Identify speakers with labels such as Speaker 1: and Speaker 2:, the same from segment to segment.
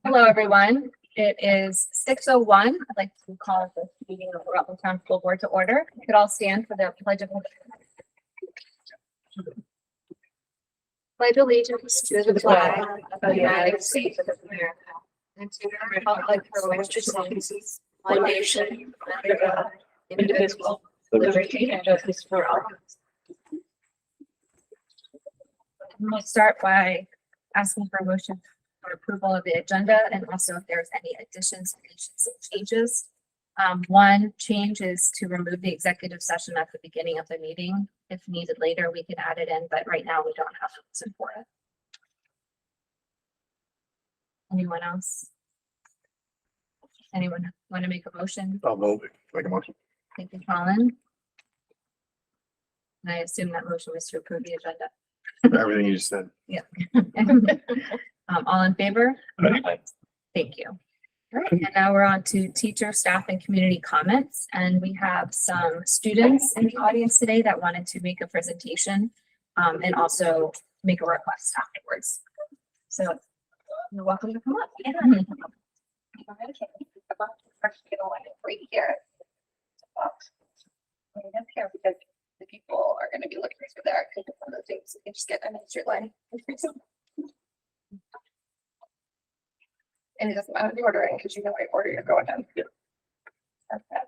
Speaker 1: Hello, everyone. It is 6:01. I'd like to call the meeting of the Rutland Town School Board to order. You could all stand for the pledge of pledge allegiance to the flag of the United States of America and to the republic for which it stands, one nation, under God, indivisible, with liberty and justice for all. We'll start by asking for a motion for approval of the agenda and also if there's any additions, deletions, and changes. One change is to remove the executive session at the beginning of the meeting. If needed later, we can add it in, but right now we don't have a reason for it. Anyone else? Anyone want to make a motion?
Speaker 2: I'll move it. Make a motion.
Speaker 1: Thank you, Colin. And I assume that motion was to approve the agenda.
Speaker 2: Everything you just said.
Speaker 1: Yeah. All in favor? Thank you. All right, and now we're on to teacher, staff, and community comments. And we have some students in the audience today that wanted to make a presentation and also make a request afterwards. So you're welcome to come up. Yeah.
Speaker 3: Right here. Up here because the people are going to be looking for their one of the things you can just get an extra line. And it doesn't matter the ordering because you know what order you're going in.
Speaker 2: Yeah.
Speaker 3: Okay.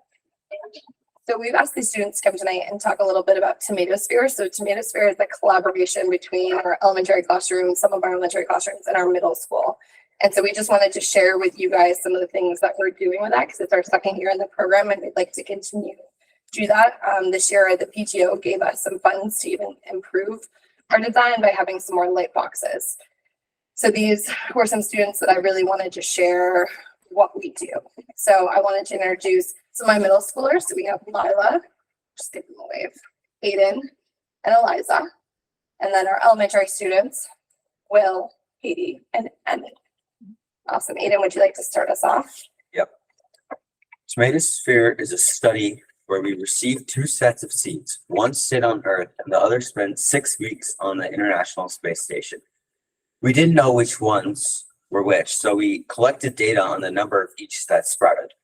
Speaker 3: So we've asked these students to come tonight and talk a little bit about Tomato Sphere. So Tomato Sphere is a collaboration between our elementary classrooms, some of our elementary classrooms, and our middle school. And so we just wanted to share with you guys some of the things that we're doing with that because it's our second year in the program and we'd like to continue to do that. This year, the PTO gave us some funds to even improve our design by having some more light boxes. So these were some students that I really wanted to share what we do. So I wanted to introduce some of my middle schoolers. So we have Lila, just give them a wave, Aiden, and Eliza. And then our elementary students, Will, Katie, and Emmett. Awesome. Aiden, would you like to start us off?
Speaker 4: Yep. Tomato Sphere is a study where we receive two sets of seeds. One sit on Earth and the other spend 6 weeks on the International Space Station. We didn't know which ones were which, so we collected data on the number of each that sprouted.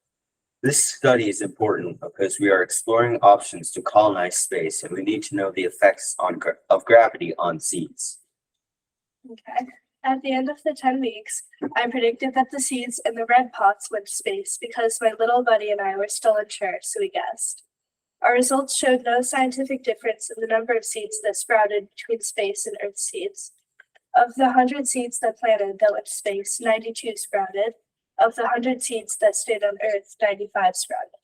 Speaker 4: This study is important because we are exploring options to colonize space and we need to know the effects of gravity on seeds.
Speaker 5: Okay. At the end of the 10 weeks, I predicted that the seeds in the red pots went to space because my little buddy and I were still unsure, so we guessed. Our results showed no scientific difference in the number of seeds that sprouted between space and Earth seeds. Of the 100 seeds that planted that went to space, 92 sprouted. Of the 100 seeds that stayed on Earth, 95 sprouted.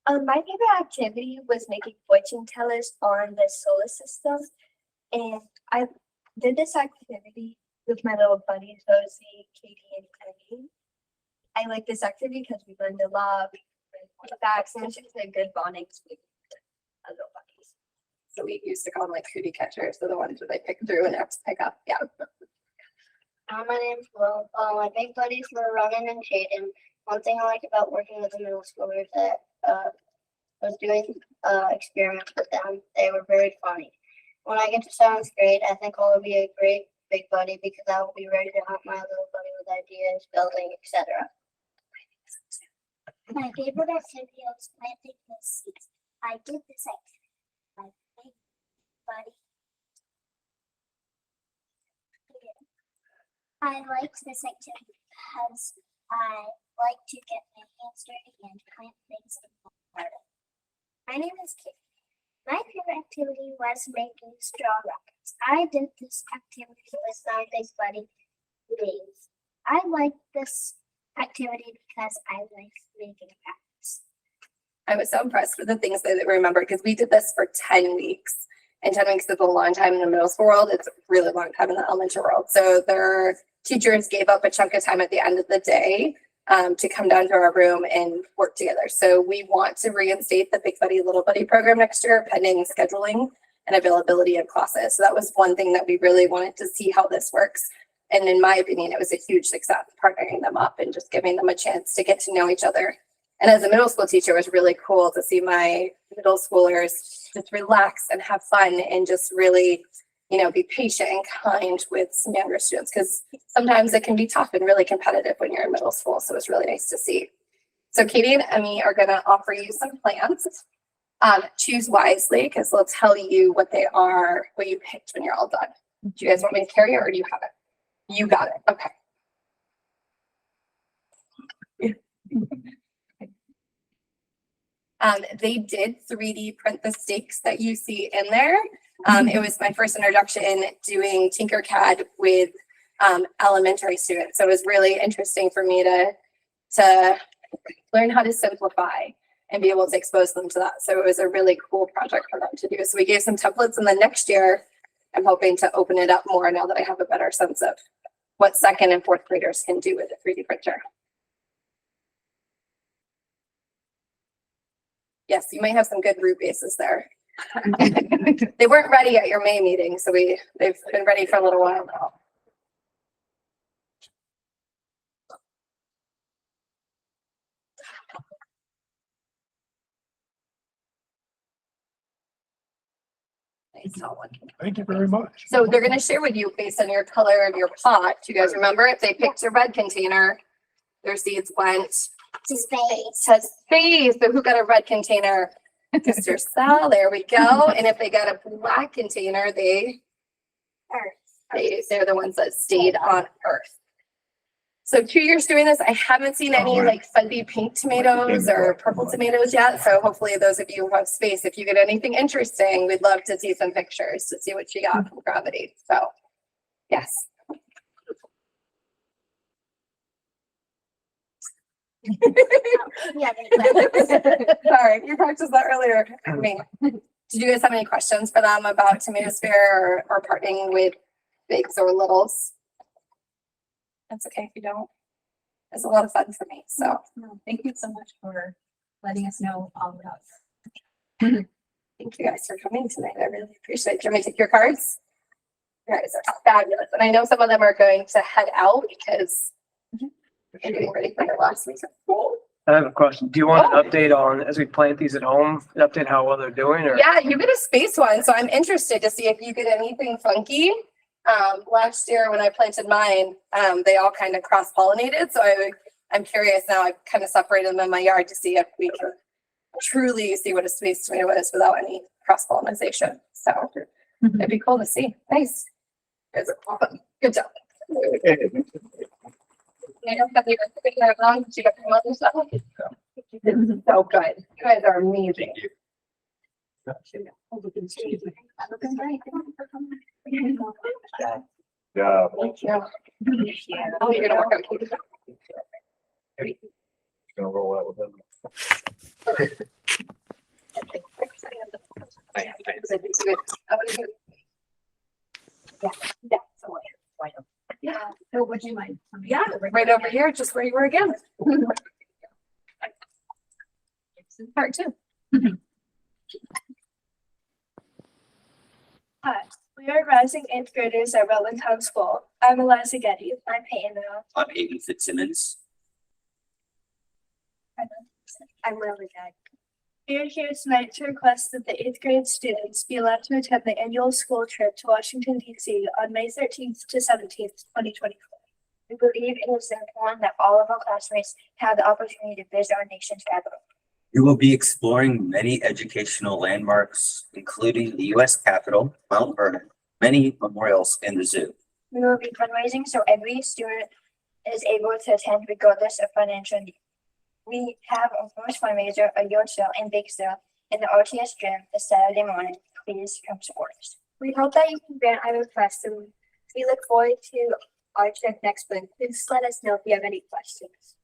Speaker 6: My favorite activity was making fortune tellers on the solar system, and I did this activity with my little buddies, Rosie, Katie, and Kenny. I like this activity because we learned a lot, we learned facts, and it's just a good bonding experience with little buddies.
Speaker 3: So we used to call them like cootie catchers. So the ones that they pick through and have to pick up. Yeah.
Speaker 7: My name's Will. My big buddies were Ronan and Jaden. One thing I like about working with the middle schoolers that was doing experiments with them. They were very funny. When I get to 7th grade, I think I'll be a great big buddy because I will be ready to help my little buddy with ideas, building, etc.
Speaker 8: My favorite activity was planting the seeds. I did this activity with my big buddy. I liked this activity because I like to get my hands dirty and plant things in the garden. My name is Kate. My favorite activity was making straw rockets. I did this activity with my big buddy, Dave. I like this activity because I like making facts.
Speaker 3: I was so impressed with the things that I remembered because we did this for 10 weeks. And 10 weeks is a long time in the middle school world. It's a really long time in the elementary world. So their teachers gave up a chunk of time at the end of the day to come down to our room and work together. So we want to reinstate the Big Buddy Little Buddy program next year, pending scheduling and availability of classes. So that was one thing that we really wanted to see how this works. And in my opinion, it was a huge success, partnering them up and just giving them a chance to get to know each other And as a middle school teacher, it was really cool to see my middle schoolers just relax and have fun and just really, you know, be patient and kind with some younger students, because sometimes it can be tough and really competitive when you're in middle school. So it's really nice to see. So Katie and Emmy are going to offer you some plans. Choose wisely, because they'll tell you what they are, what you picked when you're all done. Do you guys want me to carry it, or do you have it? You got it. Okay. They did 3D print the stakes that you see in there. It was my first introduction doing Tinkercad with elementary students. So it was really interesting for me to learn how to simplify and be able to expose them to that. So it was a really cool project for them to do. So we gave some templates, and then next year, I'm hoping to open it up more now that I have a better sense of what second and fourth graders can do with a 3D printer. Yes, you might have some good root bases there. They weren't ready at your May meeting, so they've been ready for a little while now.
Speaker 2: Thank you very much.
Speaker 3: So they're going to share with you based on your color of your pot. Do you guys remember if they picked a red container, their seeds went
Speaker 8: To space.
Speaker 3: to space? So who got a red container? Mr. Sal, there we go. And if they got a black container, they're the ones that stayed on Earth. So 2 years doing this, I haven't seen any like fuzzy pink tomatoes or purple tomatoes yet. So hopefully those of you who have space, if you get anything interesting, we'd love to see some pictures to see what you got from Gravity. So yes.
Speaker 8: Yeah.
Speaker 3: Sorry, you practiced that earlier. I mean, did you guys have any questions for them about Tomato Sphere or partnering with bigs or littles? That's okay if you don't. It's a lot of fun for me. So
Speaker 1: Thank you so much for letting us know all about
Speaker 3: thank you guys for coming tonight. I really appreciate it. Do you want me to take your cards? You guys are fabulous. And I know some of them are going to head out because they're getting ready for their last week of school.
Speaker 9: I have a question. Do you want an update on, as we plant these at home, an update how well they're doing, or?
Speaker 3: Yeah, you get a space one. So I'm interested to see if you get anything funky. Last year when I planted mine, they all kind of cross-pollinated. So I'm curious now. I've kind of separated them in my yard to see if we can truly see what a space tomato is without any cross-pollination. So it'd be cool to see. Nice. You guys are awesome. Good job. I don't have you guys picking it wrong. You got some other stuff. This is so good. You guys are amazing.
Speaker 2: Yeah.
Speaker 3: Thank you. Oh, you're gonna work on Katie.
Speaker 2: Gonna roll out with them.
Speaker 3: Yeah,
Speaker 1: So would you mind?
Speaker 3: yeah, right over here, just where you were again.
Speaker 1: Part two.
Speaker 5: Hi, we are rising eighth graders at Rutland Town School. I'm Eliza Getty.
Speaker 8: I'm Peyton Miller.
Speaker 4: I'm Aiden Fitzsimmons.
Speaker 8: I'm Lily Guy.
Speaker 5: We are here tonight to request that the eighth grade students be allowed to attend the annual school trip to Washington, D.C. on May 13th to 17th, 2024.
Speaker 8: We believe it is important that all of our classmates have the opportunity to visit our nation's capital.
Speaker 4: We will be exploring many educational landmarks, including the U.S. Capitol, Mount Vernon, many memorials, and the zoo.
Speaker 8: We will be fundraising so every student is able to attend regardless of financial need. We have a first fundraiser, a yard sale, and bake sale in the RTS gym this Saturday morning. Please come support us.
Speaker 6: We hope that you can grant our request, and we look forward to our trip next month. Please let us know if you have any questions.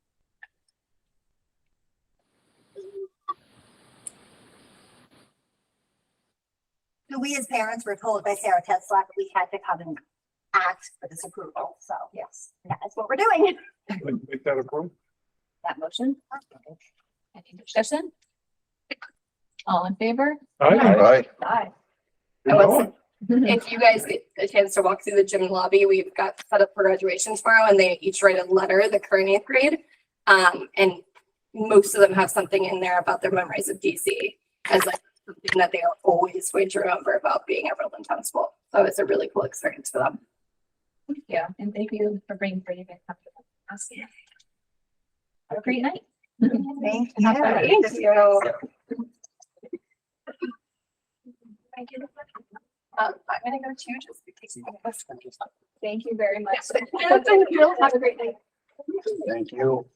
Speaker 10: So we as parents were told by Sarah Tetzlack we had to come and ask for this approval. So yes, that's what we're doing.
Speaker 2: Make that approve.
Speaker 1: That motion? Any discussion? All in favor?
Speaker 2: Aye.
Speaker 1: Aye.
Speaker 3: If you guys get a chance to walk through the gym lobby, we've got set up for graduation tomorrow, and they each write a letter, the current eighth grade. And most of them have something in there about their memories of DC as like something that they are always going to remember about being at Roland Town School. So it's a really cool experience for them.
Speaker 1: Yeah, and thank you for bringing brave and comfortable. Awesome. Have a great night.
Speaker 10: Thank
Speaker 3: Yeah, thank you.
Speaker 5: Thank you.
Speaker 3: I'm gonna go too, just because.
Speaker 1: Thank you very much.
Speaker 3: Yeah, thank you. Have a great night.
Speaker 2: Thank you.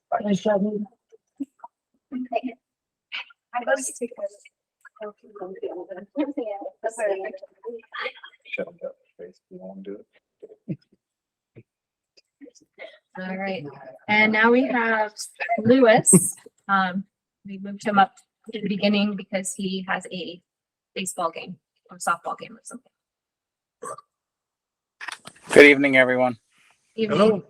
Speaker 2: Shut up, face. You won't do it.
Speaker 1: All right, and now we have Lewis. We moved him up to the beginning because he has a baseball game or softball game or something.
Speaker 11: Good evening, everyone.
Speaker 1: Evening.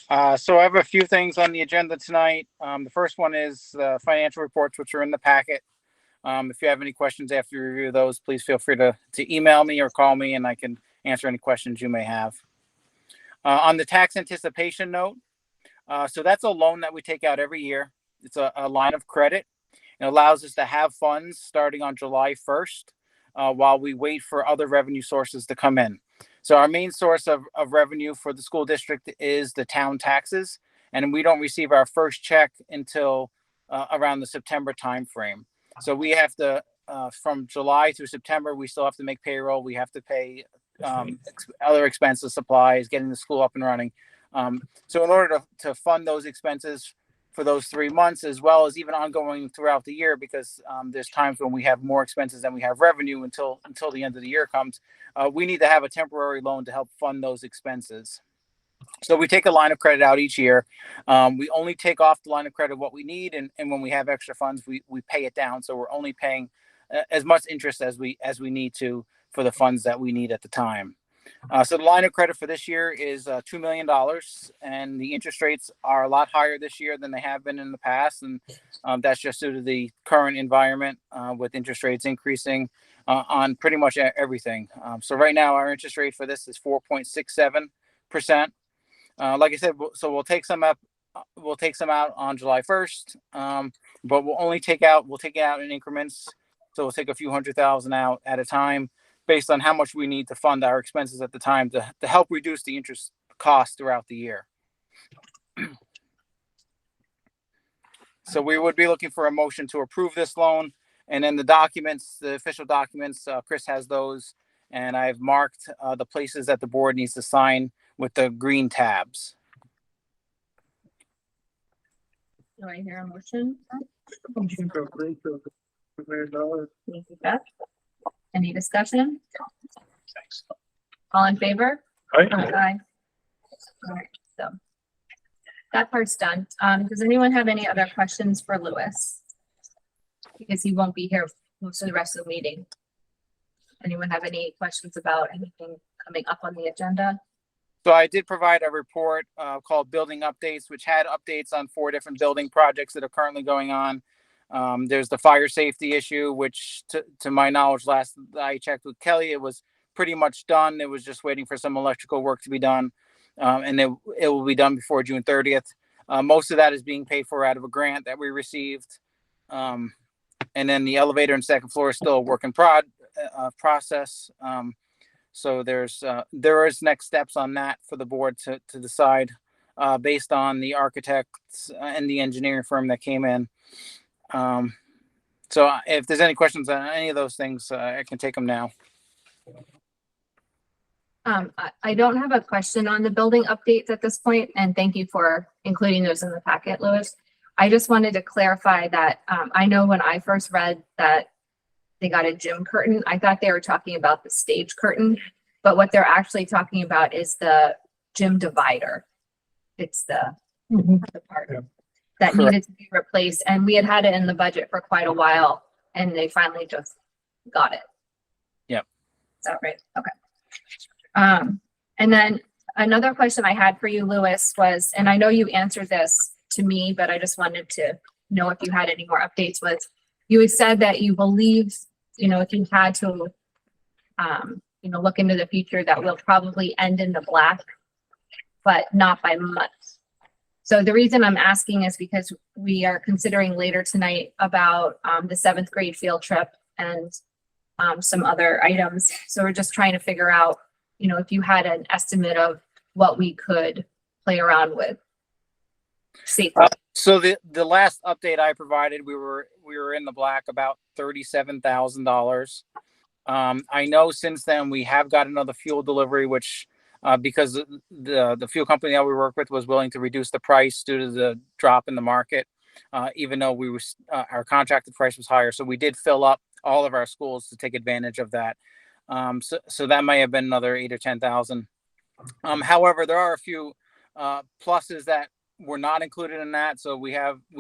Speaker 11: So I have a few things on the agenda tonight. The first one is the financial reports, which are in the packet. If you have any questions after you review those, please feel free to email me or call me and I can answer any questions you may have. On the tax anticipation note, so that's a loan that we take out every year. It's a line of credit. It allows us to have funds starting on July 1st while we wait for other revenue sources to come in. So our main source of revenue for the school district is the town taxes, and we don't receive our first check until around the September timeframe. So we have to, from July through September, we still have to make payroll. We have to pay other expenses, supplies, getting the school up and running. So in order to fund those expenses for those 3 months, as well as even ongoing throughout the year, because there's times when we have more expenses than we have revenue until the end of the year comes, we need to have a temporary loan to help fund those expenses. So we take a line of credit out each year. We only take off the line of credit what we need, and when we have extra funds, we pay it down. So we're only paying as much interest as we need to for the funds that we need at the time. So the line of credit for this year is $2 million, and the interest rates are a lot higher this year than they have been in the past, and that's just due to the current environment with interest rates increasing on pretty much everything. So right now our interest rate for this is 4.67%. Like I said, so we'll take some up. We'll take some out on July 1st, but we'll take it out in increments. So we'll take a few $100,000 out at a time, based on how much we need to fund our expenses at the time to help reduce the interest cost throughout the year. So we would be looking for a motion to approve this loan, and then the documents, the official documents, Chris has those, and I've marked the places that the board needs to sign with the green tabs.
Speaker 1: Do I hear a motion?
Speaker 2: Motion to approve the $2 million.
Speaker 1: Thank you, Beth. Any discussion?
Speaker 2: Thanks.
Speaker 1: All in favor?
Speaker 2: Aye.
Speaker 1: Aye. All right, so that part's done. Does anyone have any other questions for Lewis? Because he won't be here most of the rest of the meeting. Anyone have any questions about anything coming up on the agenda?
Speaker 11: So I did provide a report called Building Updates, which had updates on 4 different building projects that are currently going on. There's the fire safety issue, which to my knowledge, last I checked with Kelly, it was pretty much done. It was just waiting for some electrical work to be done. And it will be done before June 30th. Most of that is being paid for out of a grant that we received. And then the elevator and second floor is still a work in process. So there is next steps on that for the board to decide based on the architects and the engineering firm that came in. So if there's any questions on any of those things, I can take them now.
Speaker 1: I don't have a question on the building updates at this point, and thank you for including those in the packet, Lewis. I just wanted to clarify that I know when I first read that they got a gym curtain, I thought they were talking about the stage curtain, but what they're actually talking about is the gym divider. It's the part that
Speaker 11: Correct.
Speaker 1: needed to be replaced, and we had it in the budget for quite a while, and they finally just got it.
Speaker 11: Yep.
Speaker 1: Is that right? Okay. And then another question I had for you, Lewis, was, and I know you answered this to me, but I just wanted to know if you had any more updates, was you had said that you believe, if you had to, look into the future, that we'll probably end in the black, but not by much. So the reason I'm asking is because we are considering later tonight about the 7th grade field trip and some other items. So we're just trying to figure out, you know, if you had an estimate of what we could play around with. Safely.
Speaker 11: So the last update I provided, we were in the black about $37,000. I know since then we have got another fuel delivery, which because the fuel company that we work with was willing to reduce the price due to the drop in the market, even though we were our contracted price was higher. So we did fill up all of our schools to take advantage of that. So that may have been another 8 or 10,000. However, there are a few pluses that were not included in that. So we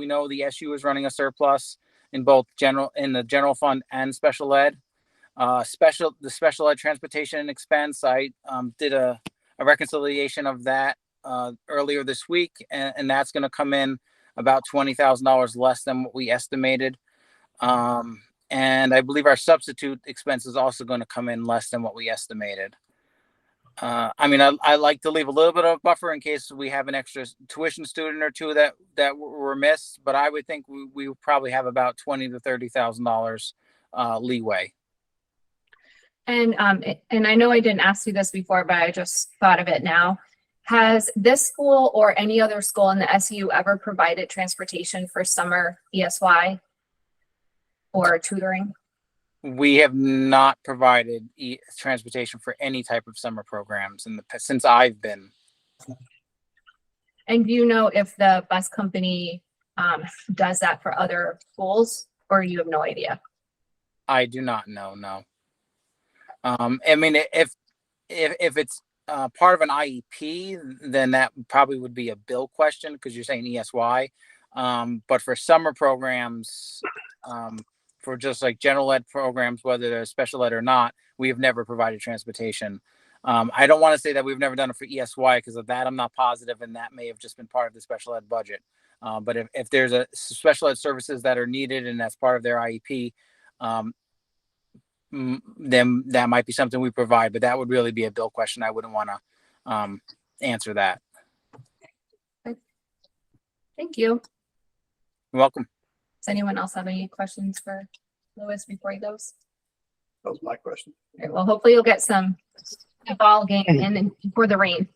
Speaker 11: know the SU is running a surplus in both the general fund and special ed. The special ed transportation expense, I did a reconciliation of that earlier this week, and that's going to come in about $20,000 less than what we estimated. And I believe our substitute expense is also going to come in less than what we estimated. I mean, I like to leave a little bit of a buffer in case we have an extra tuition student or two that were missed, but I would think we probably have about $20,000 to $30,000 leeway.
Speaker 1: And I know I didn't ask you this before, but I just thought of it now. Has this school or any other school in the SU ever provided transportation for summer ESY or tutoring?
Speaker 11: We have not provided transportation for any type of summer programs since I've been.
Speaker 1: And do you know if the bus company does that for other schools, or you have no idea?
Speaker 11: I do not know. No. I mean, if it's part of an IEP, then that probably would be a bill question because you're saying ESY. But for summer programs, for just like general ed programs, whether they're special ed or not, we have never provided transportation. I don't want to say that we've never done it for ESY because of that. I'm not positive, and that may have just been part of the special ed budget. But if there's a special ed services that are needed and that's part of their IEP, then that might be something we provide, but that would really be a bill question. I wouldn't want to answer that.
Speaker 1: Thank you.
Speaker 11: You're welcome.
Speaker 1: Does anyone else have any questions for Louis before he goes?
Speaker 2: That was my question.
Speaker 1: All right, well, hopefully you'll get some ball game in before the rain.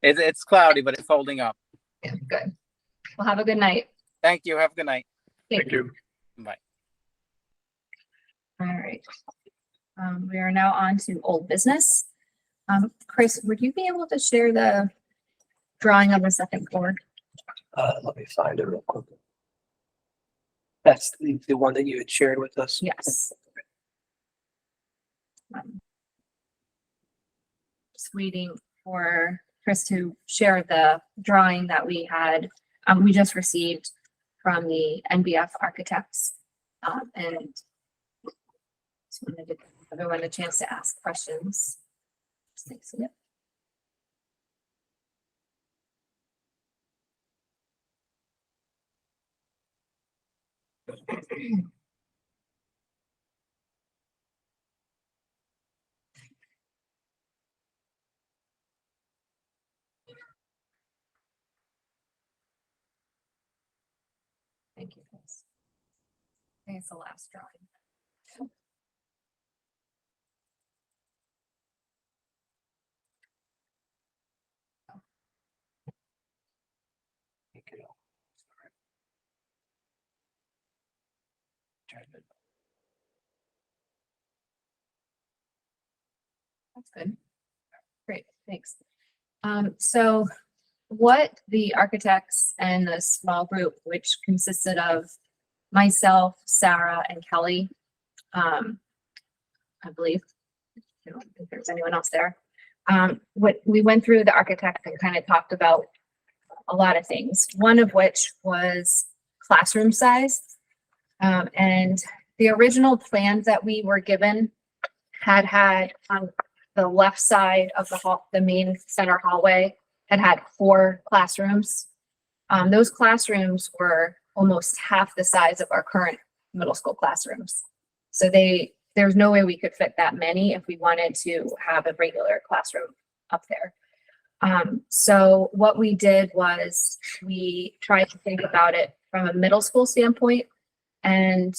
Speaker 11: It's cloudy, but it's holding up.
Speaker 1: Yeah, good. Well, have a good night.
Speaker 11: Thank you. Have a good night.
Speaker 2: Thank you.
Speaker 11: Bye.
Speaker 1: All right. We are now on to old business. Chris, would you be able to share the drawing of the second floor?
Speaker 9: Let me find it real quick. That's the one that you had shared with us.
Speaker 1: Yes. Just waiting for Chris to share the drawing that we had, we just received from the NBF architects. And just wanted to give everyone a chance to ask questions. Thanks. Yep. Thank you, Chris. I think it's the last drawing. That's good. Great, thanks. So what the architects and the small group, which consisted of myself, Sarah, and Kelly, I believe, I don't think there's anyone else there. What we went through the architect and kind of talked about a lot of things, one of which was classroom size. And the original plans that we were given had on the left side of the hall, the main center hallway, had 4 classrooms. Those classrooms were almost half the size of our current middle school classrooms. So there's no way we could fit that many if we wanted to have a regular classroom up there. So what we did was we tried to think about it from a middle school standpoint and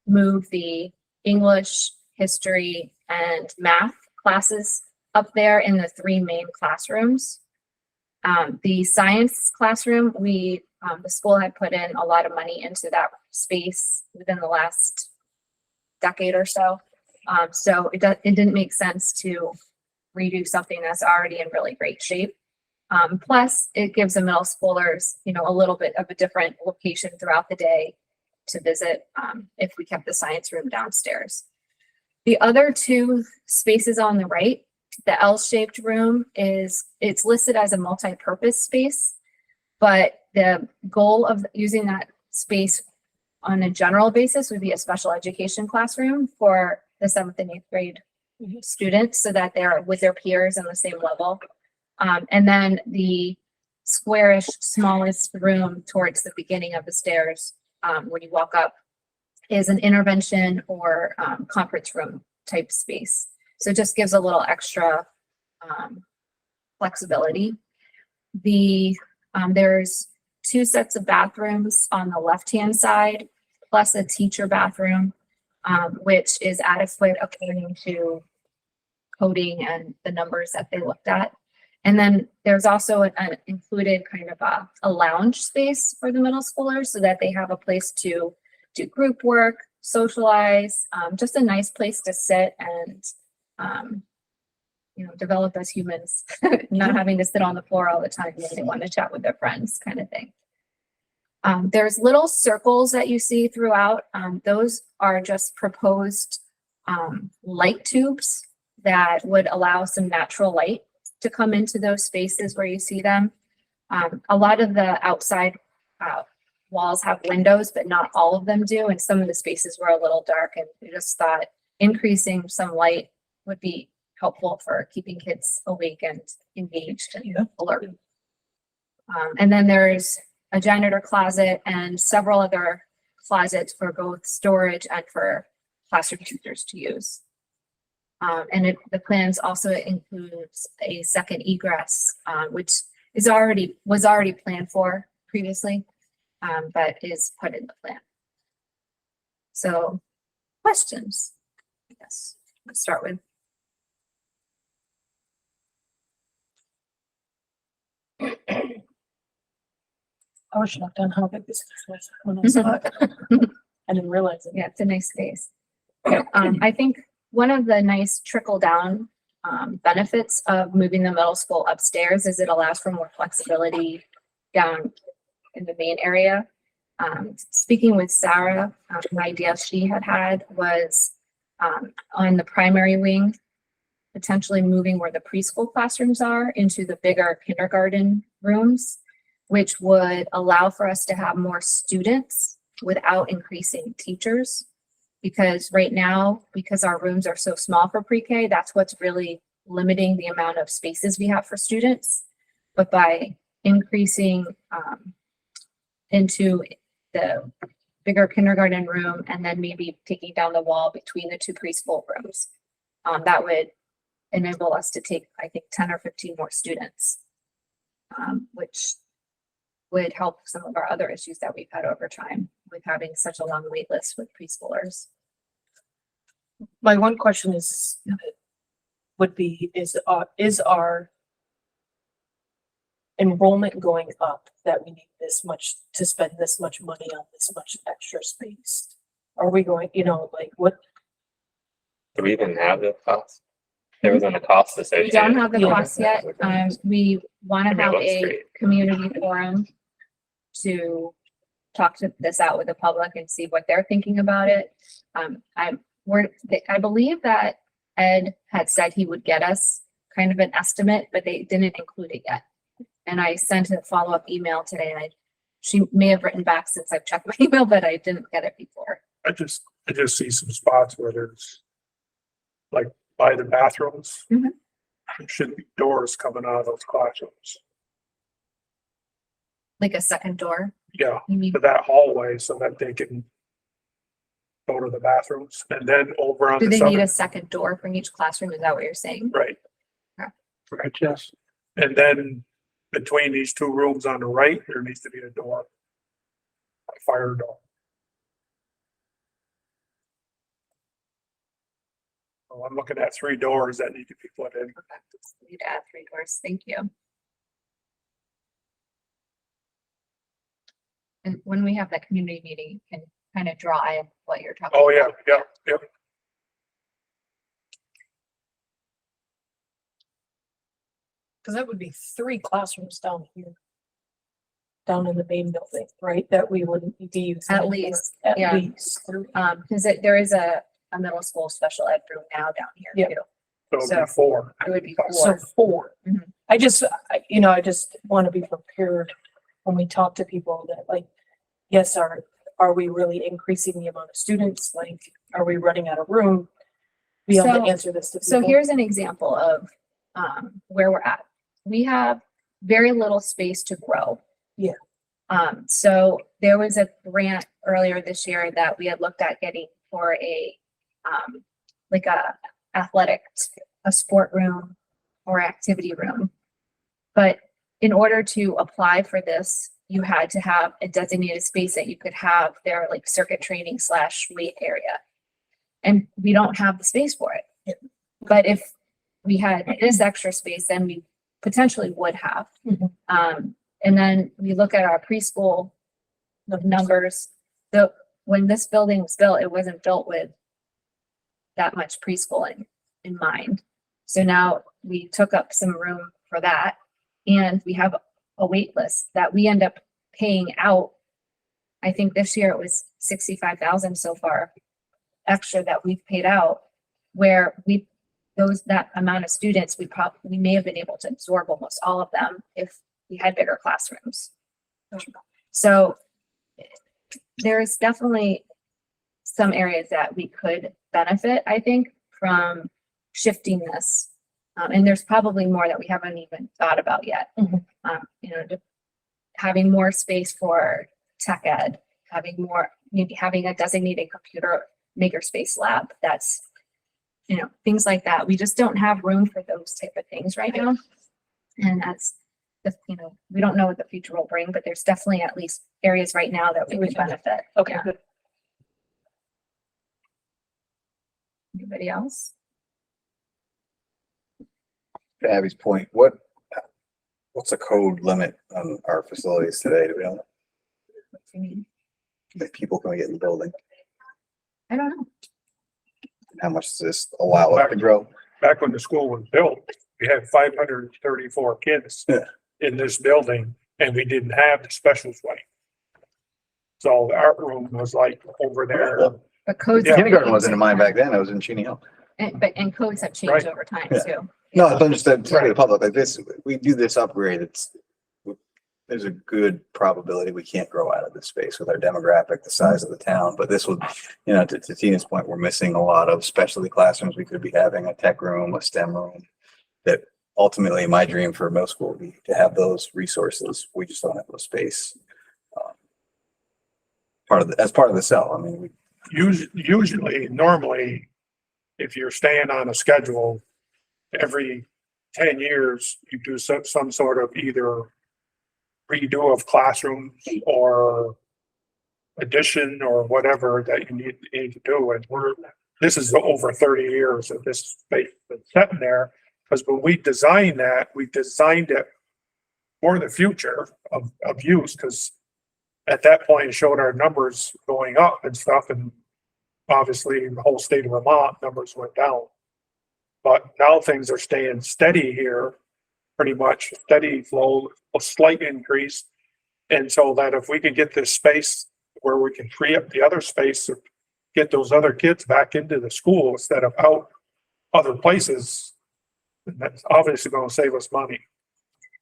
Speaker 1: move the English, history, and math classes up there in the three main classrooms. The science classroom, the school had put in a lot of money into that space within the last decade or so. So it didn't make sense to redo something that's already in really great shape. Plus, it gives the middle schoolers, a little bit of a different location throughout the day to visit if we kept the science room downstairs. The other two spaces on the right, the L-shaped room it's listed as a multi-purpose space, but the goal of using that space on a general basis would be a special education classroom for the 7th and 8th grade students so that they're with their peers on the same level. And then the squarish smallest room towards the beginning of the stairs when you walk up is an intervention or conference room type space. So it just gives a little extra flexibility. There's 2 sets of bathrooms on the left-hand side, plus a teacher bathroom, which is adequate according to coding and the numbers that they looked at. And then there's also an included kind of a lounge space for the middle schoolers so that they have a place to do group work, socialize, just a nice place to sit and, develop as humans, not having to sit on the floor all the time when they want to chat with their friends kind of thing. There's little circles that you see throughout. Those are just proposed light tubes that would allow some natural light to come into those spaces where you see them. A lot of the outside walls have windows, but not all of them do. And some of the spaces were a little dark, and we just thought increasing some light would be helpful for keeping kids awake and engaged and alert. And then there's a janitor closet and several other closets for both storage and for classroom teachers to use. And the plans also includes a second egress, which was already planned for previously, but is put in the plan. So, questions? Yes, let's start with.
Speaker 12: I was shocked on how big this was when I saw it. I didn't realize it.
Speaker 1: Yeah, it's a nice space. I think one of the nice trickle down benefits of moving the middle school upstairs is it allows for more flexibility down in the main area. Speaking with Sarah, an idea she had was on the primary wing, potentially moving where the preschool classrooms are into the bigger kindergarten rooms, which would allow for us to have more students without increasing teachers. Because right now, because our rooms are so small for pre-K, that's what's really limiting the amount of spaces we have for students. But by increasing into the bigger kindergarten room and then maybe taking down the wall between the 2 preschool rooms, that would enable us to take, I think, 10 or 15 more students, which would help some of our other issues that we've had over time with having such a long wait list with preschoolers.
Speaker 12: My one question is our enrollment going up that we need this much to spend this much money on this much extra space? Are we going, what?
Speaker 13: Do we even have the cost? There wasn't a cost
Speaker 1: We
Speaker 13: associated.
Speaker 1: don't have the
Speaker 12: Yeah.
Speaker 1: cost yet. We want to have
Speaker 13: Looks
Speaker 1: a
Speaker 13: great.
Speaker 1: community forum to talk this out with the public and see what they're thinking about it. I believe that Ed had said he would get us kind of an estimate, but they didn't include it yet. And I sent a follow-up email today, and she may have written back since I've checked my email, but I didn't get it before.
Speaker 2: I just see some spots where there's like by the bathrooms.
Speaker 1: Mhm.
Speaker 2: There should be doors coming out of those classrooms.
Speaker 1: Like a second door.
Speaker 2: Yeah,
Speaker 1: You mean,
Speaker 2: to that hallway so that they can go to the bathrooms and then over on
Speaker 1: do
Speaker 2: the
Speaker 1: they need a
Speaker 2: southern,
Speaker 1: second door for each classroom? Is that what you're saying?
Speaker 2: right.
Speaker 1: Yeah.
Speaker 2: Right, yes. And then between these two rooms on the right, there needs to be a door. A fire door. So I'm looking at 3 doors that need to be put in.
Speaker 1: Need to add 3 doors. Thank you. And when we have that community meeting, you can kind of draw in what you're talking
Speaker 2: Oh, yeah,
Speaker 1: about.
Speaker 2: yeah, yeah.
Speaker 12: Cause that would be 3 classrooms down here. Down in the main building, right? That we wouldn't be using.
Speaker 1: At least,
Speaker 12: At
Speaker 1: yeah.
Speaker 12: least 3.
Speaker 1: Because there is a middle school special ed room now down here
Speaker 12: Yeah.
Speaker 1: too.
Speaker 2: So it'd
Speaker 1: So-
Speaker 2: be 4.
Speaker 1: It would be
Speaker 12: So
Speaker 1: 4.
Speaker 12: 4.
Speaker 1: Mhm.
Speaker 12: I just, I just want to be prepared when we talk to people that like, yes, are we really increasing the amount of students? Like, are we running out of room? Be able
Speaker 1: So-
Speaker 12: to answer this to people.
Speaker 1: So here's an example of where we're at. We have very little space to grow.
Speaker 12: Yeah.
Speaker 1: So there was a grant earlier this year that we had looked at getting for a like a a sport room or activity room. But in order to apply for this, you had to have a designated space that you could have their like circuit training / weight area. And we don't have the space for it. But if we had this extra space, then we potentially would have.
Speaker 12: Mhm.
Speaker 1: And then we look at our preschool numbers. When this building was built, it wasn't built with that much preschooling in mind. So now we took up some room for that, and we have a wait list that we end up paying out. I think this year it was 65,000 so far extra that we've paid out, where that amount of students, we may have been able to absorb almost all of them if we had bigger classrooms. So there's definitely some areas that we could benefit, I think, from shifting this. And there's probably more that we haven't even thought about yet.
Speaker 12: Mhm.
Speaker 1: Having more space for tech ed, maybe having a designated computer makerspace lab. That's, things like that. We just don't have room for those type of things right now. And that's, we don't know what the future will bring, but there's definitely at least areas right now that we would benefit.
Speaker 12: Okay,
Speaker 1: Yeah.
Speaker 12: good.
Speaker 1: Anybody else?
Speaker 14: To Abby's point, what's the code limit on our facilities today? Do we know
Speaker 1: What do you mean?
Speaker 14: if people can get in the building?
Speaker 1: I don't know.
Speaker 14: How much does this allow us to grow?
Speaker 2: Back when the school was built, we had 534 kids
Speaker 14: Yeah.
Speaker 2: in this building, and we didn't have the specials wing. So the art room was like over there.
Speaker 1: But codes.
Speaker 2: Yeah.
Speaker 14: Kindergarten wasn't in mine back then. I was in Cheney Hill.
Speaker 1: And codes have changed
Speaker 2: Right.
Speaker 1: over time
Speaker 14: Yeah.
Speaker 1: too.
Speaker 14: No, it's understood to the public, like this, we do this upgrade, there's a good probability we can't grow out of this space with our demographic, the size of the town, but this would, to Tina's point, we're missing a lot of specialty classrooms. We could be having a tech room, a STEM room, that ultimately my dream for middle school would be to have those resources. We just don't have the space. As part of the cell, I mean,
Speaker 2: Normally, if you're staying on a schedule, every 10 years, you do some sort of either redo of classrooms or addition or whatever that you need to do. And this is over 30 years of this space been sitting there. Because when we designed that, we designed it for the future of use, because at that point it showed our numbers going up and stuff, and obviously the whole state of Vermont numbers went down. But now things are staying steady here, pretty much steady flow, a slight increase. And so that if we could get this space where we can free up the other space to get those other kids back into the school instead of out other places, that's obviously going to save us money.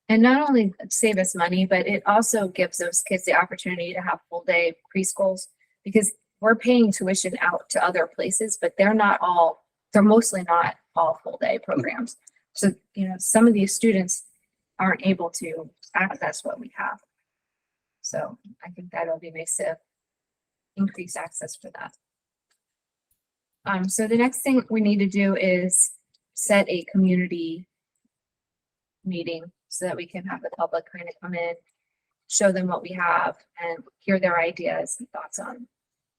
Speaker 1: And not only save us money, but it also gives those kids the opportunity to have full day preschools, because we're paying tuition out to other places, but they're mostly not all full day programs. So, some of these students aren't able to access what we have. So I think that'll be nice to increase access for that. So the next thing we need to do is set a community meeting so that we can have the public kind of come in, show them what we have and hear their ideas and thoughts on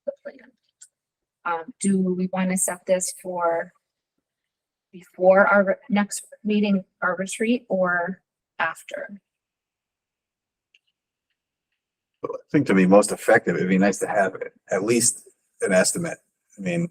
Speaker 1: the plan. Do we want to set this for before our next meeting, our retreat, or after?
Speaker 14: I think to be most effective, it'd be nice to have at least an estimate. I mean,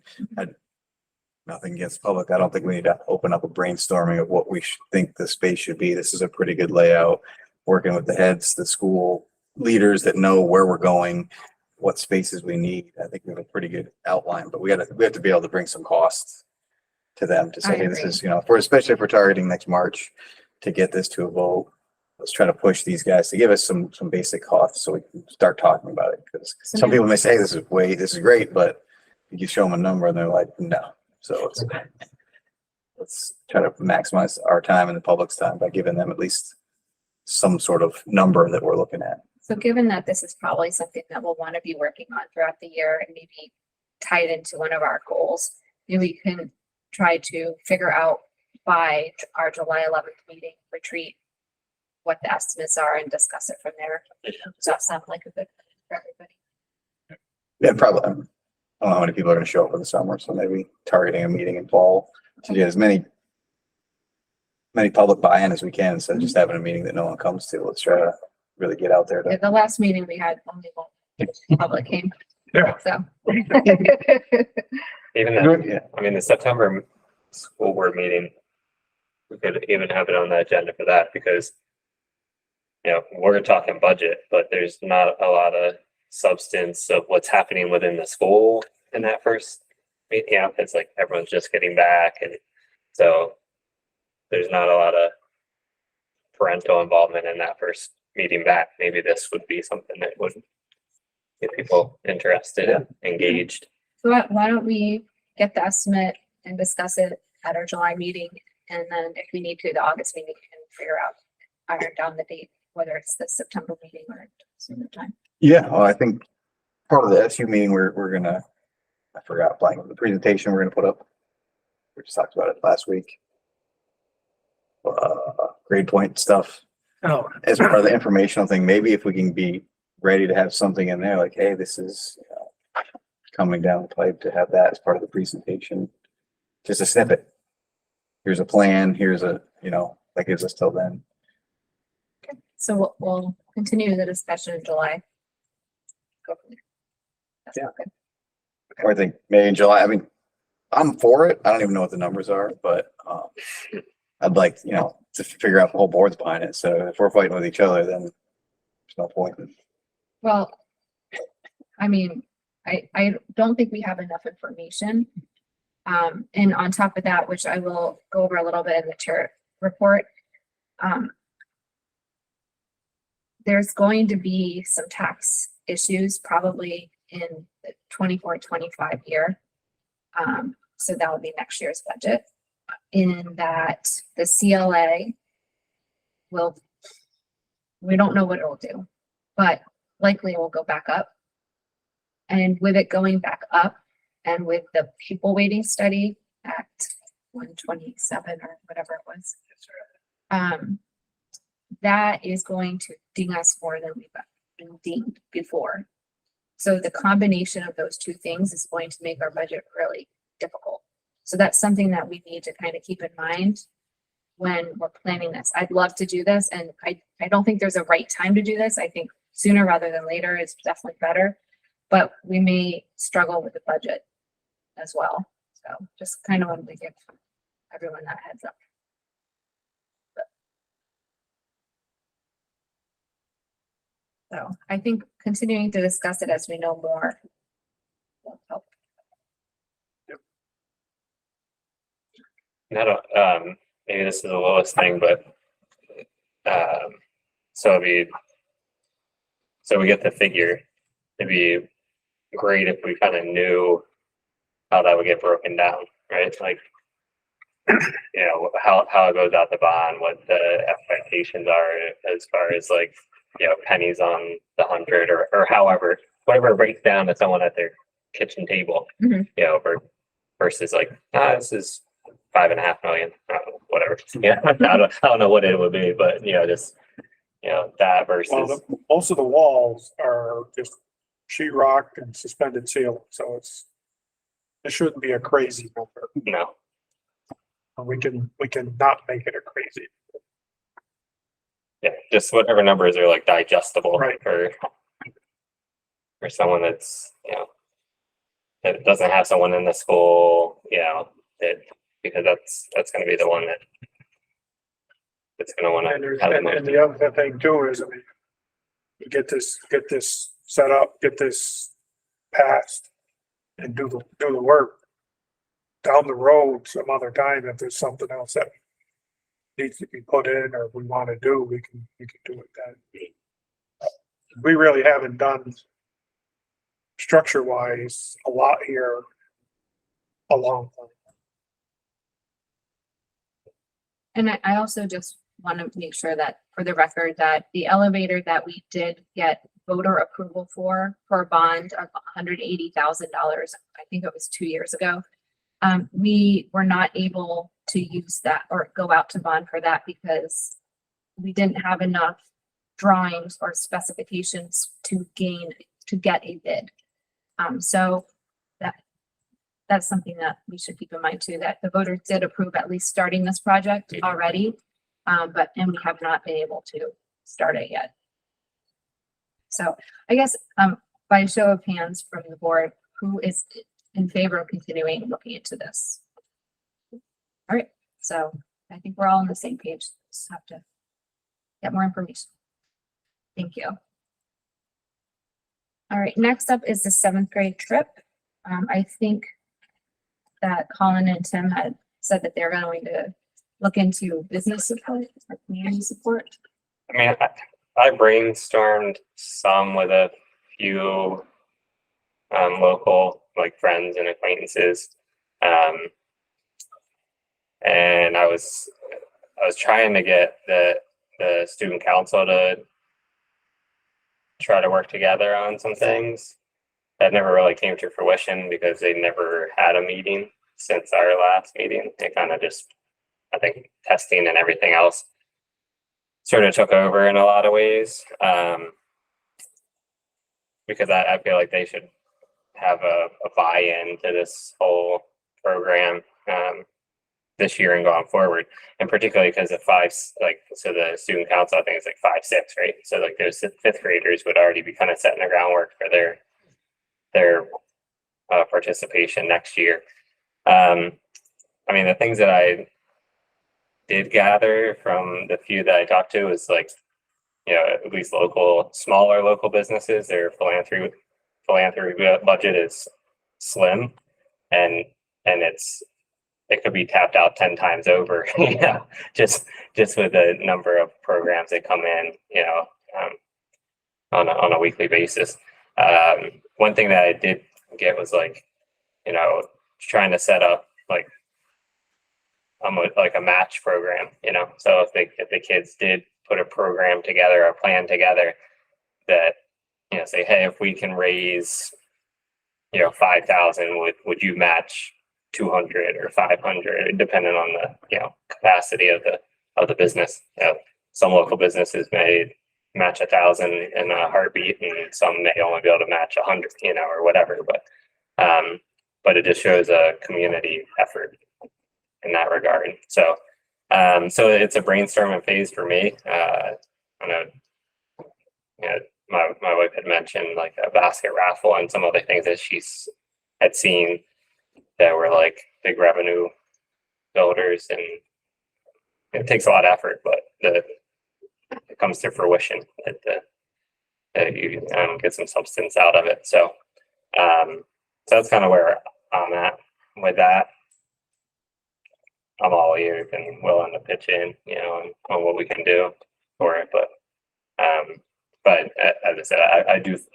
Speaker 14: nothing against public. I don't think we need to open up a brainstorming of what we think the space should be. This is a pretty good layout, working with the heads, the school leaders that know where we're going, what spaces we need. I think we have a pretty good outline, but we have to be able to bring some costs to them to say,
Speaker 1: I
Speaker 14: hey, this
Speaker 1: agree.
Speaker 14: is, especially if we're targeting next March to get this to a vote. Let's try to push these guys to give us some basic costs so we can start talking about it. Because
Speaker 1: So
Speaker 14: some
Speaker 1: now-
Speaker 14: people may say this is great, but you show them a number and they're like, no. So let's try to maximize our time and the public's time by giving them at least some sort of number that we're looking at.
Speaker 1: So given that this is probably something that we'll want to be working on throughout the year and maybe tied into one of our goals, maybe we can try to figure out by our July 11th meeting retreat what the estimates are and discuss it from there. Does that sound like a good plan for everybody?
Speaker 14: Yeah, probably. I don't know how many people are going to show up in the summer, so maybe targeting a meeting in fall to get as many public buy-in as we can instead of just having a meeting that no one comes to. Let's try to really get out there
Speaker 1: Yeah,
Speaker 14: to.
Speaker 1: the last meeting we had, only one public came.
Speaker 2: Yeah.
Speaker 1: So.
Speaker 13: Even that, I mean, the September school board meeting, we could even have it on the agenda for that because, we're talking budget, but there's not a lot of substance of what's happening within the school in that first meeting. It's like everyone's just getting back. And so there's not a lot of parental involvement in that first meeting back. Maybe this would be something that would get people interested and engaged.
Speaker 1: So why don't we get the estimate and discuss it at our July meeting? And then if we need to, the August meeting, we can figure out, iron down the date, whether it's the September meeting or some time.
Speaker 14: Yeah, well, I think part of the SU meeting, we're gonna, I forgot, blank the presentation we're gonna put up. We just talked about it last week. Grade point stuff.
Speaker 9: Oh,
Speaker 14: As part of the informational thing, maybe if we can be ready to have something in there, like, hey, this is coming down the pipe, to have that as part of the presentation. Just a snippet. Here's a plan, here's that gives us till then.
Speaker 1: So we'll continue the discussion in July. Go from there. That's
Speaker 14: Yeah.
Speaker 1: okay.
Speaker 14: Or I think maybe in July, I mean, I'm for it. I don't even know what the numbers are, but I'd like, to figure out the whole board's behind it. So if we're fighting with each other, then there's no point.
Speaker 1: Well, I mean, I don't think we have enough information. And on top of that, which I will go over a little bit in the chair report, there's going to be some tax issues probably in the 24-25 year. So that will be next year's budget. In that the CLA we don't know what it will do, but likely it will go back up. And with it going back up and with the pupil weighting study at 127 or whatever it was, that is going to ding us more than we've been dinged before. So the combination of those two things is going to make our budget really difficult. So that's something that we need to kind of keep in mind when we're planning this. I'd love to do this, and I don't think there's a right time to do this. I think sooner rather than later is definitely better, but we may struggle with the budget as well. So just kind of wanted to give everyone that heads up. So I think continuing to discuss it as we know more will help.
Speaker 13: And I don't, maybe this is the lowest thing, but, so we get the figure. It'd be great if we kind of knew how that would get broken down, right? Like, how it goes out the bond, what the expectations are as far as like, pennies on the 100 or however, whatever it breaks down to someone at their kitchen table,
Speaker 1: Mhm.
Speaker 13: versus like, this is 5.5 million, whatever. Yeah, I don't know what it would be, but just, that
Speaker 2: Well,
Speaker 13: versus,
Speaker 2: most of the walls are just sheetrock and suspended ceiling, so it shouldn't be a crazy number.
Speaker 13: no.
Speaker 2: We can not make it a crazy.
Speaker 13: Yeah, just whatever numbers are like digestible
Speaker 2: Right.
Speaker 13: for someone that's, that doesn't have someone in the school, that, because that's gonna be the one that's gonna wanna
Speaker 2: And there's,
Speaker 13: have the
Speaker 2: and
Speaker 13: most.
Speaker 2: the other thing too is, I mean, you get this set up, get this passed and do the work. Down the road, some other time, if there's something else that needs to be put in or we want to do, we can do it then. We really haven't done structure wise a lot here a long time.
Speaker 1: And I also just want to make sure that for the record that the elevator that we did get voter approval for a bond of $180,000, I think it was 2 years ago. We were not able to use that or go out to bond for that because we didn't have enough drawings or specifications to get a bid. So that's something that we should keep in mind too, that the voters did approve at least starting this project already. And we have not been able to start it yet. So I guess, by a show of hands from the board, who is in favor of continuing looking into this? All right, so I think we're all on the same page. Just have to get more information. Thank you. All right, next up is the 7th grade trip. I think that Colin and Tim had said that they're going to look into business support or community support.
Speaker 13: I mean, I brainstormed some with a few local like friends and acquaintances, and I was trying to get the student council to try to work together on some things. That never really came to fruition because they never had a meeting since our last meeting. They kind of just, I think, testing and everything else sort of took over in a lot of ways, because I feel like they should have a buy-in to this whole program this year and going forward, and particularly because the the student council, I think it's like 5-6, right? So like those 5th graders would already be kind of setting the groundwork for their participation next year. I mean, the things that I did gather from the few that I talked to is like, at least smaller local businesses, their philanthropy budget is slim, and it could be tapped out 10 times over, just with the number of programs that come in, on a weekly basis. One thing that I did get was like, trying to set up like a match program, so if the kids did put a program together, a plan together, that, say, hey, if we can raise, 5,000, would you match 200 or 500, depending on the, capacity of the business. Some local businesses may match 1,000 in a heartbeat, and some may only be able to match 100, or whatever. But it just shows a community effort in that regard. So it's a brainstorming phase for me. I know, my wife had mentioned like a basket raffle and some other things that she's had seen that were like big revenue builders, and it takes a lot of effort, but it comes to fruition that you get some substance out of it. So that's kind of where I'm at with that. I'm all ears and willing to pitch in, on what we can do for it. But as I said,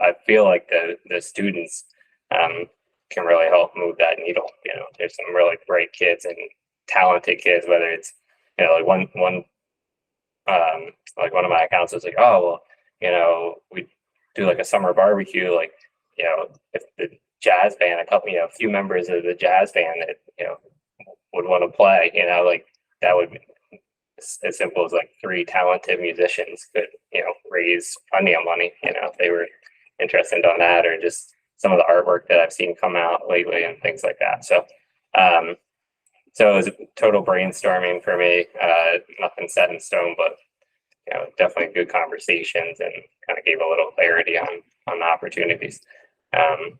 Speaker 13: I feel like the students can really help move that needle. There's some really great kids and talented kids, whether it's, like one like one of my accounts was like, oh, well, we do like a summer barbecue, like, if the jazz band, a few members of the jazz band that, would want to play, you know, like that would be as simple as like 3 talented musicians could, you know, raise plenty of money, you know, if they were interested on that, or just some of the artwork that I've seen come out lately and things like that. So, so it was total brainstorming for me, nothing set in stone, but you know, definitely good conversations and kind of gave a little clarity on the opportunities. And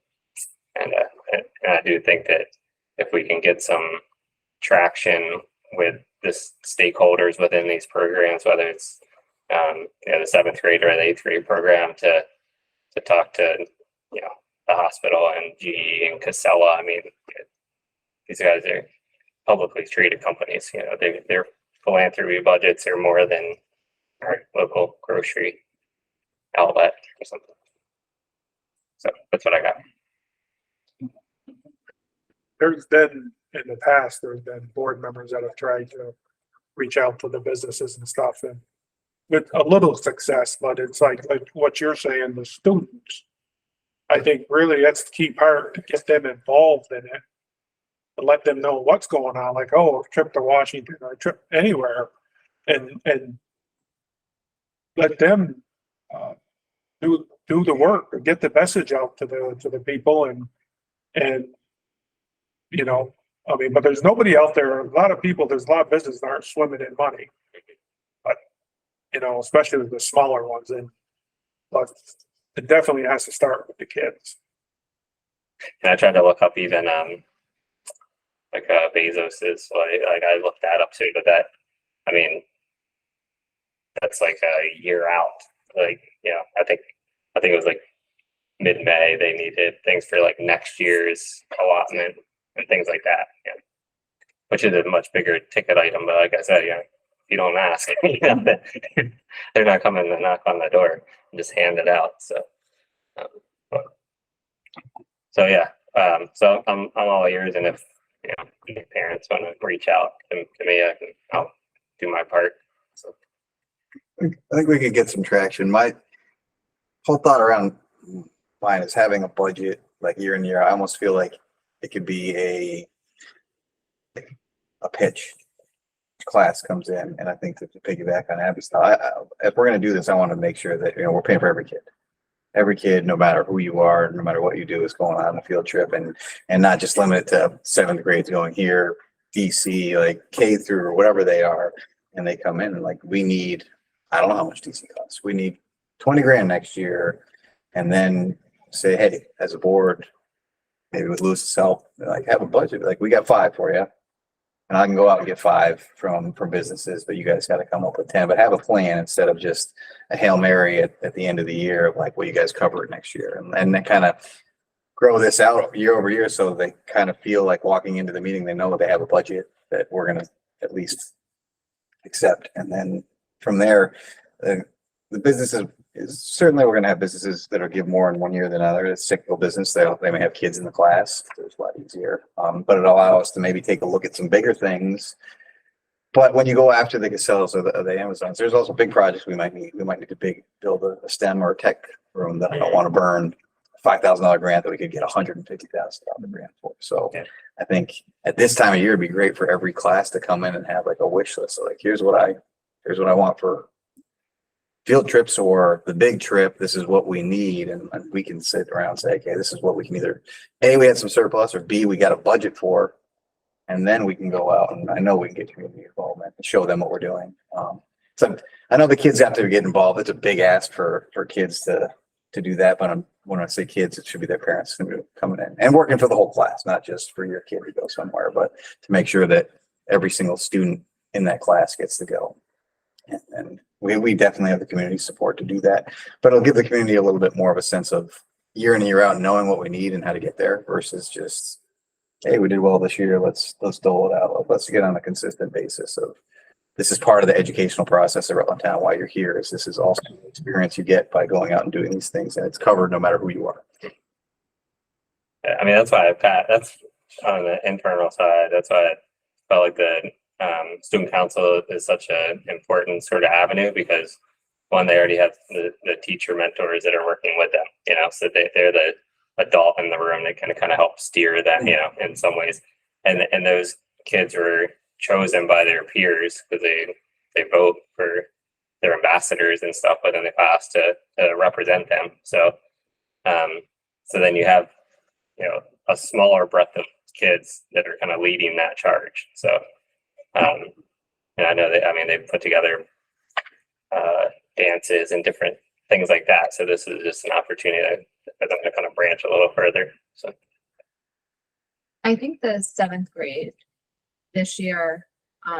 Speaker 13: I do think that if we can get some traction with the stakeholders within these programs, whether it's you know, the 7th grade or the 8th grade program, to talk to, you know, the hospital and GE and Casella. I mean, these guys are publicly traded companies. You know, their philanthropy budgets are more than our local grocery outlet or something. So that's what I got.
Speaker 2: There's been, in the past, there's been board members that have tried to reach out to the businesses and stuff, and with a little success, but it's like what you're saying, the students. I think really that's the key part, to get them involved in it, to let them know what's going on, like, oh, a trip to Washington or a trip anywhere, and let them do the work, or get the message out to the people, and you know, I mean, but there's nobody out there. A lot of people, there's a lot of businesses that aren't swimming in money, but you know, especially the smaller ones, but it definitely has to start with the kids.
Speaker 13: And I tried to look up even like Bezos's, like I looked that up too, but that, I mean, that's like a year out. Like, you know, I think it was like mid-May they needed things for like next year's allotment and things like that. Yeah. Which is a much bigger ticket item, but like I said, you know, you don't ask, you know, they're not coming to knock on the door and just hand it out. So, so yeah, so I'm all ears, and if you know, if parents want to reach out to me, I'll do my part. So
Speaker 14: I think we could get some traction. My whole thought around mine is having a budget like year in, year out. I almost feel like it could be a pitch. Class comes in, and I think that to piggyback on Abby's thought, if we're going to do this, I want to make sure that, you know, we're paying for every kid. Every kid, no matter who you are, no matter what you do, is going on a field trip, and not just limited to 7th grades going here, DC, like K through or whatever they are, and they come in and like, we need, I don't know how much DC costs. We need 20 grand next year, and then say, hey, as a board, maybe with Lewis's help, like have a budget, like we got 5 for you. And I can go out and get 5 from businesses, but you guys got to come up with 10. But have a plan instead of just a Hail Mary at the end of the year of like, well, you guys cover it next year, and then kind of grow this out year over year, so they kind of feel like walking into the meeting, they know they have a budget that we're going to at least accept. And then from there, the businesses is certainly, we're going to have businesses that'll give more in one year than another. It's cyclical business. They may have kids in the class. So it's a lot easier. But it'll allow us to maybe take a look at some bigger things. But when you go after the Casellas or the Amazons, there's also big projects we might need. We might need to build a STEM or a tech room that I don't want to burn a $5,000 grant that we could get $150,000 grant for. So I think at this time of year, it'd be great for every class to come in and have like a wish list. So like, here's what I want for field trips or the big trip. This is what we need, and we can sit around and say, okay, this is what we can either A, we had some surplus, or B, we got a budget for, and then we can go out, and I know we can get community involvement and show them what we're doing. So I know the kids have to get involved. It's a big ask for kids to do that, but when I say kids, it should be their parents coming in and working for the whole class, not just for your kid to go somewhere, but to make sure that every single student in that class gets to go. And we definitely have the community support to do that, but it'll give the community a little bit more of a sense of year in and year out knowing what we need and how to get there, versus just, hey, we did well this year, let's dole it out. Let's get on a consistent basis of, this is part of the educational process of Rutland Town. Why you're here is this is also the experience you get by going out and doing these things, and it's covered no matter who you are.
Speaker 13: I mean, that's why that's on the internal side. That's why I felt like the student council is such an important sort of avenue, because one, they already have the teacher mentors that are working with them, you know, so they're the adult in the room that can kind of help steer them, you know, in some ways. And those kids were chosen by their peers because they vote for their ambassadors and stuff within the class to represent them. So so then you have, you know, a smaller breadth of kids that are kind of leading that charge. So and I know that, I mean, they put together dances and different things like that. So this is just an opportunity for them to kind of branch a little further. So
Speaker 1: I think the 7th grade this year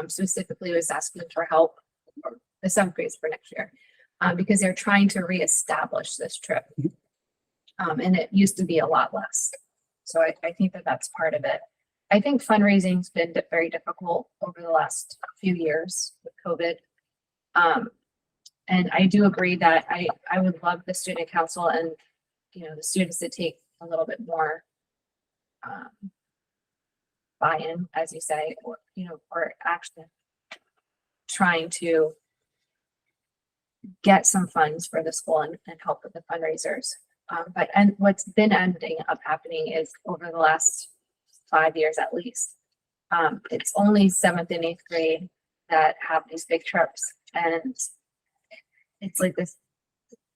Speaker 1: specifically was asking for help, or the 7th grades for next year, because they're trying to reestablish this trip. And it used to be a lot less. So I think that that's part of it. I think fundraising's been very difficult over the last few years with COVID. And I do agree that I would love the student council and, you know, the students to take a little bit more buy-in, as you say, or, you know, or actually trying to get some funds for the school and help with the fundraisers. And what's been ending up happening is over the last 5 years at least, it's only 7th and 8th grade that have these big trips, and it's like this,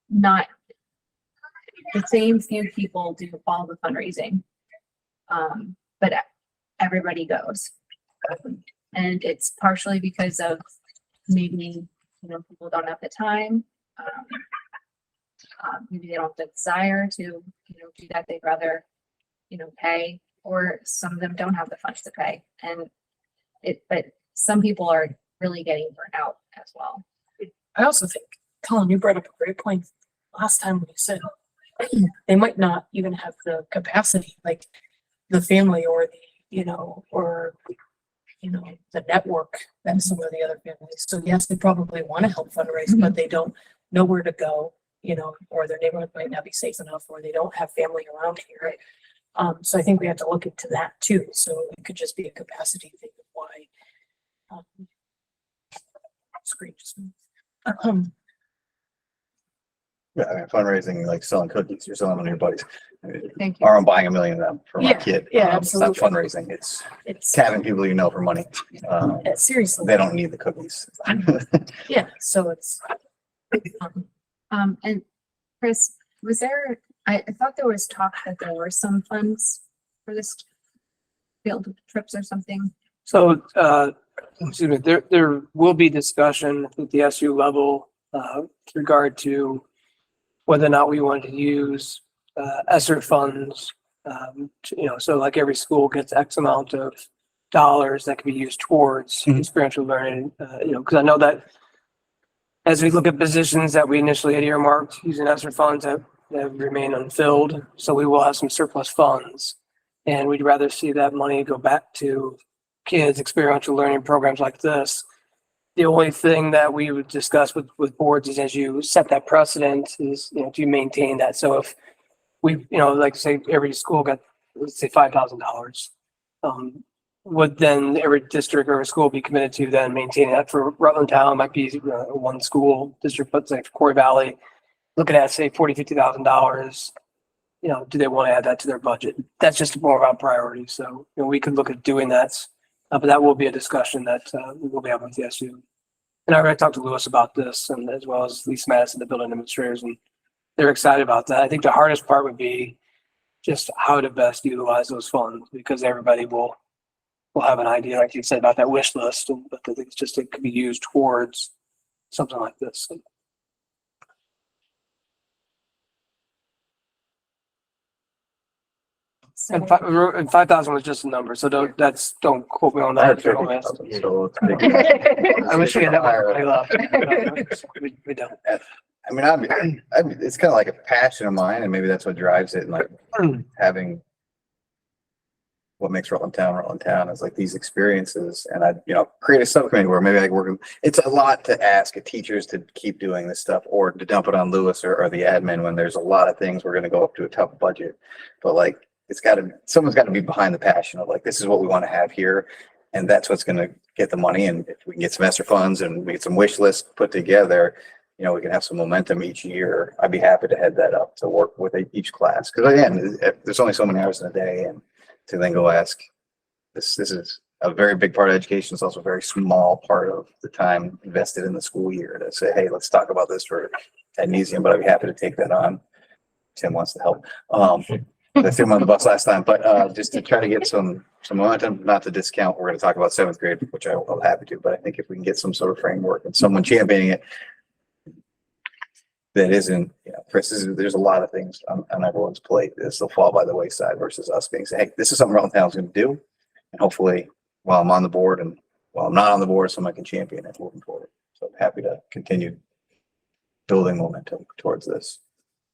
Speaker 1: not the same few people do all the fundraising, but everybody goes. And it's partially because of maybe, you know, people don't have the time. Maybe they don't have the desire to, you know, do that. They'd rather, you know, pay, or some of them don't have the funds to pay. And but some people are really getting burnt out as well.
Speaker 12: I also think, Colin, you brought up a great point last time when you said they might not even have the capacity, like the family or the, you know, or, you know, the network that some of the other families. So yes, they probably want to help fundraise, but they don't know where to go, you know, or their neighborhood might not be safe enough, or they don't have family around here. So I think we have to look into that too. So it could just be a capacity thing of why. Screen just moved.
Speaker 14: Yeah, I mean, fundraising, like selling cookies, you're selling them to your buddies. I mean,
Speaker 1: Thank you.
Speaker 14: or I'm buying 1 million of them for my
Speaker 12: Yeah,
Speaker 14: kid.
Speaker 12: yeah,
Speaker 14: It's not
Speaker 12: absolutely.
Speaker 14: fundraising, it's
Speaker 12: It's
Speaker 14: having people you know for money.
Speaker 12: seriously.
Speaker 14: They don't need the cookies.
Speaker 12: Yeah, so it's.
Speaker 1: And Chris, was there, I thought there was talk that there were some funds for this field trips or something.
Speaker 9: So, excuse me, there will be discussion at the SU level, with regard to whether or not we want to use, ESSER funds. You know, so like every school gets X amount of dollars that can be used towards experiential learning, you know, because I know that as we look at positions that we initially had earmarked using ESSER funds that remain unfilled, so we will have some surplus funds. And we'd rather see that money go back to kids, experiential learning programs like this. The only thing that we would discuss with boards is, as you set that precedent, is, you know, do you maintain that? So if we, you know, like say every school got, let's say $5,000, would then every district or school be committed to then maintaining that? For Rutland Town, might be one school district, but say for Corey Valley, looking at say $40,000-$50,000. You know, do they want to add that to their budget? That's just more about priority. So, you know, we could look at doing that, but that will be a discussion that we will be having with the SU. And I already talked to Lewis about this, and as well as Lisa Madison, the building administrators, and they're excited about that. I think the hardest part would be just how to best utilize those funds, because everybody will have an idea, like you said, about that wish list, but I think it's just, it could be used towards something like this.
Speaker 1: So
Speaker 9: And 5,000 was just a number, so don't quote me on that.
Speaker 14: So it's big.
Speaker 9: I wish we had that money left. We don't.
Speaker 14: I mean, it's kind of like a passion of mine, and maybe that's what drives it. And like having what makes Rutland Town is like these experiences. And I, you know, create a subcommittee where maybe I work. It's a lot to ask teachers to keep doing this stuff, or to dump it on Lewis or the admin when there's a lot of things. We're going to go up to a tough budget, but like, someone's got to be behind the passion of like, this is what we want to have here. And that's what's going to get the money. And if we can get some ESSER funds and we get some wish lists put together, you know, we can have some momentum each year. I'd be happy to head that up to work with each class. Cause again, there's only so many hours in a day, and to then go ask, this is a very big part of education. It's also a very small part of the time invested in the school year to say, hey, let's talk about this for magnesium, but I'd be happy to take that on. Tim wants to help. I threw him on the bus last time, but just to try to get some momentum, not to discount, we're going to talk about seventh grade, which I'll happy to, but I think if we can get some sort of framework and someone championing it that isn't, you know, Chris, there's a lot of things on everyone's plate. This will fall by the wayside versus us being saying, hey, this is something Rutland Town's going to do. And hopefully while I'm on the board and while I'm not on the board, someone can champion it moving forward. So I'm happy to continue building momentum towards this.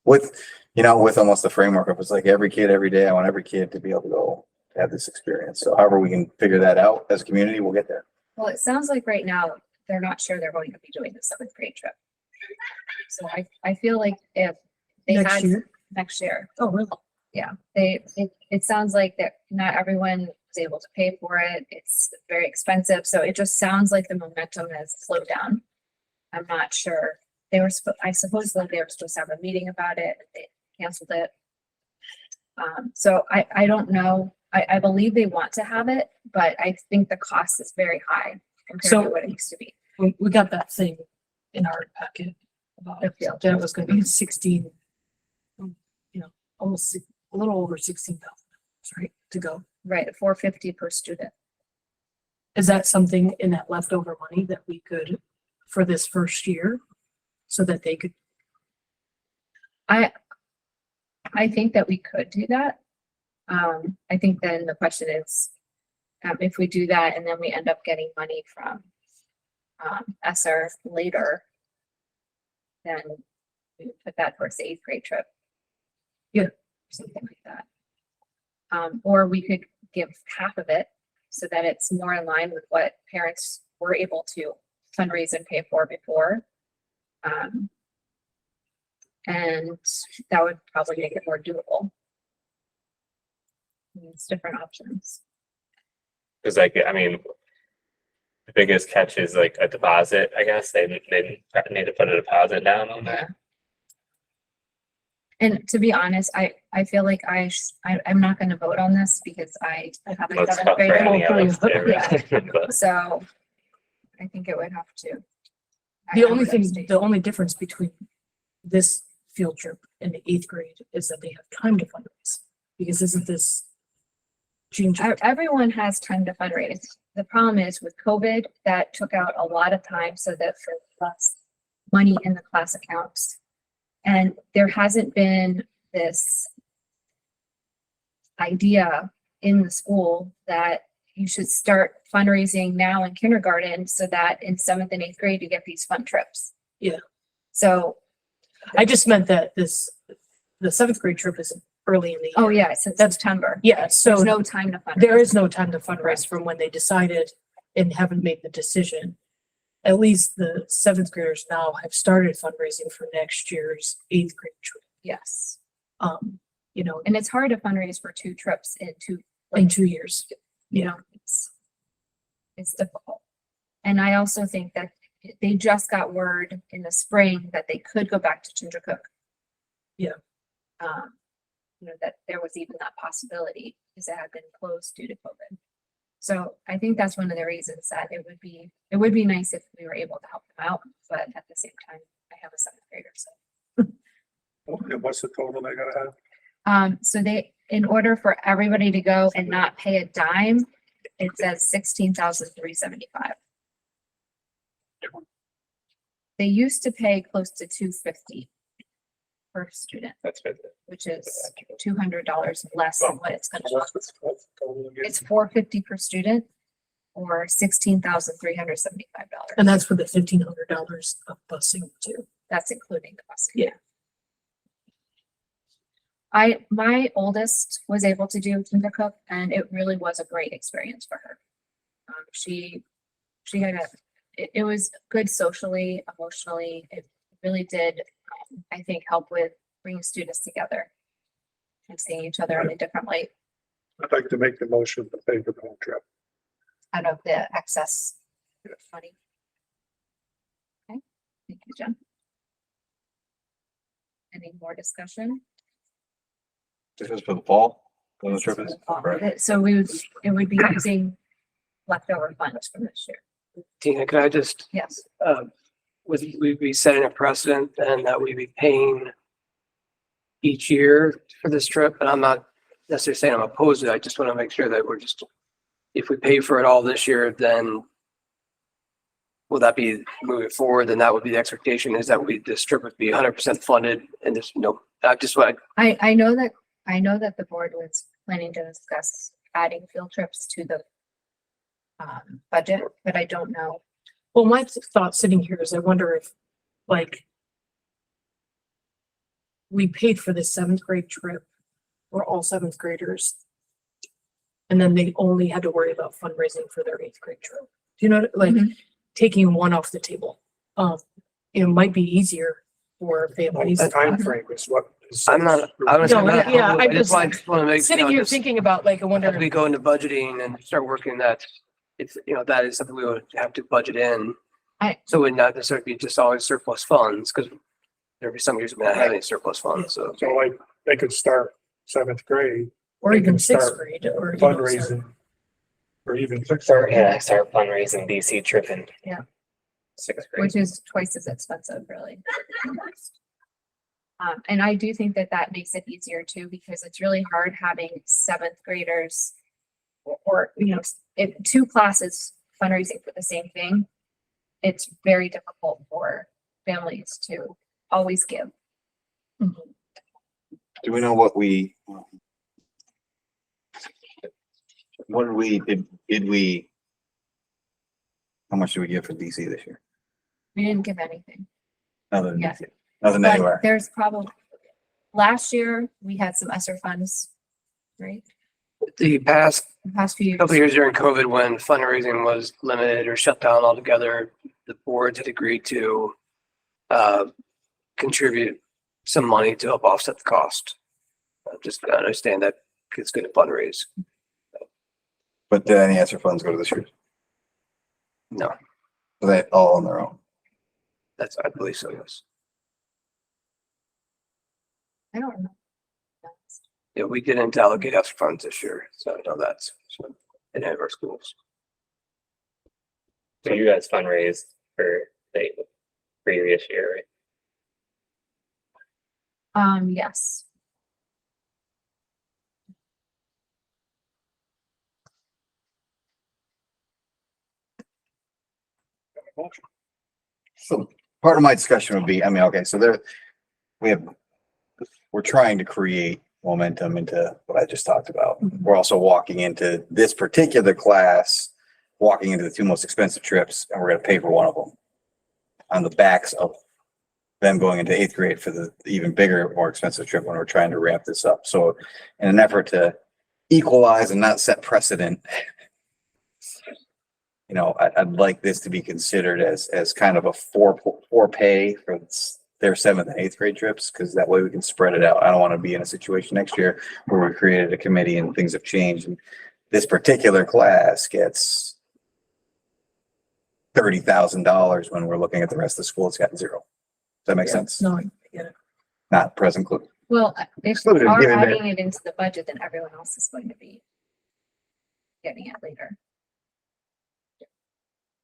Speaker 14: With, you know, with almost the framework of it's like every kid, every day, I want every kid to be able to go have this experience. So however we can figure that out as a community, we'll get there.
Speaker 1: Well, it sounds like right now, they're not sure they're going to be doing the seventh grade trip. So I feel like if they
Speaker 12: Next
Speaker 1: had
Speaker 12: year?
Speaker 1: next year,
Speaker 12: Oh, really?
Speaker 1: yeah, it sounds like that not everyone is able to pay for it. It's very expensive. So it just sounds like the momentum has slowed down. I'm not sure. I suppose they were supposed to have a meeting about it. They canceled it. So I don't know. I believe they want to have it, but I think the cost is very high compared
Speaker 12: So-
Speaker 1: to what it used to be.
Speaker 12: We got that thing in our packet about
Speaker 1: The field.
Speaker 12: that it was gonna be 16, you know, almost a little over 16,000, right, to go.
Speaker 1: Right, $450 per student.
Speaker 12: Is that something in that leftover money that we could, for this first year, so that they could?
Speaker 1: I think that we could do that. I think then the question is, if we do that and then we end up getting money from ESSER later, then we would put that towards the eighth grade trip.
Speaker 12: Yeah.
Speaker 1: Something like that. Or we could give half of it so that it's more in line with what parents were able to fundraise and pay for before. And that would probably make it more doable. It's different options.
Speaker 13: Cause like, I mean, the biggest catch is like a deposit, I guess. They need to put a deposit down on that.
Speaker 1: And to be honest, I feel like I'm not gonna vote on this because I have a
Speaker 13: That's
Speaker 1: seventh
Speaker 13: tough for
Speaker 1: grader.
Speaker 13: any of us.
Speaker 1: Yeah.
Speaker 13: But
Speaker 1: So I think it would have to.
Speaker 12: The
Speaker 1: I
Speaker 12: only
Speaker 1: would
Speaker 12: thing,
Speaker 1: abstain.
Speaker 12: the only difference between this field trip and the eighth grade is that they have time to fundraise. Because isn't this June?
Speaker 1: Everyone has time to fundraise. The problem is with COVID, that took out a lot of time so that for less money in the class accounts. And there hasn't been this idea in the school that you should start fundraising now in kindergarten so that in seventh and eighth grade, you get these fun trips.
Speaker 12: Yeah.
Speaker 1: So,
Speaker 12: I just meant that the seventh grade trip is early in the year.
Speaker 1: oh yeah, it's in September.
Speaker 12: Yeah, so
Speaker 1: There's no time to fundraise.
Speaker 12: there is no time to fundraise from when they decided and haven't made the decision. At least the seventh graders now have started fundraising for next year's eighth grade trip.
Speaker 1: Yes.
Speaker 12: You know,
Speaker 1: And it's hard to fundraise for two trips in
Speaker 12: in 2 years.
Speaker 1: you know, it's difficult. And I also think that they just got word in the spring that they could go back to Ginger Cook.
Speaker 12: Yeah.
Speaker 1: You know, that there was even that possibility because it had been closed due to COVID. So I think that's one of the reasons that it would be nice if we were able to help them out, but at the same time, I have a seventh grader, so.
Speaker 2: What's the total they gotta have?
Speaker 1: So in order for everybody to go and not pay a dime, it says $16,375. They used to pay close to $250 per student,
Speaker 13: that's good.
Speaker 1: which is $200 less than what it's gonna
Speaker 2: What's
Speaker 1: cost.
Speaker 2: the total again?
Speaker 1: It's $450 per student or $16,375.
Speaker 12: And that's for the $1,500 of busing too.
Speaker 1: That's including the busing.
Speaker 12: Yeah.
Speaker 1: My oldest was able to do Ginger Cook and it really was a great experience for her. She had it was good socially, emotionally. It really did, I think, help with bringing students together and seeing each other in a different light
Speaker 2: I'd like to make the motion to pay for the whole trip.
Speaker 1: out of the excess money. Okay, thank you, Jen. Any more discussion?
Speaker 14: This is for the fall, when the trip is. Right.
Speaker 1: So it would be using leftover funds from this year.
Speaker 9: Tina, could I just,
Speaker 1: Yes.
Speaker 9: would we be setting a precedent and that we be paying each year for this trip? And I'm not necessarily saying I'm opposed to it. I just want to make sure that we're just, if we pay for it all this year, then will that be moving forward? Then that would be the expectation, is that this trip would be 100% funded and there's no, I just want,
Speaker 1: I know that the board was planning to discuss adding field trips to the budget, but I don't know.
Speaker 12: Well, my thought sitting here is I wonder if, like, we paid for the 7th grade trip for all 7th graders. And then they only had to worry about fundraising for their 8th grade trip. Do you know, like, taking one off the table? It might be easier for families.
Speaker 2: The time frame is what. is-
Speaker 9: I'm not, I'm
Speaker 12: No,
Speaker 9: not,
Speaker 12: yeah,
Speaker 9: I
Speaker 12: I
Speaker 9: just want
Speaker 12: just-
Speaker 9: to make.
Speaker 12: Sitting here thinking about, like, I wonder.
Speaker 9: As we go into budgeting and start working that, it's, that is something we would have to budget in. So it would not necessarily be just always surplus funds, because there'd be some years we may not have any surplus funds, so.
Speaker 2: So like, they could start 7th grade.
Speaker 12: Or
Speaker 2: they
Speaker 12: even
Speaker 2: can
Speaker 12: 6th
Speaker 2: start
Speaker 12: grade, or, you know, so-
Speaker 2: Fundraising. Or even
Speaker 13: Start fundraising DC trip in.
Speaker 1: Yeah.
Speaker 13: 6th grade.
Speaker 1: Which is twice as expensive, really. And I do think that that makes it easier too, because it's really hard having 7th graders or, if 2 classes fundraising for the same thing, it's very difficult for families to always give.
Speaker 14: Do we know what we did we, how much did we give for DC this year?
Speaker 1: We didn't give anything.
Speaker 14: Nothing,
Speaker 1: Yeah.
Speaker 14: nothing
Speaker 1: But
Speaker 14: anywhere.
Speaker 1: there's probably, last year, we had some ESSER funds, right?
Speaker 9: The past
Speaker 1: The past few years.
Speaker 9: couple of years during COVID, when fundraising was limited or shut down altogether, the boards had agreed to contribute some money to help offset the cost. Just to understand that it's going to fundraise.
Speaker 14: But did any ESSER funds go to this year?
Speaker 9: No,
Speaker 14: Are they all on their own?
Speaker 9: I believe so, yes.
Speaker 1: I don't know.
Speaker 9: Yeah, we didn't allocate ESSER funds this year, so I know that's in any of our schools.
Speaker 13: So you guys fundraised for the previous year, right?
Speaker 1: Yes.
Speaker 14: So part of my discussion would be, okay, so we're trying to create momentum into what I just talked about. We're also walking into this particular class, walking into the 2 most expensive trips, and we're gonna pay for one of them on the backs of them going into 8th grade for the even bigger, more expensive trip when we're trying to ramp this up. So in an effort to equalize and not set precedent, I'd like this to be considered as kind of a for pay for their 7th and 8th grade trips, because that way we can spread it out. I don't want to be in a situation next year where we created a committee and things have changed and this particular class gets $30,000 when we're looking at the rest of the school, it's got 0. Does that make sense?
Speaker 12: No, I get it.
Speaker 14: Not present clue.
Speaker 1: Well, if
Speaker 14: So
Speaker 1: we
Speaker 14: they're
Speaker 1: are
Speaker 14: given
Speaker 1: adding it into the budget, then everyone else is going to be getting it later.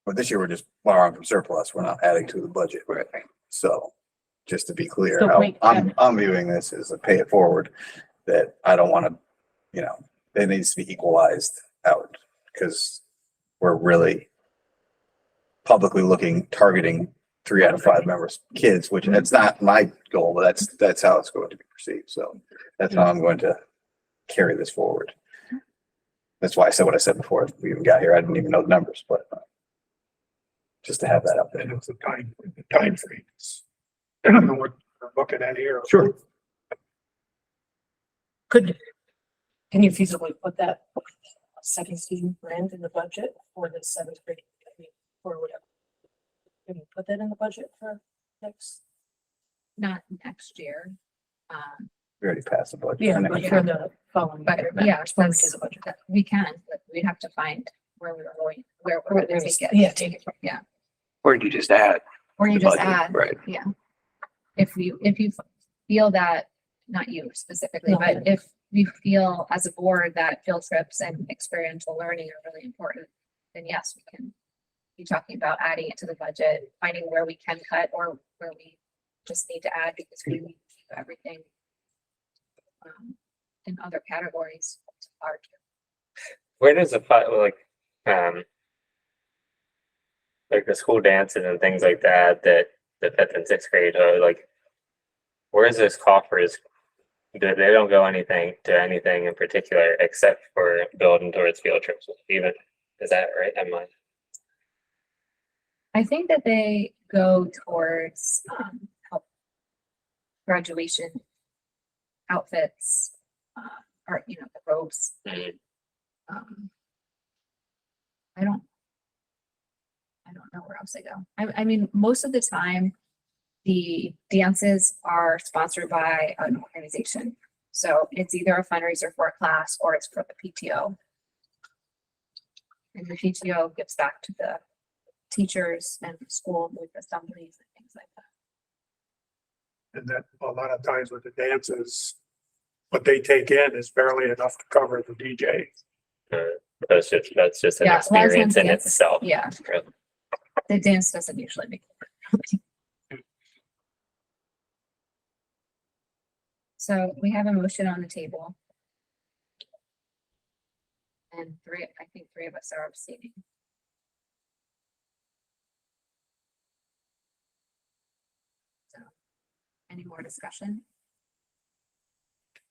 Speaker 14: But this year we're just borrowing from surplus. We're not adding to the budget. Right. So just to be clear,
Speaker 12: So wait,
Speaker 14: I'm viewing this as a pay it forward, that I don't want to, it needs to be equalized out, because we're really publicly targeting 3 out of 5 members, kids, which that's not my goal, but that's how it's going to be perceived. So that's how I'm going to carry this forward. That's why I said what I said before we even got here. I didn't even know the numbers, but just to have that up there.
Speaker 2: And it's the time frames. What we're looking at here.
Speaker 14: Sure.
Speaker 12: Can you feasibly put that 17 grand in the budget for the 7th grade, or whatever? Can you put that in the budget for next?
Speaker 1: Not next year.
Speaker 14: We already passed the budget.
Speaker 12: Yeah,
Speaker 14: for
Speaker 12: but
Speaker 14: next
Speaker 12: for
Speaker 14: year.
Speaker 12: the following.
Speaker 1: But
Speaker 12: year,
Speaker 1: yeah,
Speaker 12: it's going to
Speaker 1: that's-
Speaker 12: the budget.
Speaker 1: We can, but we'd have to find where we're going, where we're gonna take it.
Speaker 12: Yeah, take it from.
Speaker 1: Yeah,
Speaker 9: Or do you just add?
Speaker 1: or you
Speaker 9: the
Speaker 1: just
Speaker 9: budget?
Speaker 1: add,
Speaker 9: Right.
Speaker 1: yeah. If you feel that, not you specifically,
Speaker 12: No.
Speaker 1: but if you feel as a board that field trips and experiential learning are really important, then yes, we can be talking about adding it to the budget, finding where we can cut or where we just need to add because we need to keep everything in other categories. It's hard.
Speaker 13: Where does like the school dances and things like that, that the fifth and sixth grade are like, where is this coffers? They don't go anything in particular except for building towards field trips. Even, is that right?
Speaker 1: I think that they go towards help graduation outfits, or the robes. I don't know where else they go. I mean, most of the time, the dances are sponsored by an organization. So it's either a fundraiser for a class or it's for the PTO. And the PTO gives back to the teachers and the school with assemblies and things like that.
Speaker 2: And that a lot of times with the dances, what they take in is barely enough to cover the DJ.
Speaker 13: That's just an
Speaker 1: Yeah, a lot of times
Speaker 13: experience in
Speaker 1: dance-
Speaker 13: itself.
Speaker 1: Yeah. The dance doesn't usually make it. So we have a motion on the table. And I think three of us are abstaining. So, any more discussion?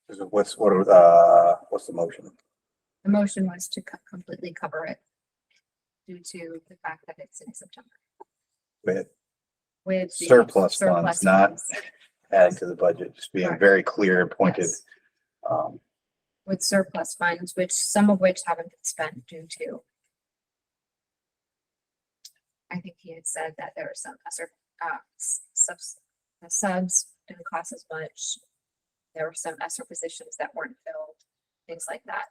Speaker 14: What's the motion?
Speaker 1: The motion was to completely cover it due to the fact that it's in September.
Speaker 14: With
Speaker 1: With the
Speaker 14: surplus funds, not
Speaker 1: funds.
Speaker 14: adding to the budget, just being
Speaker 1: Correct.
Speaker 14: very clear and pointed.
Speaker 1: Yes. With surplus funds, some of which haven't been spent due to. I think he had said that there were some subs didn't cost as much. There were some ESSER positions that weren't filled, things like that.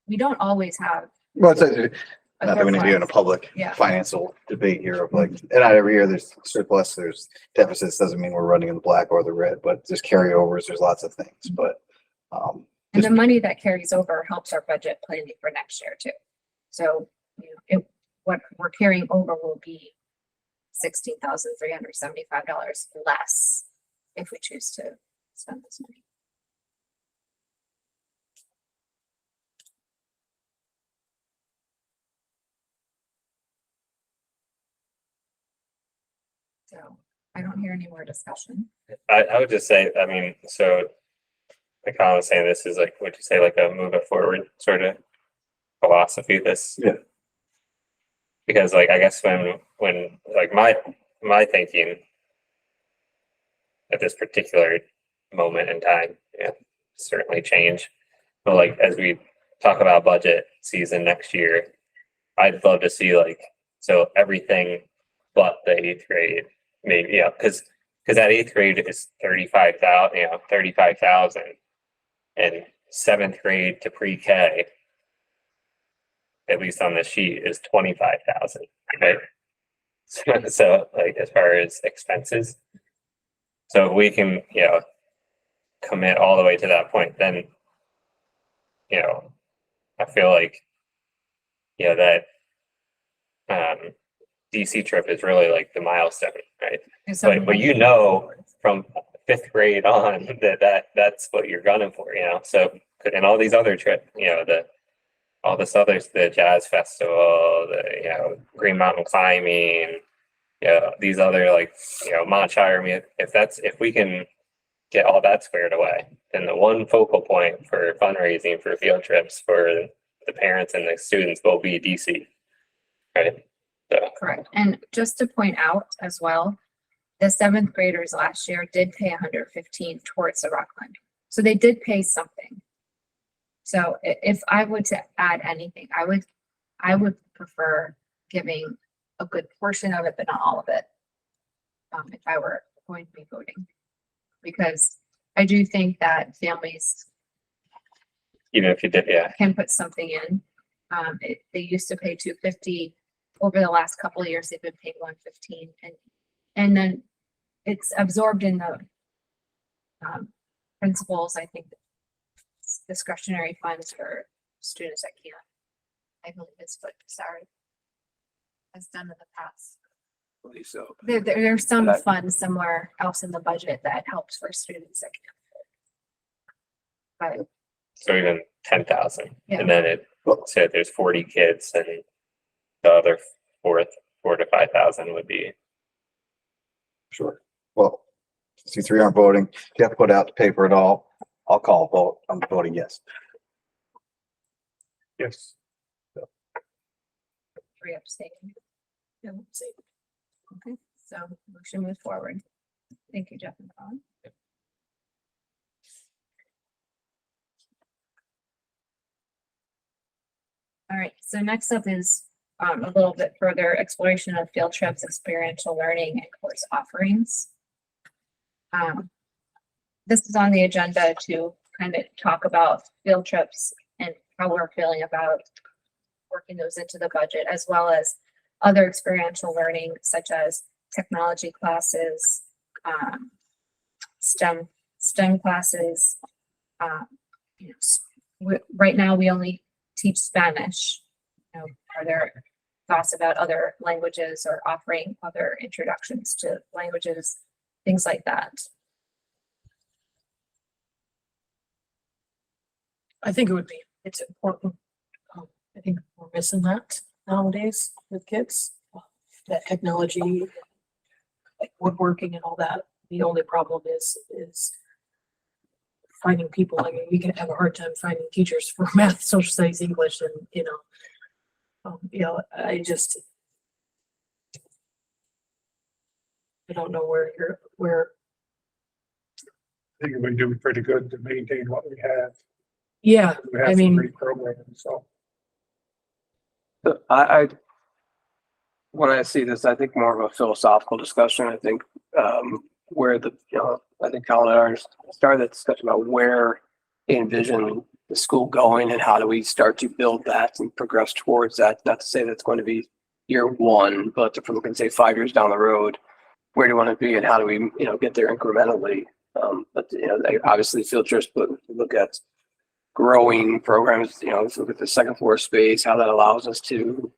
Speaker 1: We don't always have.
Speaker 14: Well, it's
Speaker 1: a
Speaker 14: not that we need to be in a
Speaker 1: surplus.
Speaker 14: public
Speaker 1: Yeah.
Speaker 14: financial debate here of like, and not every year there's surplus, there's deficits, doesn't mean we're running in the black or the red, but there's carryovers, there's lots of things, but.
Speaker 1: And the money that carries over helps our budget planning for next year too. So, what we're carrying over will be $16,375 less if we choose to spend this money. So I don't hear any more discussion.
Speaker 13: I would just say, I mean, so like Colin was saying, this is like, would you say like a move it forward sort of philosophy? This,
Speaker 14: Yeah.
Speaker 13: Because like I guess when like my thinking at this particular moment in time, certainly change. But like as we talk about budget season next year, I'd love to see like everything but the 8th grade, maybe, because that 8th grade is 35,000, and 7th grade to pre-K, at least on the sheet, is 25,000, right? So like as far as expenses, so if we can, commit all the way to that point, then, I feel like, that DC trip is really like the milestone, right? But from 5th grade on that's what you're gunning for, so, and all these other trips, all this others, the jazz festival, the, Green Mountain climbing, these other like, Mont Shire, if we can get all that squared away, then the one focal point for fundraising for field trips for the parents and the students will be DC, right? So.
Speaker 1: Correct. And just to point out as well, the 7th graders last year did pay $115 towards the rock climbing. So they did pay something. So if I were to add anything, I would prefer giving a good portion of it, but not all of it. If I were going to be voting, because I do think that families,
Speaker 13: even if you did,
Speaker 1: can put something in. They used to pay $250. Over the last couple of years, they've been paying $115, and then it's absorbed in the principals. I think discretionary funds for students that can't. I believe it's, but sorry, has done in the past.
Speaker 9: I believe so.
Speaker 1: There's some
Speaker 9: But
Speaker 1: fund somewhere else in the budget that helps for students that can't. But
Speaker 13: So even 10,000,
Speaker 1: Yeah.
Speaker 13: and then it said there's 40 kids, and the other four to 5,000 would be.
Speaker 14: Sure. Well, since you three aren't voting, you have to put out the paper at all. I'll call a vote. I'm voting yes.
Speaker 2: Yes.
Speaker 1: three abstaining. No abstaining. Okay, so motion move forward. Thank you, Jeff and Colin. All right, so next up is a little bit further exploration of field trips, experiential learning, and course offerings. This is on the agenda to kind of talk about field trips and how we're feeling about working those into the budget, as well as other experiential learning such as technology classes, STEM classes. You know, right now we only teach Spanish. You know, are there thoughts about other languages or offering other introductions to languages, things like that?
Speaker 12: I think it would be, it's important. I think we're missing that nowadays with kids, that technology, like woodworking and all that. The only problem is finding people. I mean, we can have a hard time finding teachers for math, social studies, English, and, you know, I don't know where,
Speaker 2: I think we're doing pretty good to maintain what we have.
Speaker 12: yeah,
Speaker 2: We have
Speaker 12: I
Speaker 2: some
Speaker 12: mean,
Speaker 2: great programs, so.
Speaker 9: I when I see this, I think more of a philosophical discussion. I think where I think Colin and I started that discussion about where they envision the school going and how do we start to build that and progress towards that. Not to say that's going to be year one, but if we're looking, say, 5 years down the road, where do you want to be and how do we, get there incrementally? But obviously field trips, but look at growing programs, let's look at the second floor space, how that allows us to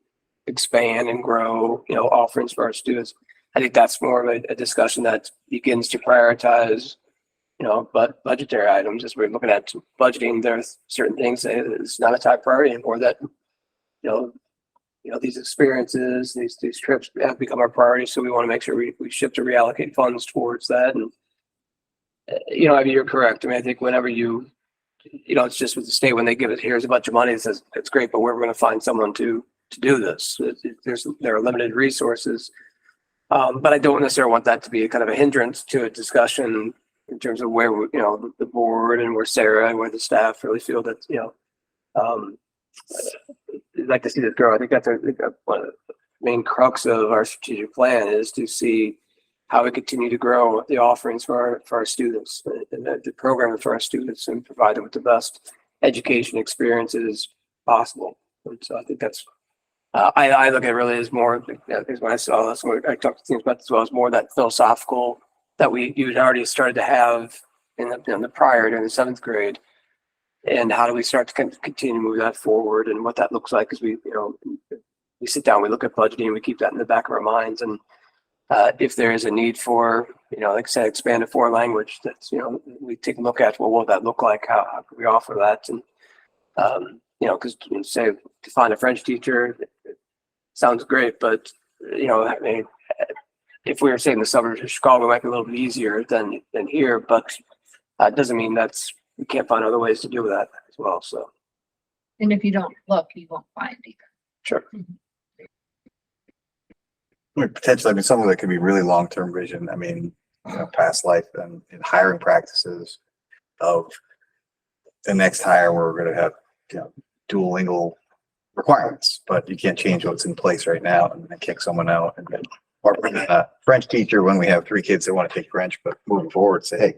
Speaker 9: expand and grow, offerings for our students. I think that's more of a discussion that begins to prioritize, but budgetary items as we're looking at budgeting. There's certain things that it's not a top priority anymore that, these experiences, these trips have become our priority. So we want to make sure we shift to reallocate funds towards that. And, I mean, you're correct. I mean, I think whenever it's just with the state, when they give it, here's a bunch of money, it says it's great, but we're going to find someone to do this. There are limited resources. But I don't necessarily want that to be a kind of a hindrance to a discussion in terms of where, the board and where Sarah and where the staff really feel that, I'd like to see this grow. I think that's one of the main crux of our strategic plan is to see how we continue to grow the offerings for our students and the program for our students and provide them with the best education experiences possible. And so I think that's, I look at it really as more, because when I saw this, when I talked to teams about this as well, as more that philosophical that you had already started to have in the prior during the 7th grade. And how do we start to continue to move that forward and what that looks like as we sit down, we look at budgeting, we keep that in the back of our minds. And if there is a need for, like I said, expanded foreign language, that's, we take a look at, well, what would that look like? How can we offer that? And, because say to find a French teacher, it sounds great, but, I mean, if we were saying the suburbs of Chicago, it might be a little bit easier than here, but it doesn't mean we can't find other ways to do that as well. So.
Speaker 1: And if you don't look, you won't find either.
Speaker 9: Sure.
Speaker 14: I mean, potentially, some of it could be really long-term vision. I mean, past life and hiring practices of the next hire where we're going to have, dual lingual requirements, but you can't change what's in place right now and then kick someone out and then, or bring in a French teacher when we have 3 kids that want to take French, but moving forward, say, hey,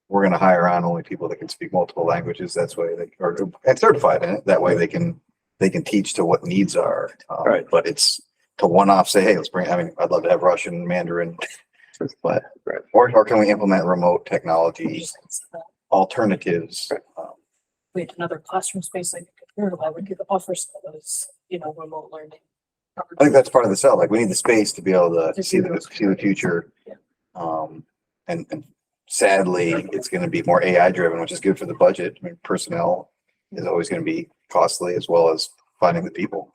Speaker 14: we're going to hire on only people that can speak multiple languages. That's why they are and certified in it. That way they can teach to what needs are.
Speaker 9: Right.
Speaker 14: But it's to one-off say, hey, let's bring, I mean, I'd love to have Russian, Mandarin, but,
Speaker 9: right.
Speaker 14: or can we implement remote technology alternatives?
Speaker 12: we had another classroom space like a computer lab, we could offer some of those, remote learning
Speaker 14: I think that's part of the sell. Like we need the space to be able to see the future.
Speaker 12: Yeah.
Speaker 14: And sadly, it's going to be more AI driven, which is good for the budget. I mean, personnel is always going to be costly as well as finding the people.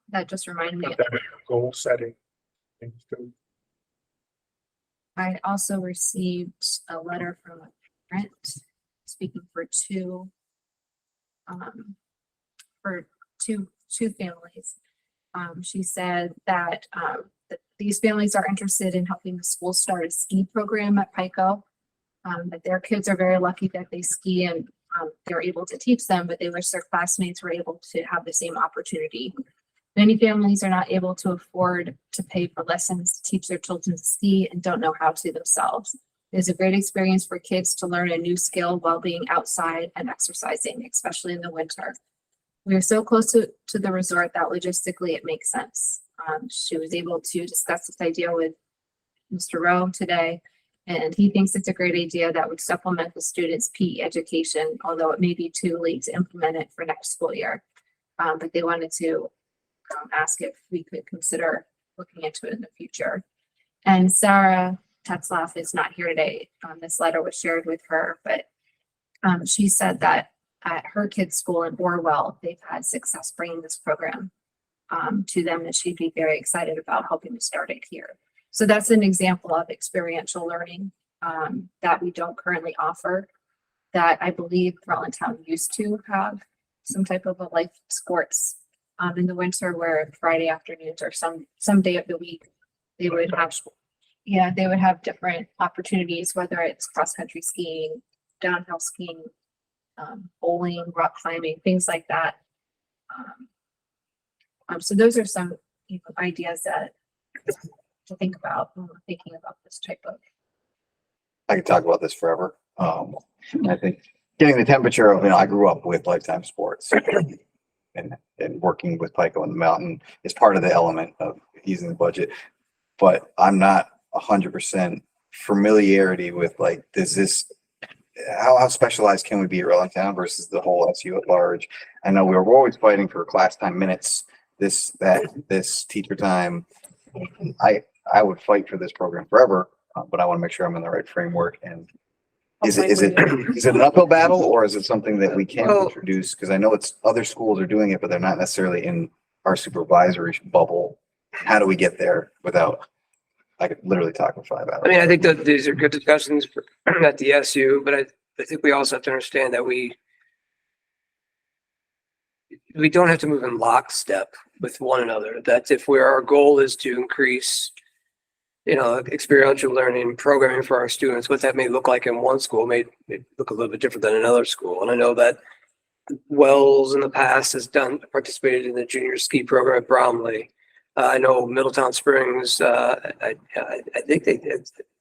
Speaker 1: That just reminded me,
Speaker 2: Goal setting. Things too.
Speaker 1: I also received a letter from a parent speaking for two families. She said that these families are interested in helping the school start a ski program at Pico. That their kids are very lucky that they ski and they're able to teach them, but they wish their classmates were able to have the same opportunity. Many families are not able to afford to pay for lessons to teach their children to ski and don't know how to themselves. It is a great experience for kids to learn a new skill while being outside and exercising, especially in the winter. We are so close to the resort that logistically it makes sense. She was able to discuss this idea with Mr. Rowe today, and he thinks it's a great idea that would supplement the students' PE education, although it may be too late to implement it for next school year. But they wanted to ask if we could consider looking into it in the future. And Sarah Tetzlaff is not here today. This letter was shared with her, but she said that at her kids' school in Orwell, they've had success bringing this program to them, and she'd be very excited about helping to start it here. So that's an example of experiential learning that we don't currently offer, that I believe Rutland Town used to have some type of a life sports in the winter, where Friday afternoons or some day of the week they would have different opportunities, whether it's cross-country skiing, downhill skiing, bowling, rock climbing, things like that. So those are some ideas that to think about when we're thinking about this type of.
Speaker 14: I could talk about this forever. I think getting the temperature of, I grew up with Lifetime Sports and working with Pico in the mountain is part of the element of easing the budget. But I'm not 100% familiarity with how specialized can we be at Rutland Town versus the whole SU at large? I know we were always fighting for class time minutes, this teacher time. I would fight for this program forever, but I want to make sure I'm in the right framework. And is it an uphill battle, or is it something that we can introduce? Because I know it's other schools are doing it, but they're not necessarily in our supervisory bubble. How do we get there without? I could literally talk for 5 hours.
Speaker 9: I mean, I think that these are good discussions at the SU, but I think we also have to understand that we don't have to move in lockstep with one another. That's if our goal is to increase, experiential learning programming for our students, what that may look like in one school may look a little bit different than another school. And I know that Wells in the past has participated in the junior ski program at Bromley. I know Middletown Springs, I think they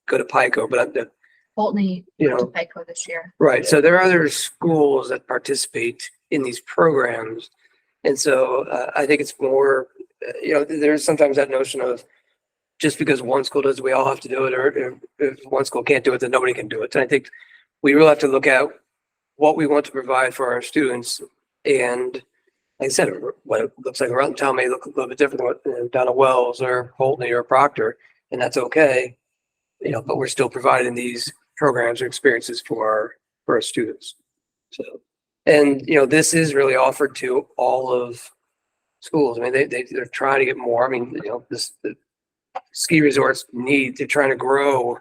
Speaker 9: go to Pico, but
Speaker 1: Pulteney went to Pico this year.
Speaker 9: Right. So there are other schools that participate in these programs. And so I think it's more, there's sometimes that notion of just because one school does it, we all have to do it, or if one school can't do it, then nobody can do it. And I think we really have to look at what we want to provide for our students. And like I said, what it looks like around town may look a little bit different than down at Wells or Pulteney or Proctor, and that's okay. But we're still providing these programs or experiences for our students. So, and this is really offered to all of schools. I mean, they're trying to get more. I mean, the ski resorts they're trying to grow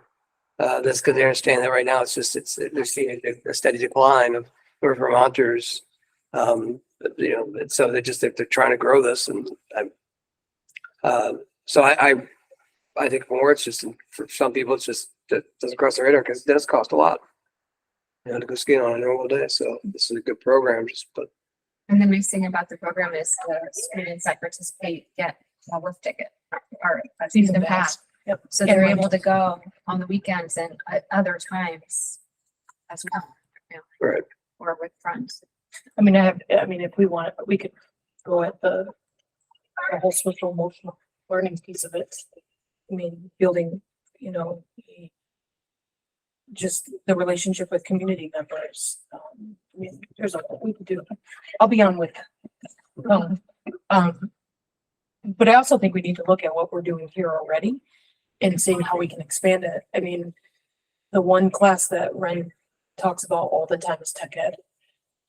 Speaker 9: this because they understand that right now they're seeing a steady decline of Vermonters. And so they're trying to grow this, and so I think more it's just for some people it doesn't cross their radar because it does cost a lot, to go skiing on a normal day. So this is a good program.
Speaker 1: And the nice thing about the program is the students that participate get a lift ticket or a season pass.
Speaker 12: Yep.
Speaker 1: So they're able to go on the weekends and at other times as well.
Speaker 9: Right.
Speaker 1: Or with friends.
Speaker 12: I mean, if we want, we could go at the whole social emotional learning piece of it. I mean, building, just the relationship with community members. I mean, there's a lot we can do. I'll be on with. but I also think we need to look at what we're doing here already and seeing how we can expand it. I mean, the one class that Ren talks about all the time is tech ed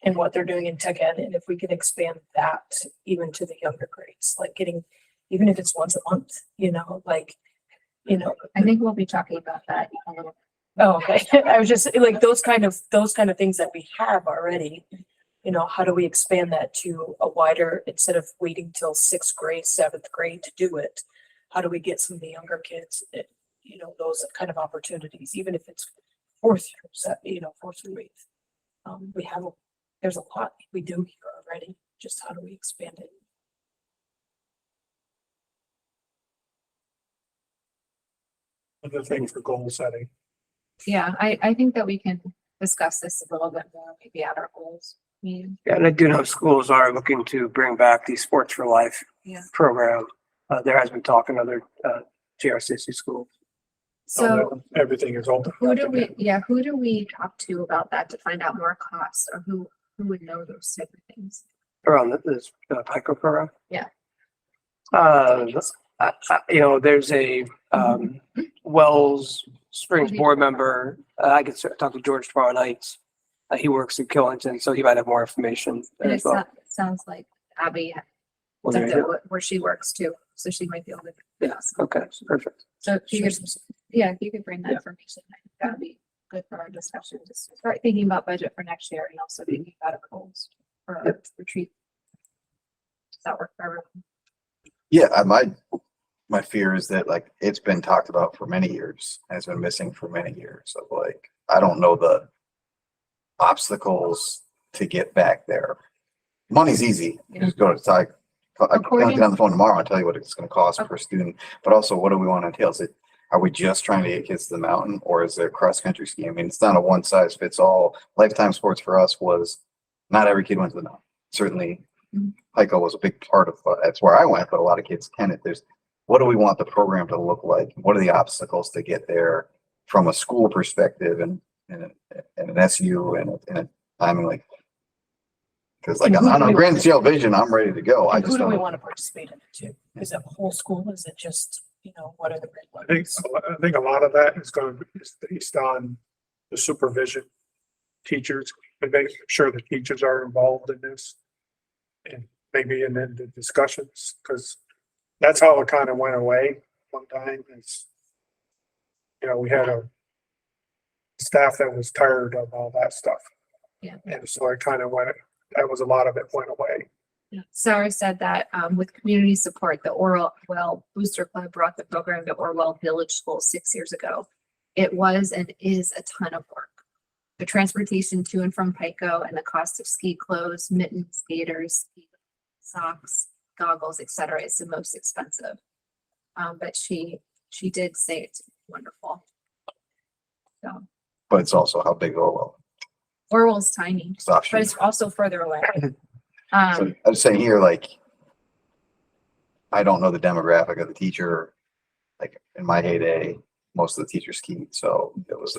Speaker 12: and what they're doing in tech ed. And if we can expand that even to the younger grades, like getting, even if it's once a month, like,
Speaker 1: I think we'll be talking about that a little.
Speaker 12: oh, okay. I was just like those kind of things that we have already. How do we expand that to a wider, instead of waiting till 6th grade, 7th grade to do it? How do we get some of the younger kids, those kind of opportunities, even if it's 4th through 8th. There's a lot we do here already. Just how do we expand it?
Speaker 2: Other thing for goal setting.
Speaker 1: Yeah, I think that we can discuss this a little bit more, maybe at our goals meeting.
Speaker 9: Yeah, and I do know schools are looking to bring back the Sports for Life
Speaker 1: Yeah.
Speaker 9: program. There has been talk in other GRCC schools.
Speaker 1: So
Speaker 2: Everything is open.
Speaker 1: who do we talk to about that to find out more costs, or who would know those type of things?
Speaker 9: Around this PICO program.
Speaker 1: Yeah.
Speaker 9: There's a Wells Springs board member. I could talk to George tomorrow night. He works in Killington, so he might have more information
Speaker 1: And
Speaker 9: as well.
Speaker 1: it sounds like Abby,
Speaker 9: Well,
Speaker 1: that's
Speaker 9: there you
Speaker 1: where she works too, so she might be able to.
Speaker 9: Yeah. Okay, perfect.
Speaker 1: So if you could bring that information, I think that'd be good for our discussion, just to start thinking about budget for next year and also thinking about a goals for a retreat. Does that work for everyone?
Speaker 14: Yeah, my fear is that like it's been talked about for many years and it's been missing for many years of like, I don't know the obstacles to get back there. Money's easy. You just go to I can get on the phone tomorrow and tell you what it's going to cost per student, but also what do we want to entail? Are we just trying to get kids to the mountain, or is there a cross country scheme? I mean, it's not a one size fits all. Lifetime sports for us was not every kid went to the mountain. Certainly Pico was a big part of that's where I went, but a lot of kids attended. What do we want the program to look like? What are the obstacles to get there from a school perspective and an SU and a timing like, because like on a grand scale vision, I'm ready to go. I
Speaker 12: And
Speaker 14: just
Speaker 12: who do
Speaker 14: don't
Speaker 12: we
Speaker 14: know.
Speaker 12: want to participate in it too? Is it whole school? Is it just, what are the
Speaker 2: I think a lot of that is going to be based on the supervision, teachers, and making sure the teachers are involved in this. And maybe in the discussions, because that's how it kind of went away one time. We had a staff that was tired of all that stuff.
Speaker 1: Yeah.
Speaker 2: And so it kind of that was a lot of it went away.
Speaker 1: Sarah said that with community support, the Orwell Booster Club brought the program to Orwell Village School 6 years ago. It was and is a ton of work. The transportation to and from Pico and the cost of ski clothes, mittens, gaiters, socks, goggles, etc. is the most expensive. But she did say it's wonderful. So
Speaker 14: But it's also how big Orwell.
Speaker 1: Orwell's tiny,
Speaker 14: Stop
Speaker 1: but it's also further away.
Speaker 14: So I'm saying here, like, I don't know the demographic of the teacher. Like in my heyday, most of the teachers skied, so it was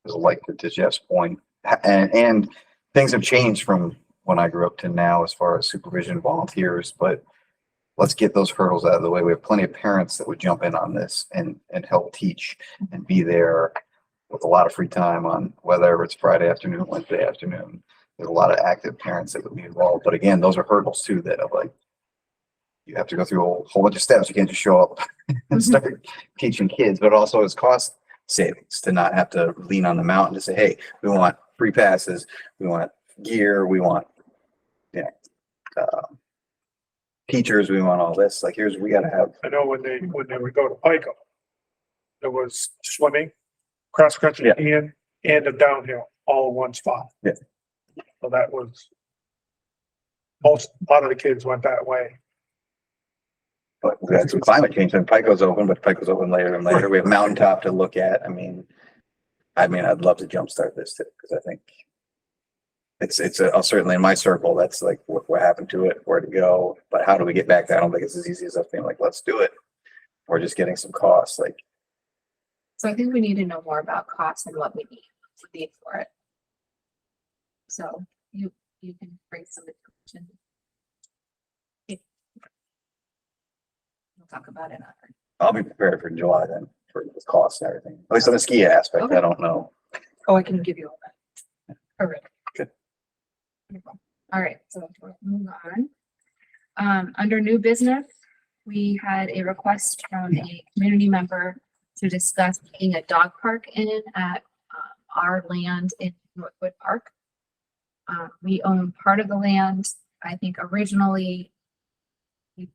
Speaker 14: like to Jeff's point, and things have changed from when I grew up to now as far as supervision volunteers. But let's get those hurdles out of the way. We have plenty of parents that would jump in on this and help teach and be there with a lot of free time on whether it's Friday afternoon, Wednesday afternoon. There's a lot of active parents that would be involved. But again, those are hurdles too that are like, you have to go through a whole bunch of steps. You can't just show up and start teaching kids, but also it's cost savings to not have to lean on the mountain to say, hey, we want free passes, we want gear, we want teachers, we want all this. Like we got to have.
Speaker 2: I know when they would go to Pico, there was swimming, cross country, and a downhill all in one spot.
Speaker 14: Yeah.
Speaker 2: So that was a lot of the kids went that way.
Speaker 14: But we had some climate change, and Pico's open, but Pico's open later and later. We have Mountaintop to look at. I mean, I'd love to jumpstart this too, because I think it's certainly in my circle, that's like what happened to it, where to go. But how do we get back there? I don't think it's as easy as us being like, let's do it. We're just getting some costs.
Speaker 1: So I think we need to know more about costs and what we need for it. So you can bring some information. talk about it.
Speaker 14: I'll be prepared for July then, for the costs and everything. At least on the ski aspect,
Speaker 1: Okay.
Speaker 14: I don't know.
Speaker 12: Oh, I can give you all that.
Speaker 1: All right.
Speaker 14: Good.
Speaker 1: All right, so we'll move on. Under new business, we had a request from a community member to discuss putting a dog park in at our land in Northwood Park. We own part of the land. I think originally we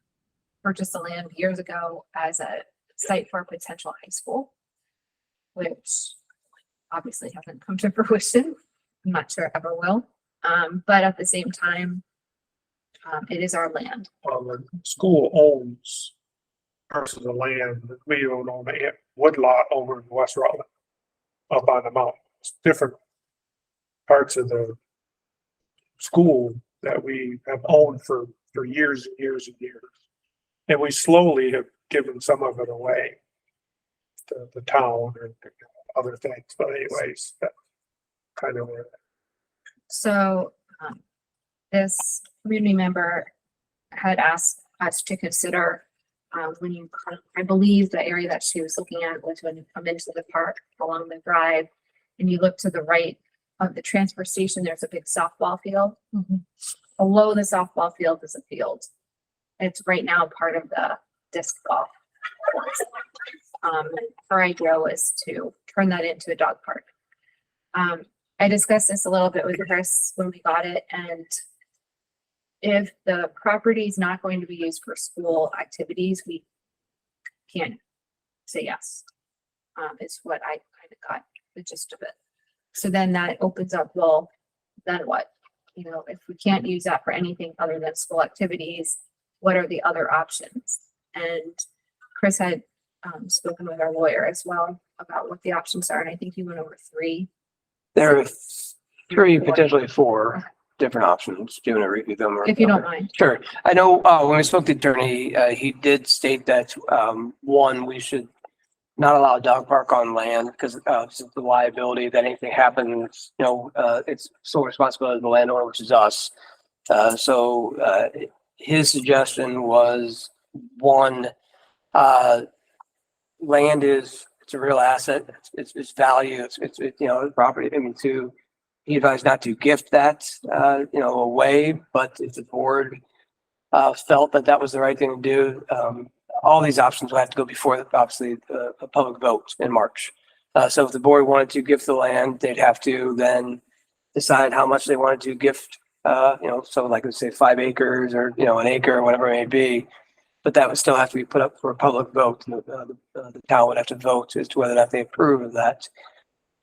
Speaker 1: purchased the land years ago as a site for a potential high school, which obviously hasn't come to fruition. I'm not sure it ever will. But at the same time, it is our land.
Speaker 2: The school owns parcels of land that we own on the woodlot over in West Rutland, up on the mountain. It's different parts of the school that we have owned for years and years and years. And we slowly have given some of it away to the town and other things, but anyways, that's kind of where.
Speaker 1: So this community member had asked us to consider when you, I believe the area that she was looking at was when you come into the park along the drive and you look to the right of the transfer station, there's a big softball field. Below the softball field is a field. It's right now part of the disc golf course. Her idea was to turn that into a dog park. I discussed this a little bit with Chris when we got it, and if the property is not going to be used for school activities, we can't say yes. Is what I kind of got the gist of it. So then that opens up, well, then what? You know, if we can't use that for anything other than school activities, what are the other options? And Chris had spoken with our lawyer as well about what the options are, and I think he went over 3.
Speaker 9: There are 3, potentially 4 different options. Do you want to review them?
Speaker 1: If you don't mind.
Speaker 9: Sure. I know, when we spoke to the attorney, he did state that, one, we should not allow a dog park on land because, of the liability that anything happens, it's sole responsibility of the landowner, which is us. So his suggestion was, one, land it's a real asset. It's value. It's property. I mean, 2, he advised not to gift that, away, but if the board felt that was the right thing to do, all these options will have to go before, obviously, a public vote in March. So if the board wanted to gift the land, they'd have to then decide how much they wanted to gift, so like let's say 5 acres or, an acre or whatever it may be. But that would still have to be put up for a public vote. And the town would have to vote as to whether or not they approve of that.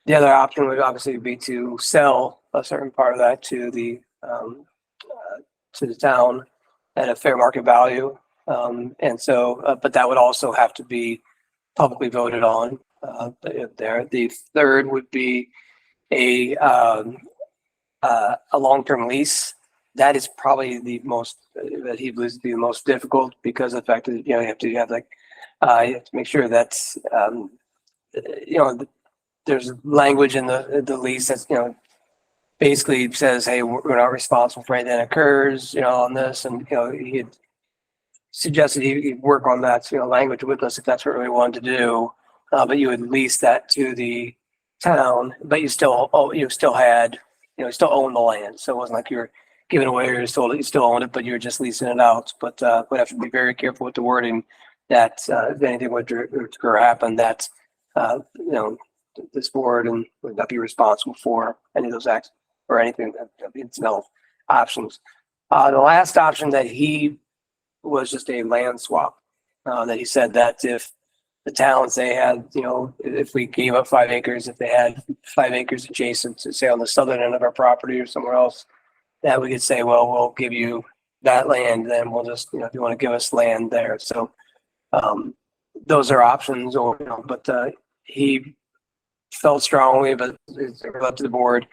Speaker 9: The other option would obviously be to sell a certain part of that to the town at a fair market value. And so, but that would also have to be publicly voted on there. The third would be a long-term lease. That is probably the most that he believes to be the most difficult because of the fact that you have to have you have to make sure that there's language in the lease that's basically says, hey, we're not responsible for anything that occurs on this, and he had suggested he'd work on that language with us if that's what we wanted to do, but you would lease that to the town, but you still had still own the land, so it wasn't like you're giving away or just told it you still own it, but you're just leasing it out. But would have to be very careful with the wording that if anything would happen, that this board and would not be responsible for any of those acts or anything that options. The last option that he was just a land swap. That he said that if the towns they had, if we gave up 5 acres, if they had 5 acres adjacent to say on the southern end of our property or somewhere else, that we could say, well, we'll give you that land, then we'll just, if you want to give us land there. So those are options, or but he felt strongly, but it's up to the board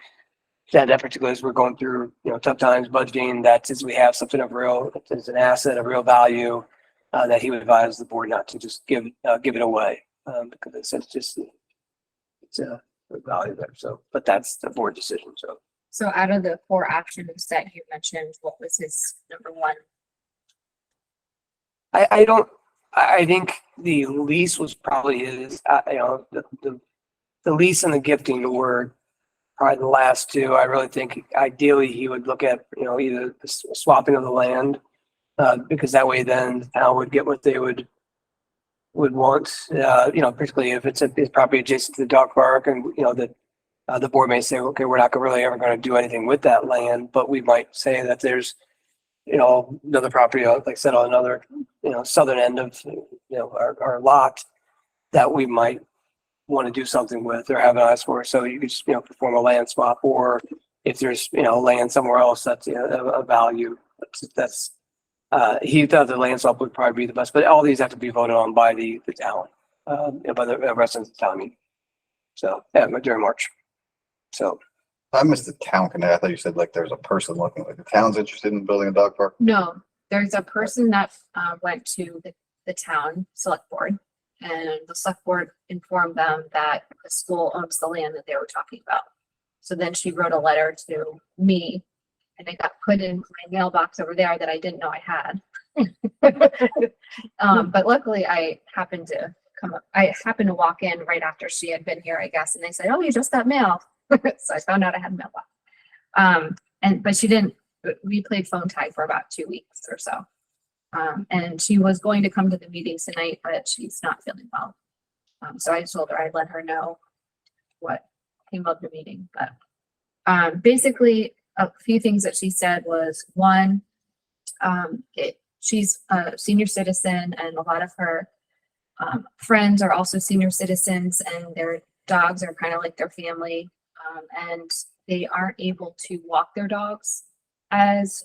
Speaker 9: that particularly as we're going through tough times budgeting, that since we have something of real, it's an asset of real value, that he would advise the board not to just give it away because it's a value there. So, but that's the board decision.
Speaker 1: So out of the 4 options that you mentioned, what was his number 1?
Speaker 9: I don't I think the lease was probably his, you know, the lease and the gifting were probably the last two. I really think ideally he would look at, you know, either the swapping of the land, because that way then the town would get what they would want, you know, particularly if it's property adjacent to the dog park, and, you know, that the board may say, okay, we're not really ever going to do anything with that land, but we might say that there's, you know, another property, like I said, on another, you know, southern end of, you know, our lot that we might want to do something with or have an eyes for. So you could just, you know, perform a land swap, or if there's, you know, land somewhere else that's, you know, a value, he thought the land swap would probably be the best, but all these have to be voted on by the town, you know, by the residents of the town meeting. So, yeah, during March. So.
Speaker 14: I missed the town connect. I thought you said like there's a person looking, like the town's interested in building a dog park.
Speaker 1: No, there's a person that went to the town select board, and the select board informed them that the school owns the land that they were talking about. So then she wrote a letter to me, and it got put in my mailbox over there that I didn't know I had. But luckily I happened to walk in right after she had been here, I guess, and they said, "Oh, you just got mail." So I found out I had a mailbox. But she didn't, we played phone tag for about 2 weeks or so. And she was going to come to the meeting tonight, but she's not feeling well. So I told her I'd let her know what came of the meeting. But basically a few things that she said was, one, she's a senior citizen, and a lot of her friends are also senior citizens, and their dogs are kind of like their family. And they aren't able to walk their dogs as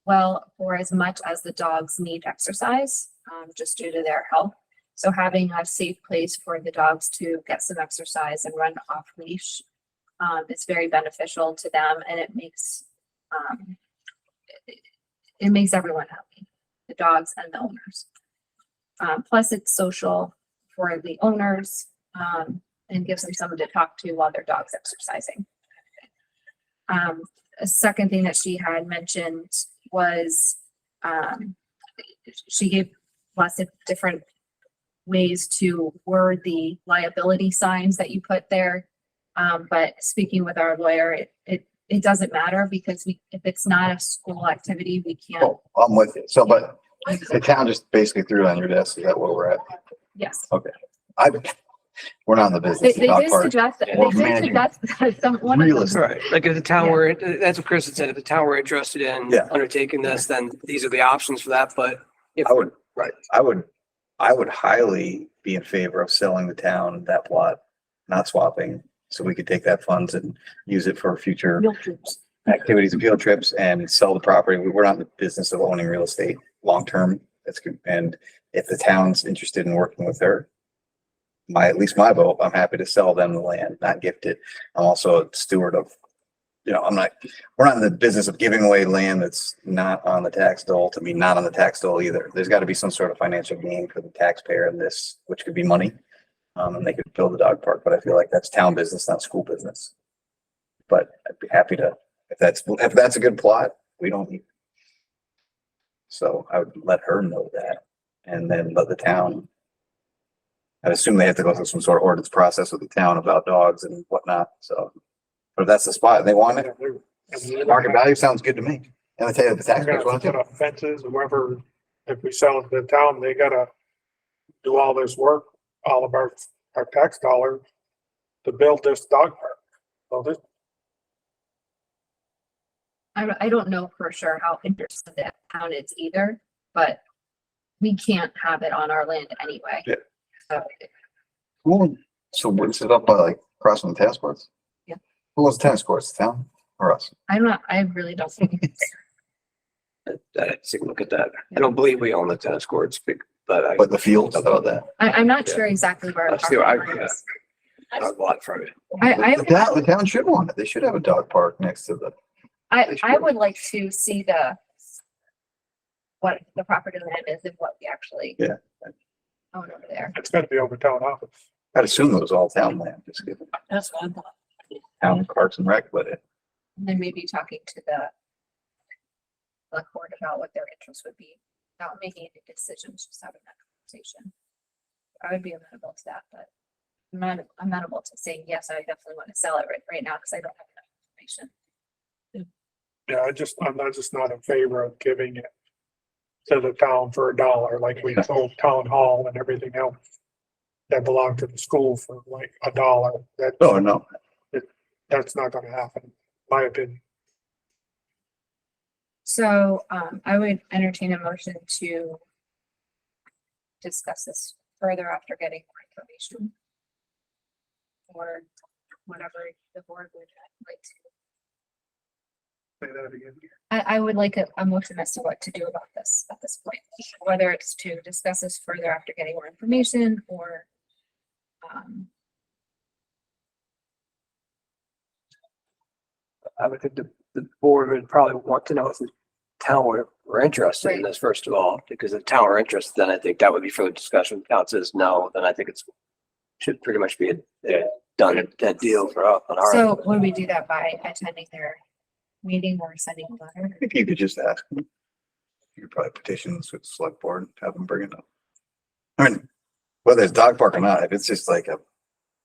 Speaker 1: well or as much as the dogs need exercise, just due to their health. So having a safe place for the dogs to get some exercise and run off leash is very beneficial to them, and it makes everyone happy, the dogs and the owners. Plus it's social for the owners, and gives them someone to talk to while their dog's exercising. A second thing that she had mentioned was she gave lots of different ways to word the liability signs that you put there. But speaking with our lawyer, it doesn't matter, because if it's not a school activity, we can't.
Speaker 14: Oh, I'm with you. So, but the town just basically threw it on your desk. Is that where we're at?
Speaker 1: Yes.
Speaker 14: Okay. We're not in the
Speaker 1: They
Speaker 14: business. of dog
Speaker 1: did
Speaker 14: parks.
Speaker 1: suggest,
Speaker 14: Or
Speaker 1: they did
Speaker 14: managing
Speaker 1: suggest one of
Speaker 14: real
Speaker 1: them.
Speaker 14: estate.
Speaker 9: Right, like if the town
Speaker 1: Yeah.
Speaker 9: were, that's what Chris had said, if the town were interested in
Speaker 14: Yeah.
Speaker 9: undertaking this, then these are the options for that, but if.
Speaker 14: I would highly be in favor of selling the town that plot, not swapping, so we could take that funds and use it for future
Speaker 12: Field trips.
Speaker 14: activities and field trips and sell the property. We're not in the business of owning real estate long-term. That's good. And if the town's interested in working with her, at least my vote, I'm happy to sell them the land, not gift it. I'm also a steward of, you know, we're not in the business of giving away land that's not on the tax dole to be not on the tax dole either. There's got to be some sort of financial gain for the taxpayer in this, which could be money. And they could build a dog park, but I feel like that's town business, not school business. But I'd be happy to, if that's a good plot, we don't need. So I would let her know that, and then let the town. I assume they have to go through some sort of ordinance process with the town about dogs and whatnot, so. But if that's the spot they want it, market value sounds good to me. And I tell you, the taxpayers want
Speaker 2: Set
Speaker 14: to.
Speaker 2: up fences, whoever, if we sell it to the town, they gotta do all this work, all of our tax dollars to build this dog park. So this,
Speaker 1: I don't know for sure how interested that town is either, but we can't have it on our land anyway.
Speaker 14: Yeah.
Speaker 1: So,
Speaker 14: So what's it up by like crossing the tennis courts?
Speaker 1: Yeah.
Speaker 14: Who owns the tennis courts, the town or us?
Speaker 1: I really don't think.
Speaker 9: I'd take a look at that. I don't believe we own the tennis courts, but
Speaker 14: But the fields, how about that?
Speaker 1: I'm not sure exactly where.
Speaker 9: Let's see what I-
Speaker 1: property is.
Speaker 9: a lot from it.
Speaker 14: The town should want it. They should have a dog park next to the.
Speaker 1: I would like to see what the property land is and what we actually.
Speaker 14: Yeah.
Speaker 1: Own over there.
Speaker 2: it's gonna be over town office.
Speaker 14: I'd assume it was all town land, just given
Speaker 12: That's what I thought.
Speaker 14: town parks and rec, but
Speaker 1: And then maybe talking to the select board about what their interest would be, not making any decisions, just having that conversation. I would be amenable to that, but I'm not amenable to saying, yes, I definitely want to sell it right now because I don't have enough information.
Speaker 2: Yeah, I'm just not in favor of giving it to the town for $1, like we sold town hall and everything else that belonged to the school for like $1.
Speaker 14: Oh, no.
Speaker 2: That's not gonna happen, in my opinion.
Speaker 1: So, I would entertain a motion to discuss this further after getting more information. Or whatever the board would like to.
Speaker 2: Say that again.
Speaker 1: I would like a motion as to what to do about this at this point, whether it's to discuss this further after getting more information or.
Speaker 9: I would think the board would probably want to know if the town were interested in
Speaker 1: Right.
Speaker 9: this, first of all, because if the town were interested, then I think that would be further discussion. If the town says no, then I think should pretty much be a done that deal for us on our.
Speaker 1: So would we do that by attending their meeting or sending a letter?
Speaker 14: If you could just ask them. You could probably petition the select board, have them bring it up. I mean, whether it's dog park or not, if it's just like a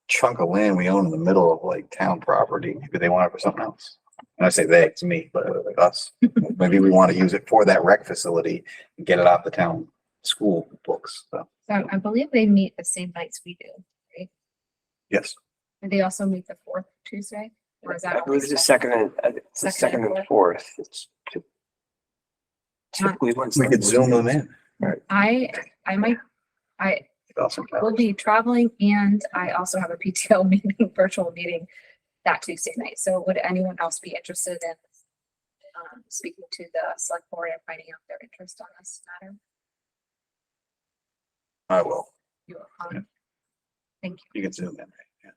Speaker 14: chunk of land we own in the middle of like town property, maybe they want it for something else. And I say they, it's me, but like us, maybe we want to use it for that rec facility and get it off the town school books. So,
Speaker 1: So I believe they meet the same nights we do, right?
Speaker 14: yes.
Speaker 1: And they also meet the fourth Tuesday? Or is that?
Speaker 9: I believe it's the second
Speaker 1: Second and
Speaker 9: and fourth. It's typically Wednesday.
Speaker 14: We could zoom them in.
Speaker 1: I might, I
Speaker 14: Awesome.
Speaker 1: will be traveling and I also have a PTO meeting, virtual meeting that Tuesday night. So would anyone else be interested in speaking to the select board and finding out their interest on this matter?
Speaker 14: I will.
Speaker 1: You will, thank you.
Speaker 14: You can zoom in. Yeah.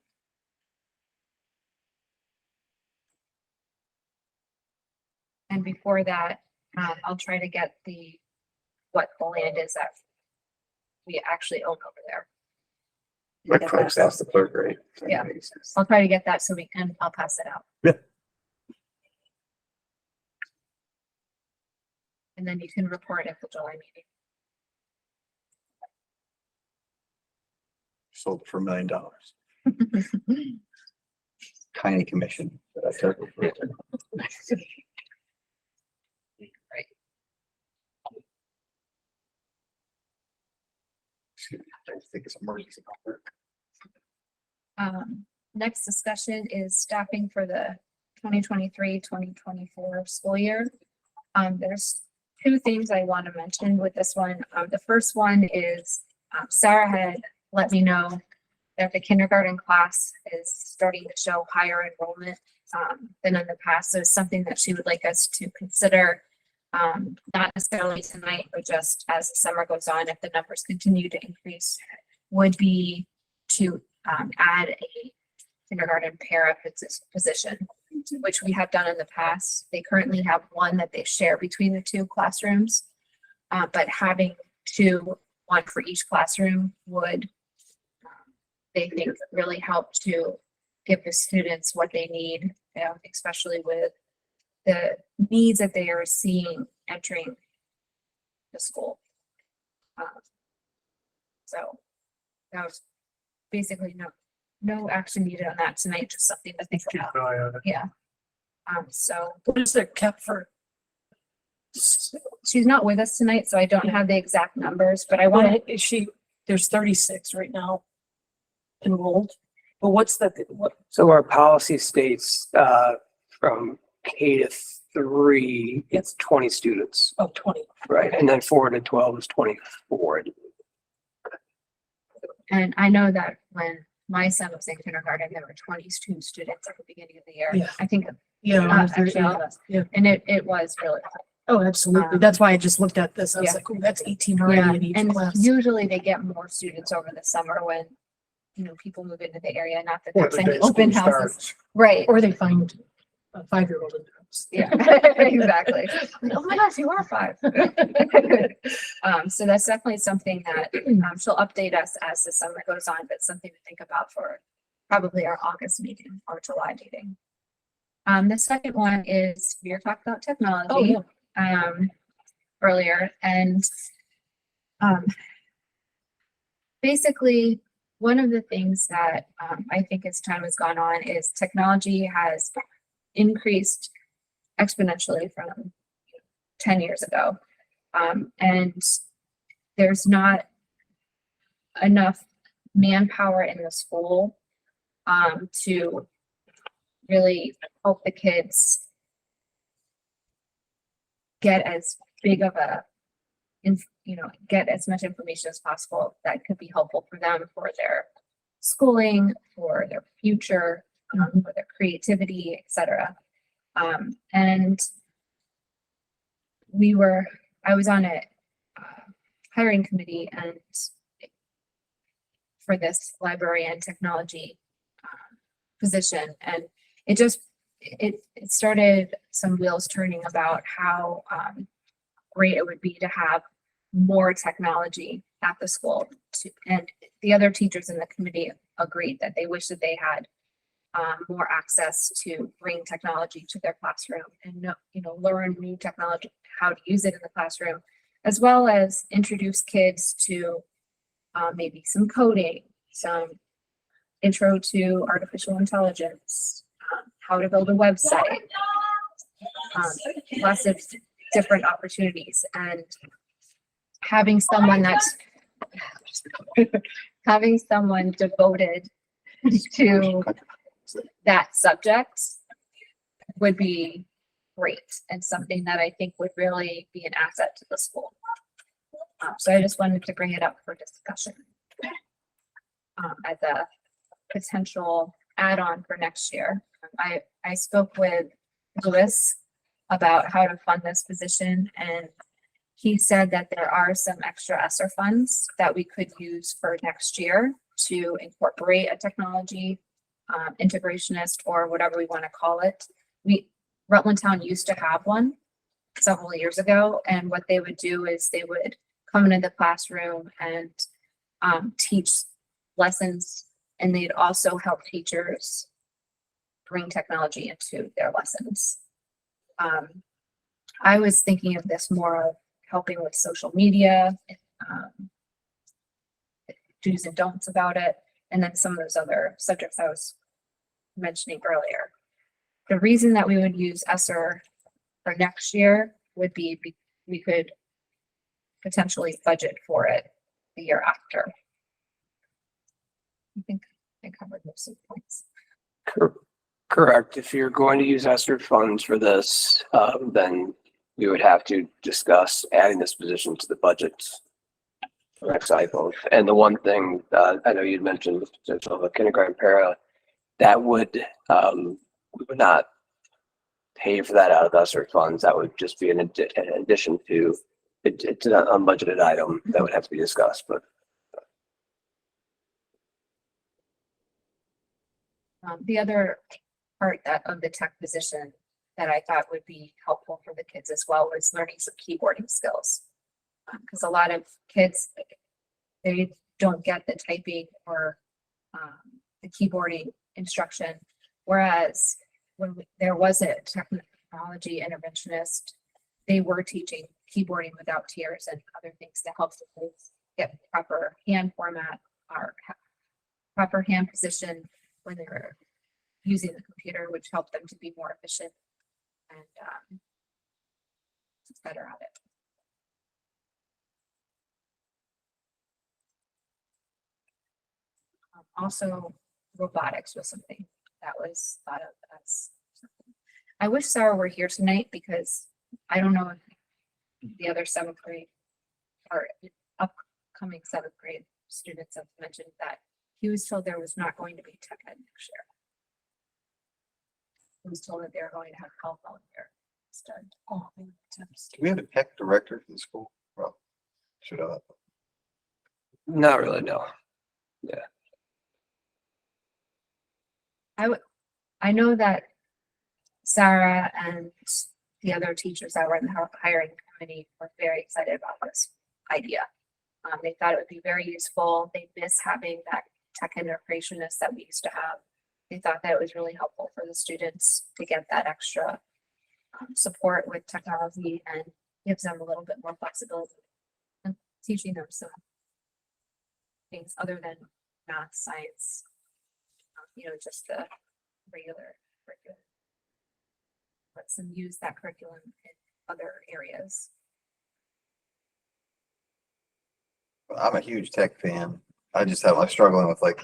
Speaker 1: And before that, I'll try to get what the land is that we actually own over there.
Speaker 14: Like clerks, ask the clerk, right?
Speaker 1: Yeah. I'll try to get that so I'll pass it out.
Speaker 14: Yeah.
Speaker 1: And then you can report at the July
Speaker 14: Sold for $1 million.
Speaker 1: meeting.
Speaker 14: Tiny commission. that I took.
Speaker 1: Right.
Speaker 14: I think it's emergency.
Speaker 1: Next discussion is staffing for the 2023-2024 school year. There's two things I want to mention with this one. The first one is Sarah had let me know that the kindergarten class is starting to show higher enrollment than in the past. So it's something that she would like us to consider, not necessarily tonight, but just as the summer goes on, if the numbers continue to increase, would be to add a kindergarten para position, which we have done in the past. They currently have one that they share between the two classrooms, but having one for each classroom would, they think, really help to give the students what they need, especially with the needs that they are seeing entering the school. So that was basically no action needed on that tonight, just something to think
Speaker 2: Keep
Speaker 1: about.
Speaker 2: an eye on it.
Speaker 1: Yeah. So
Speaker 12: What is their cap for?
Speaker 1: she's not with us tonight, so I don't have the exact numbers, but I want to,
Speaker 12: Is she, there's 36 right now enrolled, but what's what?
Speaker 9: So our policy states, from K to 3, it's 20 students,
Speaker 12: Oh, 20.
Speaker 9: right? And then 4 to 12 is 24.
Speaker 1: and I know that when my son was in kindergarten, there were 22 students at the beginning of the year.
Speaker 12: Yeah.
Speaker 1: I think,
Speaker 12: Yeah.
Speaker 1: actually,
Speaker 12: Yeah.
Speaker 1: and it was really,
Speaker 12: Oh, absolutely. That's why I just looked at this. I was
Speaker 1: Yeah.
Speaker 12: like, oh, that's 18
Speaker 1: yeah,
Speaker 12: already in each
Speaker 1: and
Speaker 12: class.
Speaker 1: usually they get more students over the summer when, people move into the area, not that
Speaker 2: Or
Speaker 1: there's
Speaker 2: the
Speaker 1: any
Speaker 2: day school
Speaker 1: open houses.
Speaker 2: starts.
Speaker 1: Right,
Speaker 12: Or they find a 5-year-old in the house.
Speaker 1: yeah, exactly. Oh my gosh, you are 5. So that's definitely something that, she'll update us as the summer goes on, but something to think about for probably our August meeting or July meeting. The second one is we were talking about technology.
Speaker 12: Oh, yeah.
Speaker 1: Earlier, and basically, one of the things that I think as time has gone on is technology has increased exponentially from 10 years ago. And there's not enough manpower in the school to really help the kids get as big of a, get as much information as possible that could be helpful for them for their schooling, for their future, for their creativity, etc. And I was on a hiring committee and for this librarian technology position, and it started some wheels turning about how great it would be to have more technology at the school. And the other teachers in the committee agreed that they wish that they had more access to bring technology to their classroom and learn new technology, how to use it in the classroom, as well as introduce kids to maybe some coding, some intro to artificial intelligence, how to build a website, lots of different opportunities. And having someone devoted to that subject would be great and something that I think would really be an asset to the school. So I just wanted to bring it up for discussion as a potential add-on for next year. I spoke with Lewis about how to fund this position, and he said that there are some extra ESSER funds that we could use for next year to incorporate a technology integrationist, or whatever we want to call it. Rutland Town used to have one several years ago, and what they would do is they would come into the classroom and teach lessons, and they'd also help teachers bring technology into their lessons. I was thinking of this more of helping with social media, do's and don'ts about it, and then some of those other subjects I was mentioning earlier. The reason that we would use ESSER for next year would be we could potentially budget for it the year after. I think I covered most of the points.
Speaker 9: Correct. If you're going to use ESSER funds for this, then we would have to discuss adding this position to the budget for next cycle. And the one thing I know you'd mentioned, the potential of a kindergarten para, that would we would not pay for that out of ESSER funds. That would just be an addition to it's an unbudgeted item that would have to be discussed. But
Speaker 1: the other part of the tech position that I thought would be helpful for the kids as well was learning some keyboarding skills. Because a lot of kids, they don't get the typing or the keyboarding instruction. Whereas when there was a technology interventionist, they were teaching keyboarding without tears and other things to help the kids get proper hand format or proper hand position when they were using the computer, which helped them to be more efficient and better at it. Also, robotics was something that was thought of as something. I wish Sarah were here tonight because I don't know if the other 7th grade or upcoming 7th grade students have mentioned that he was told there was not going to be tech ed next year. He was told that they're going to have telephone here instead. Oh,
Speaker 14: We have a tech director for the school. Well, should have.
Speaker 9: not really, no. Yeah.
Speaker 1: I know that Sarah and the other teachers that were in the hiring committee were very excited about this idea. They thought it would be very useful. They miss having that tech integrationist that we used to have. They thought that it was really helpful for the students to get that extra support with technology and gives them a little bit more flexibility in teaching them some things other than math, science, just the regular curriculum. Lets them use that curriculum in other areas.
Speaker 14: I'm a huge tech fan. I'm struggling with like,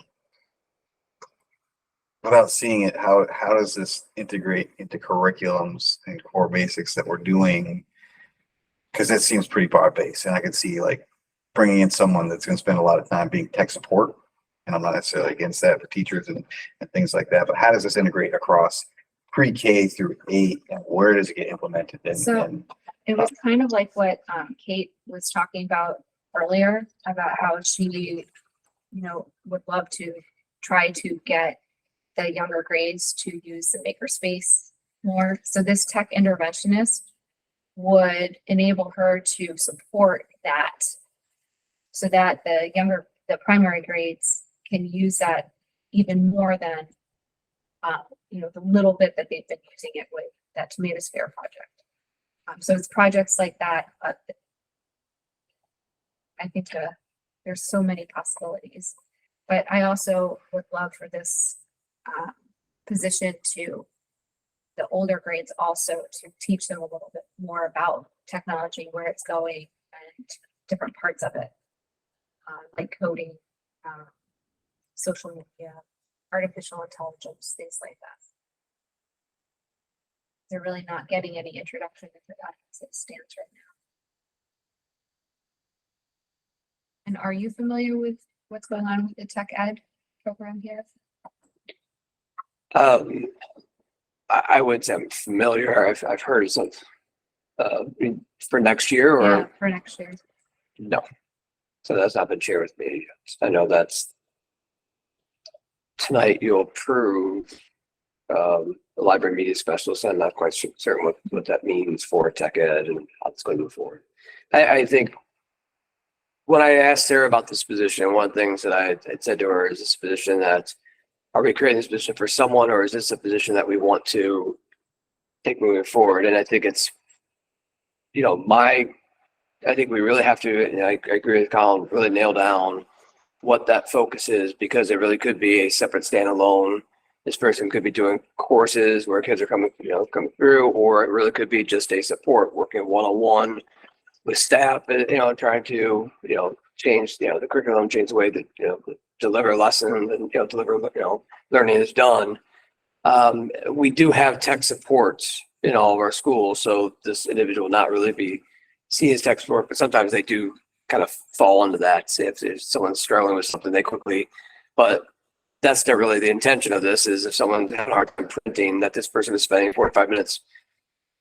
Speaker 14: without seeing it, how does this integrate into curriculums and core basics that we're doing? Because it seems pretty broad based, and I could see like bringing in someone that's going to spend a lot of time being tech support. And I'm not necessarily against that for teachers and things like that. But how does this integrate across pre-K through 8, and where does it get implemented?
Speaker 1: So it was kind of like what Kate was talking about earlier about how she, would love to try to get the younger grades to use the makerspace more. So this tech interventionist would enable her to support that so that the primary grades can use that even more than, the little bit that they've been using it with that Tomatosphere project. So it's projects like that. I think there's so many possibilities, but I also would love for this position to the older grades also to teach them a little bit more about technology, where it's going, and different parts of it, like coding, social media, artificial intelligence, things like that. They're really not getting any introduction into that as it stands right now. And are you familiar with what's going on with the tech ed program here?
Speaker 9: I would say I'm familiar. I've heard of some, for next year
Speaker 1: Yeah,
Speaker 9: or
Speaker 1: for next year.
Speaker 9: no. So that's not been shared with me. I know that's tonight you'll approve the library media specialist. I'm not quite certain what that means for tech ed and how it's going to move forward. I think when I asked Sarah about this position, one of the things that I had said to her is this position that, are we creating this position for someone, or is this a position that we want to take moving forward? And I think it's, I think we really have to, and I agree with Colin, really nail down what that focus is, because it really could be a separate standalone. This person could be doing courses where kids are coming through, or it really could be just a support, working one-on-one with staff, and trying to, change, the curriculum, change the way that, deliver lessons and, deliver, learning is done. We do have tech supports in all of our schools, so this individual will not really be seen as tech support, but sometimes they do kind of fall into that. Say if someone's struggling with something, they quickly, but that's not really the intention of this, is if someone had a hard time printing, that this person is spending 45 minutes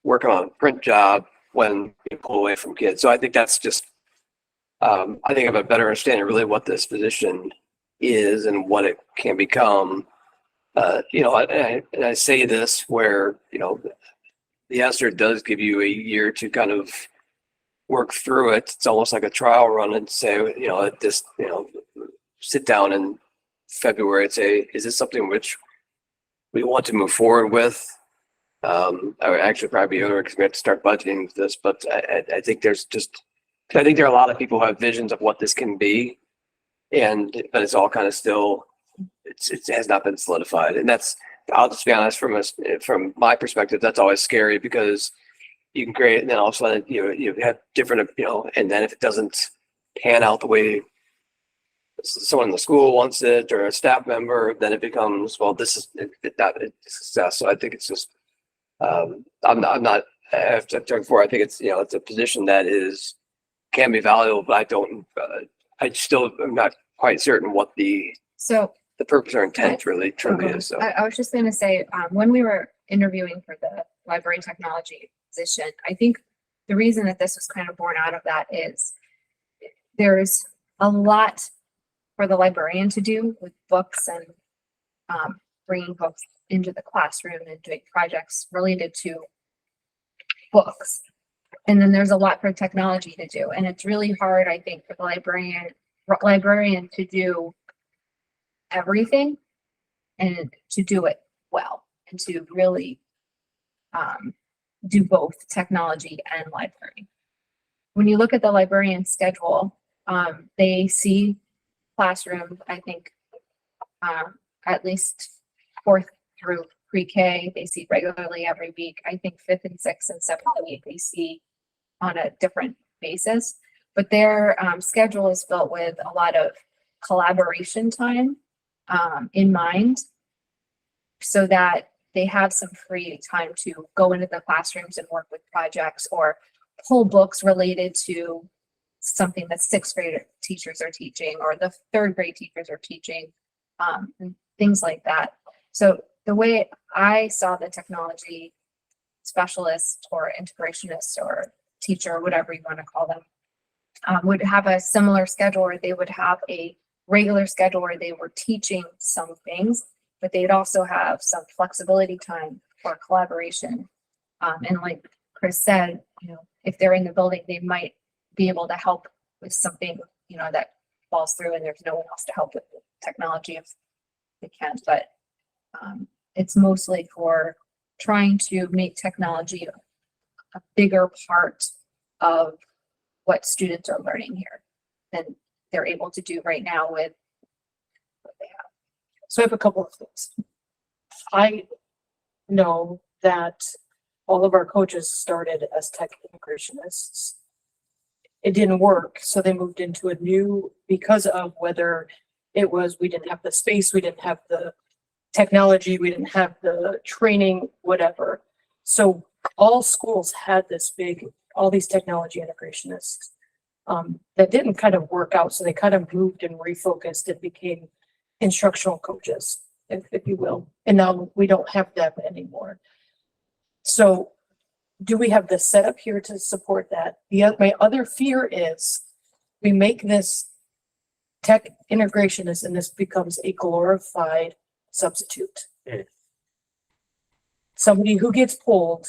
Speaker 9: working on a print job when you pull away from kids. So I think that's just, I think I have a better understanding of really what this position is and what it can become. And I say this where, the ESSER does give you a year to kind of work through it. It's almost like a trial run and say, sit down in February and say, is this something which we want to move forward with? I would actually probably be earlier because we have to start budgeting this, but I think there are a lot of people who have visions of what this can be, but it's all kind of still, it has not been solidified. And I'll just be honest, from my perspective, that's always scary, because you can create, and then all of a sudden you have different, and then if it doesn't pan out the way someone in the school wants it, or a staff member, then it becomes, well, this is not a success. So I think it's just, I'm not, I've talked before, I think it's, it's a position that can be valuable, but I still am not quite certain what the purpose or intent really truly is. So
Speaker 1: I was just going to say, when we were interviewing for the library technology position, I think the reason that this was kind of born out of that is there's a lot for the librarian to do with books and bringing books into the classroom and doing projects related to books. And then there's a lot for technology to do. And it's really hard, I think, for the librarian to do everything and to do it well, and to really do both technology and library. When you look at the librarian schedule, they see classroom, I think, at least fourth through pre-K, they see regularly every week. I think fifth and sixth and seventh week, they see on a different basis. But their schedule is built with a lot of collaboration time in mind, so that they have some free time to go into the classrooms and work with projects or pull books related to something that sixth grade teachers are teaching or the third grade teachers are teaching, and things like that. So the way I saw the technology specialist or integrationist or teacher, whatever you want to call them, would have a similar schedule, where they would have a regular schedule where they were teaching some things, but they'd also have some flexibility time for collaboration. And like Chris said, you know, if they're in the building, they might be able to help with something, you know, that falls through and there's no one else to help with the technology if they can't. But it's mostly for trying to make technology a bigger part of what students are learning here than they're able to do right now with what they have.
Speaker 12: So I have a couple of things. I know that all of our coaches started as tech integrationists. It didn't work, so they moved into a new, because of whether it was, we didn't have the space, we didn't have the technology, we didn't have the training, whatever. So all schools had this big, all these technology integrationists that didn't kind of work out. So they kind of moved and refocused and became instructional coaches, if you will. And now we don't have them anymore. So do we have the setup here to support that? My other fear is we make this tech integrationist and this becomes a glorified substitute. Somebody who gets pulled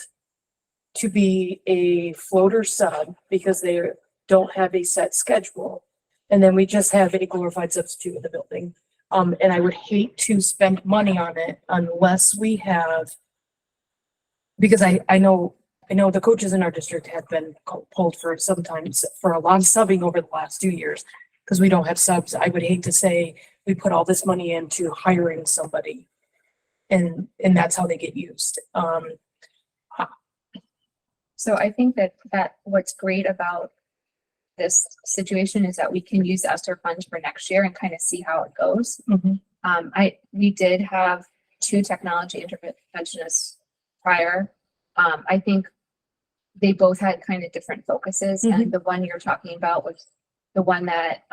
Speaker 12: to be a floater sub because they don't have a set schedule. And then we just have a glorified substitute in the building. And I would hate to spend money on it unless we have, because I know the coaches in our district have been pulled for sometimes for a lot of subbing over the last 2 years because we don't have subs. I would hate to say we put all this money into hiring somebody and that's how they get used.
Speaker 1: So I think that what's great about this situation is that we can use ESSER funds for next year and kind of see how it goes. We did have 2 technology interventionists prior. I think they both had kind of different focuses, and the one you're talking about was the one that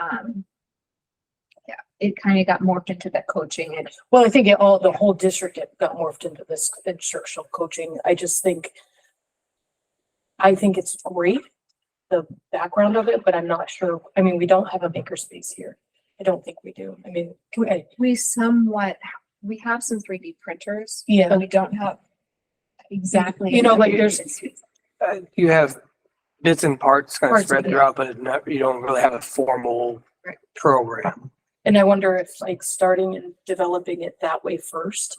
Speaker 1: it kind of got morphed into that coaching. And
Speaker 12: well, I think the whole district got morphed into this instructional coaching. I think it's great, the background of it, but I'm not sure. I mean, we don't have a makerspace here. I don't think we do. I mean, we have some 3D printers, but we don't have exactly.
Speaker 9: You know, like you have bits and parts kind of spread throughout, but you don't really have a formal program.
Speaker 12: And I wonder if like starting and developing it that way first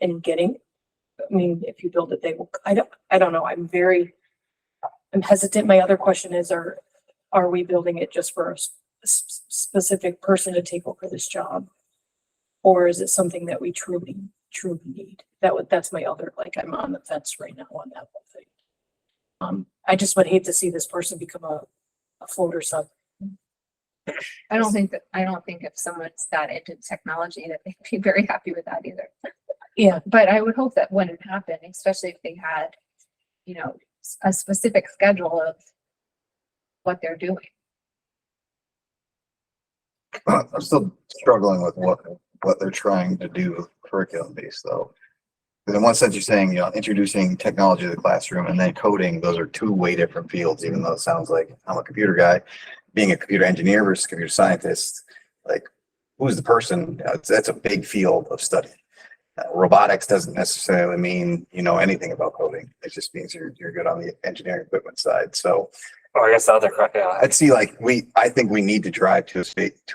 Speaker 12: and if you build it, they will, I don't know. I'm hesitant. My other question is, are we building it just for a specific person to take over this job? Or is it something that we truly need? That's my other, I'm on the fence right now on that whole thing. I just would hate to see this person become a floater sub.
Speaker 1: I don't think if someone's that into technology that they'd be very happy with that either.
Speaker 12: Yeah.
Speaker 1: But I would hope that wouldn't happen, especially if they had, a specific schedule of what they're doing.
Speaker 14: I'm still struggling with what they're trying to do curriculum based though. Because in one sense you're saying, introducing technology to the classroom and then coding, those are 2 way different fields, even though it sounds like I'm a computer guy. Being a computer engineer versus computer scientist, who's the person? That's a big field of study. Robotics doesn't necessarily mean anything about coding. It just means you're good on the engineering equipment side. So,
Speaker 13: I guess the other
Speaker 14: I'd see I think we need to drive to a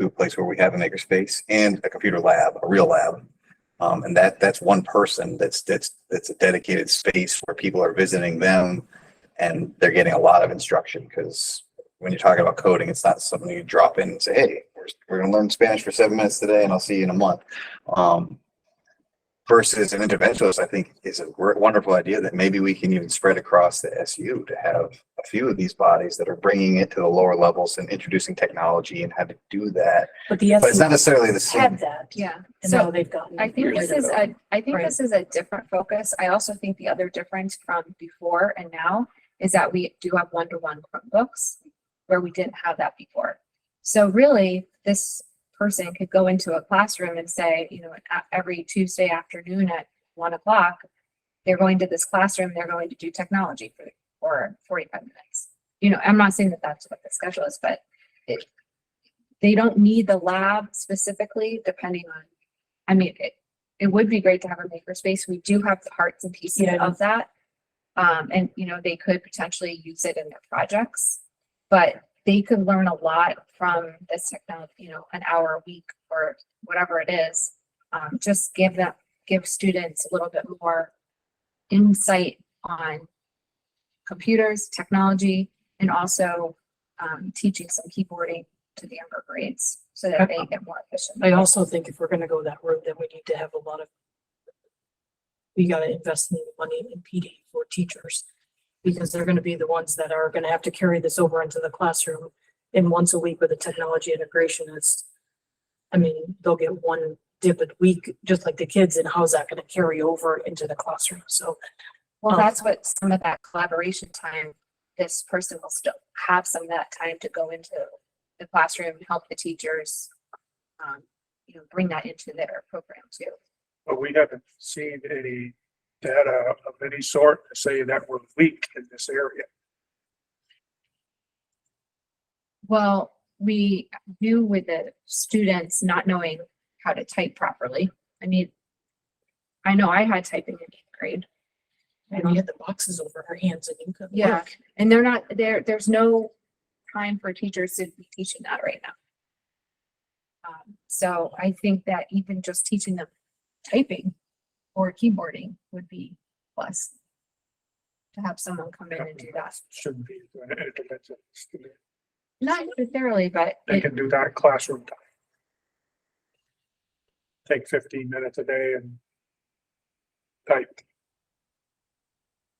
Speaker 14: place where we have a makerspace and a computer lab, a real lab, and that's one person that's a dedicated space where people are visiting them, and they're getting a lot of instruction because when you're talking about coding, it's not something you drop in and say, hey, we're gonna learn Spanish for 7 minutes today and I'll see you in a month. Versus an interventionist, I think is a wonderful idea that maybe we can even spread across the SU to have a few of these bodies that are bringing it to the lower levels and introducing technology and how to do that.
Speaker 12: But the
Speaker 14: But it's not
Speaker 12: SU
Speaker 14: necessarily the same.
Speaker 12: had that.
Speaker 1: Yeah.
Speaker 12: And
Speaker 1: So
Speaker 12: now they've gotten.
Speaker 1: I think this
Speaker 12: rid of
Speaker 1: is
Speaker 12: it.
Speaker 1: I think
Speaker 12: Right.
Speaker 1: this is a different focus. I also think the other difference from before and now is that we do have one-to-one Chromebooks where we didn't have that before. So really, this person could go into a classroom and say, you know, every Tuesday afternoon at 1 o'clock, they're going to this classroom, they're going to do technology for 45 minutes. You know, I'm not saying that that's what the schedule is, but they don't need the lab specifically, depending on, I mean, it would be great to have a makerspace. We do have the parts and pieces
Speaker 12: Yeah.
Speaker 1: of that. And, you know, they could potentially use it in their projects, but they could learn a lot from this technology, you know, an hour a week or whatever it is. Just give students a little bit more insight on computers, technology, and also teaching some keyboarding to the younger grades so that they get more efficient.
Speaker 12: I also think if we're gonna go that route, then we need to have we gotta invest in money in PD for teachers. Because they're gonna be the ones that are gonna have to carry this over into the classroom. And once a week with the technology integration I mean, they'll get one dip a week, just like the kids, and how's that gonna carry over into the classroom? So.
Speaker 1: Well, that's what some of that collaboration time, this person will still have some of that time to go into the classroom, help the teachers, you know, bring that into their program too.
Speaker 2: But we haven't seen any data of any sort to say that we're weak in this area.
Speaker 1: Well, we do with the students not knowing how to type properly. I mean, I know I had typing in 8th grade.
Speaker 12: And we had the boxes over her hands and you couldn't
Speaker 1: Yeah,
Speaker 12: look.
Speaker 1: and they're not there. There's no time for teachers to be teaching that right now. So I think that even just teaching them typing or keyboarding would be plus to have someone come in and do that.
Speaker 2: Shouldn't be doing it interventionist.
Speaker 1: Not necessarily, but
Speaker 2: They can do that in classroom time. Take 15 minutes a day and type.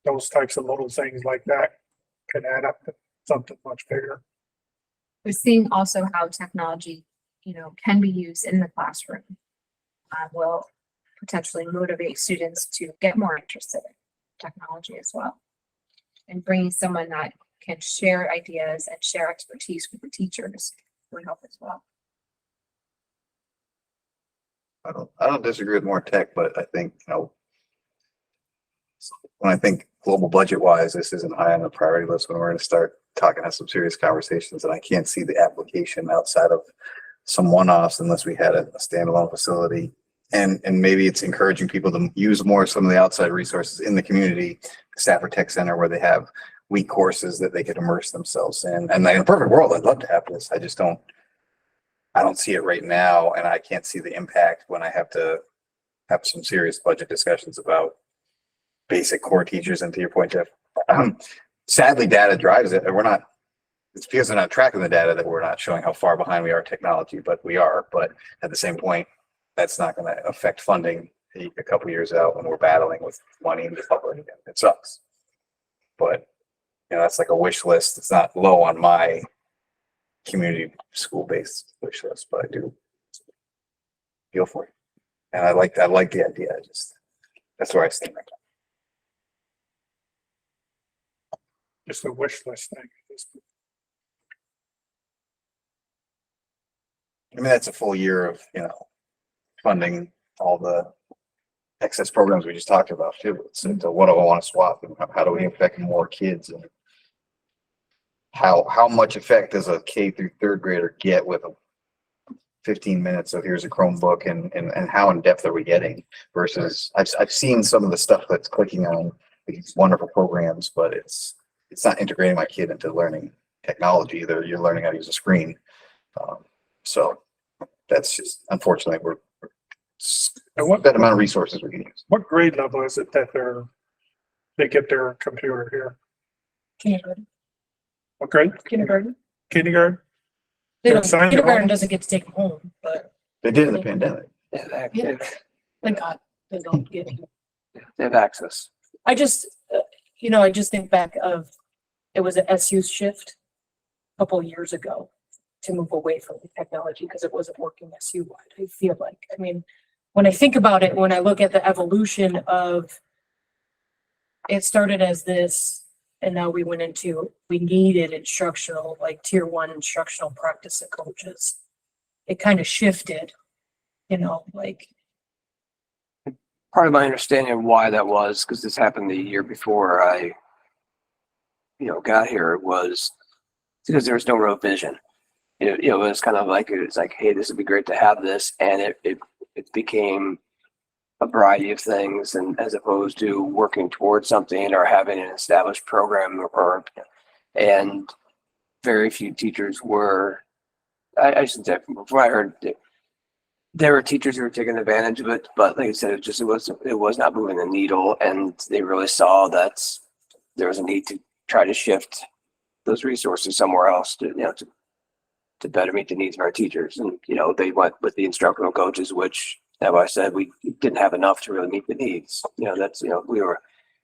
Speaker 2: Those types of little things like that can add up to something much bigger.
Speaker 1: we're seeing also how technology, you know, can be used in the classroom. Will potentially motivate students to get more interested in technology as well. And bringing someone that can share ideas and share expertise with the teachers would help as well.
Speaker 14: I don't disagree with more tech, but I think, you know, when I think global budget wise, this isn't high on the priority list when we're going to start talking, have some serious conversations, and I can't see the application outside of some one-offs unless we had a standalone facility. And maybe it's encouraging people to use more of some of the outside resources in the community, Stafford Tech Center, where they have week courses that they could immerse themselves in. And in a perfect world, I'd love to have this. I just don't see it right now, and I can't see the impact when I have to have some serious budget discussions about basic core teachers. And to your point, Jeff, sadly, data drives it. It's because they're not tracking the data that we're not showing how far behind we are in technology, but we are. But at the same point, that's not going to affect funding a couple years out when we're battling with money in the public. It sucks. But, you know, that's like a wish list. It's not low on my community school-based wish list, but I do feel for it. And I like the idea. That's where I stand right now.
Speaker 2: Just a wish list thing.
Speaker 14: I mean, that's a full year of, you know, funding all the excess programs we just talked about too. So what do I want to swap and how do we affect more kids, and how much effect does a K through third grader get with a 15 minutes of here's a Chromebook, and how in depth are we getting versus I've seen some of the stuff that's clicking on these wonderful programs, but it's not integrating my kid into learning technology either. You're learning how to use a screen. So that's just, unfortunately,
Speaker 2: And what
Speaker 14: that amount of resources we can use.
Speaker 2: What grade level is it that they get their computer here?
Speaker 12: Kindergarten.
Speaker 2: What grade?
Speaker 12: Kindergarten.
Speaker 2: Kindergarten?
Speaker 12: They
Speaker 2: Yeah,
Speaker 12: don't,
Speaker 2: sign your
Speaker 12: kindergarten
Speaker 2: own.
Speaker 12: doesn't get to take them home, but
Speaker 14: They did in the pandemic.
Speaker 12: yeah, thank God they don't get.
Speaker 9: They have access.
Speaker 12: I just, I just think back of, it was an SU shift a couple of years ago to move away from the technology because it wasn't working SU wide. I feel like, I mean, when I think about it, when I look at the evolution of, it started as this, and now we went into, we needed instructional, like tier one instructional practice coaches. It kind of shifted, like,
Speaker 9: Part of my understanding of why that was, because this happened the year before I, got here, was because there was no real vision. It was kind of like, hey, this would be great to have this. And it became a variety of things, and as opposed to working towards something or having an established program and very few teachers were, I should say, from what I heard, there were teachers who were taking advantage of it, but like I said, it was not moving the needle, and they really saw that there was a need to try to shift those resources somewhere else to better meet the needs of our teachers. And, they went with the instructional coaches, which, as I said, we didn't have enough to really meet the needs.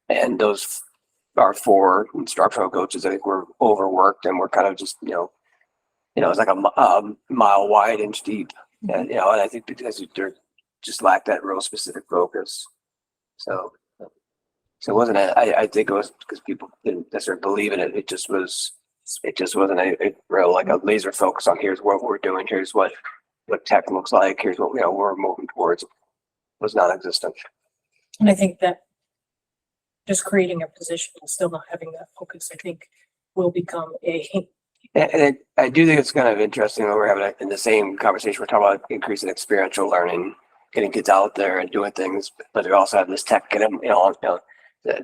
Speaker 9: And those, our 4 instructional coaches, I think, were overworked, and we're kind of just, it's like a mile wide, inch deep. And, and I think because they're just lacked that real specific focus. So it wasn't, I think it was because people didn't necessarily believe in it. It just wasn't a real, like, a laser focus on here's what we're doing. Here's what tech looks like. Here's what, we're moving towards. It was non-existent.
Speaker 12: and I think that just creating a position and still not having that focus, I think will become
Speaker 9: I do think it's kind of interesting when we're having in the same conversation, we're talking about increasing experiential learning, getting kids out there and doing things, but they also have this tech,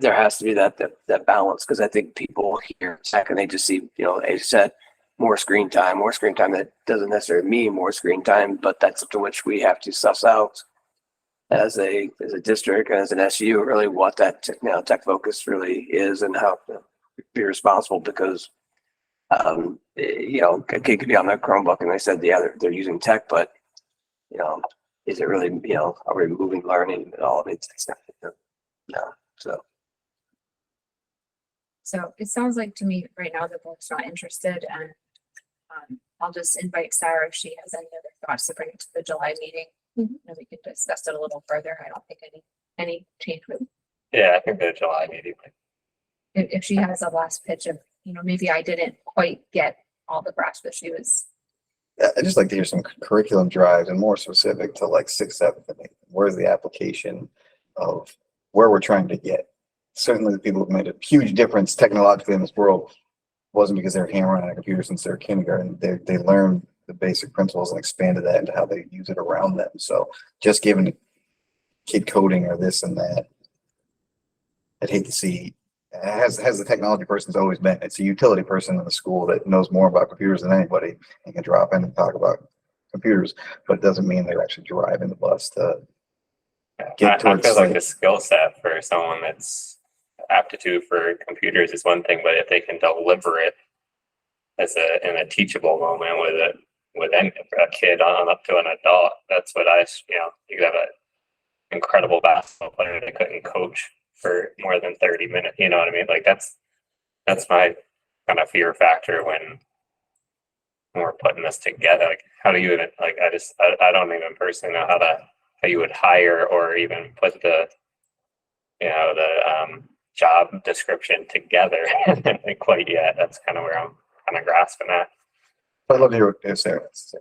Speaker 9: there has to be that balance, because I think people hear tech and they just see, as you said, more screen time. That doesn't necessarily mean more screen time, but that's something which we have to suss out as a district and as an SU, really what that tech focus really is, and how to be responsible, because a kid could be on their Chromebook and they said, they're using tech, but, is it really, are we moving learning and all of it? It's not, no.
Speaker 1: So it sounds like to me right now the board's not interested, and I'll just invite Sarah if she has any other thoughts to bring it to the July meeting. And we can discuss it a little further. I don't think any change would.
Speaker 13: Yeah, I think the July meeting.
Speaker 1: If she has a last pitch of, maybe I didn't quite get all the grasp that she was.
Speaker 14: I'd just like to hear some curriculum drives, and more specific to like 6th, 7th, and 8th. Where's the application of where we're trying to get? Certainly the people who've made a huge difference technologically in this world wasn't because they're hammering on a computer since they're kindergarten. They learned the basic principles and expanded that into how they use it around them. So just giving a kid coding or this and that, I'd hate to see. Has the technology person's always been. It's a utility person in the school that knows more about computers than anybody and can drop in and talk about computers, but it doesn't mean they're actually driving the bus to get towards.
Speaker 13: I feel like the skill set for someone that's aptitude for computers is one thing, but if they can deliver it in a teachable moment with a kid on up to an adult, that's what you could have an incredible basketball player that couldn't coach for more than 30 minutes. You know what I mean? Like that's my kind of fear factor when we're putting this together. Like, how do you even, like, I don't even personally know how you would hire or even put the job description together quite yet. That's kind of where I'm kind of grasping at.
Speaker 14: I'd love to hear what Sarah has to say.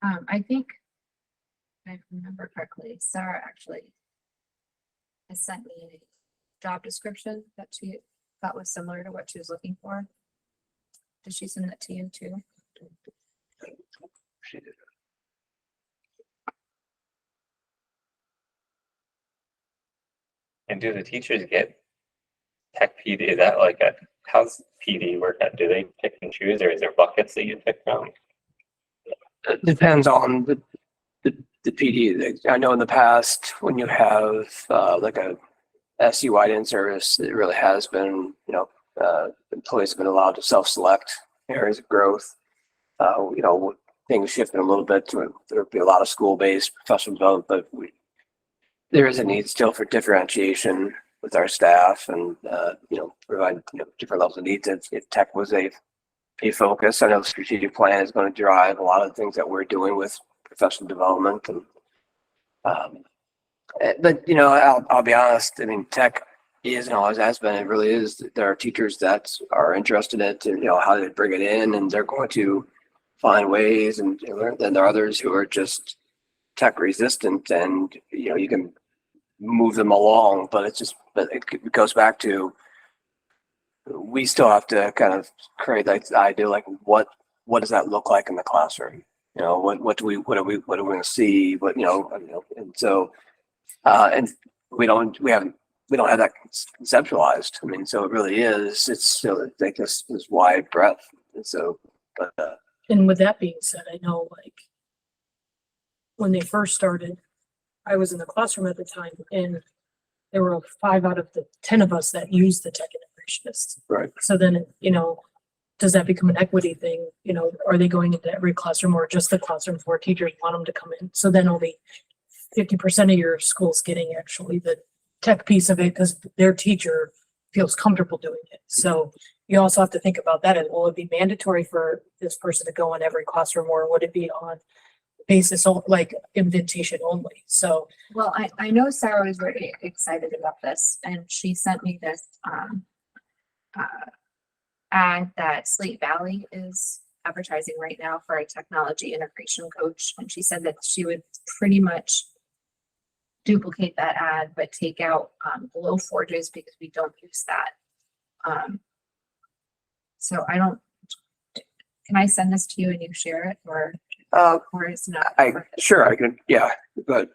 Speaker 1: I think, if I remember correctly, Sarah actually has sent me a job description that she thought was similar to what she was looking for. Did she send that to you too?
Speaker 9: She did.
Speaker 13: And do the teachers get tech PD? Is that like how's PD work out? Do they pick and choose, or is there buckets that you pick from?
Speaker 9: It depends on the PD. I know in the past, when you have like a SU-wide in service, it really has been, employees have been allowed to self-select areas of growth. You know, things shifting a little bit to, there'll be a lot of school-based professional development, but there is a need still for differentiation with our staff and, you know, provide, you know, different levels of needs. If tech was a focus, I know the strategic plan is going to drive a lot of the things that we're doing with professional development and, but you know, I'll be honest. I mean, tech is and always has been. It really is. There are teachers that are interested in it, you know, how to bring it in, and they're going to find ways. And then there are others who are just tech resistant, and you know, you can move them along. But it's just, but it goes back to, we still have to kind of create that idea, like what does that look like in the classroom? You know, what are we going to see? What, you know, and so. And we don't have that conceptualized. I mean, so it really is, it's still like this wide breadth. And so, but,
Speaker 12: And with that being said, I know like when they first started, I was in the classroom at the time and there were 5 out of the 10 of us that used the tech integrationists.
Speaker 9: right.
Speaker 12: So then, you know, does that become an equity thing? You know, are they going into every classroom or just the classrooms where teachers want them to come in? So then only 50% of your school's getting actually the tech piece of it because their teacher feels comfortable doing it. So you also have to think about that. Will it be mandatory for this person to go in every classroom, or would it be on basis like invitation only? So,
Speaker 1: Well, I know Sarah was very excited about this and she sent me this ad that Slate Valley is advertising right now for a technology integration coach. And she said that she would pretty much duplicate that ad, but take out glow forges because we don't use that. So can I send this to you and you share it or is it not?
Speaker 9: Sure, I can, yeah, but,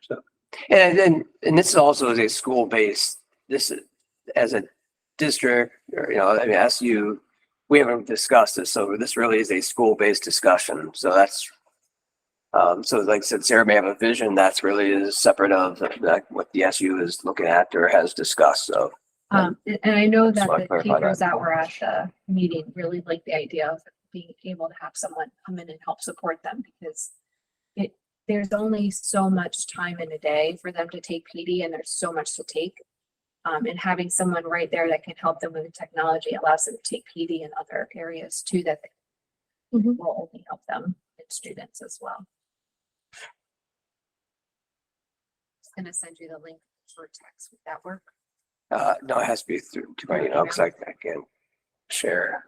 Speaker 9: and this also is a school-based, this is, as a district, or, you know, I mean, SU, we haven't discussed this, so this really is a school-based discussion. So that's, so like I said, Sarah may have a vision that's really is separate of what the SU is looking at or has discussed, so.
Speaker 1: And I know that
Speaker 9: Just wanna
Speaker 1: the
Speaker 9: clarify
Speaker 1: teachers
Speaker 9: that.
Speaker 1: that were at the meeting really like the idea of being able to have someone come in and help support them because there's only so much time in a day for them to take PD and there's so much to take. And having someone right there that can help them with the technology allows them to take PD in other areas too that will only help them and students as well. Just gonna send you the link for text. Would that work?
Speaker 9: No, it has to be through to my, you know, because I can't share.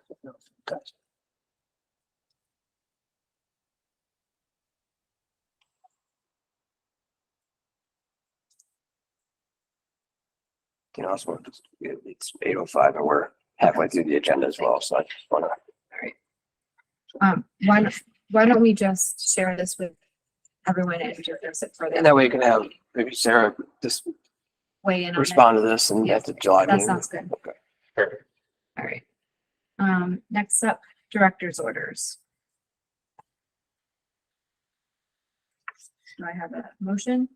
Speaker 9: You know, so it's 8:05 and we're halfway through the agenda as well, so I just want to.
Speaker 1: Why don't we just share this with everyone and introduce it further?
Speaker 9: And that way you can have maybe Sarah just
Speaker 1: Weigh in on it.
Speaker 9: respond to this and
Speaker 1: Yeah,
Speaker 9: at the July
Speaker 1: That
Speaker 9: meeting.
Speaker 1: sounds good.
Speaker 9: Okay.
Speaker 13: Perfect.
Speaker 1: All right. Next up, director's orders. Do I have a motion?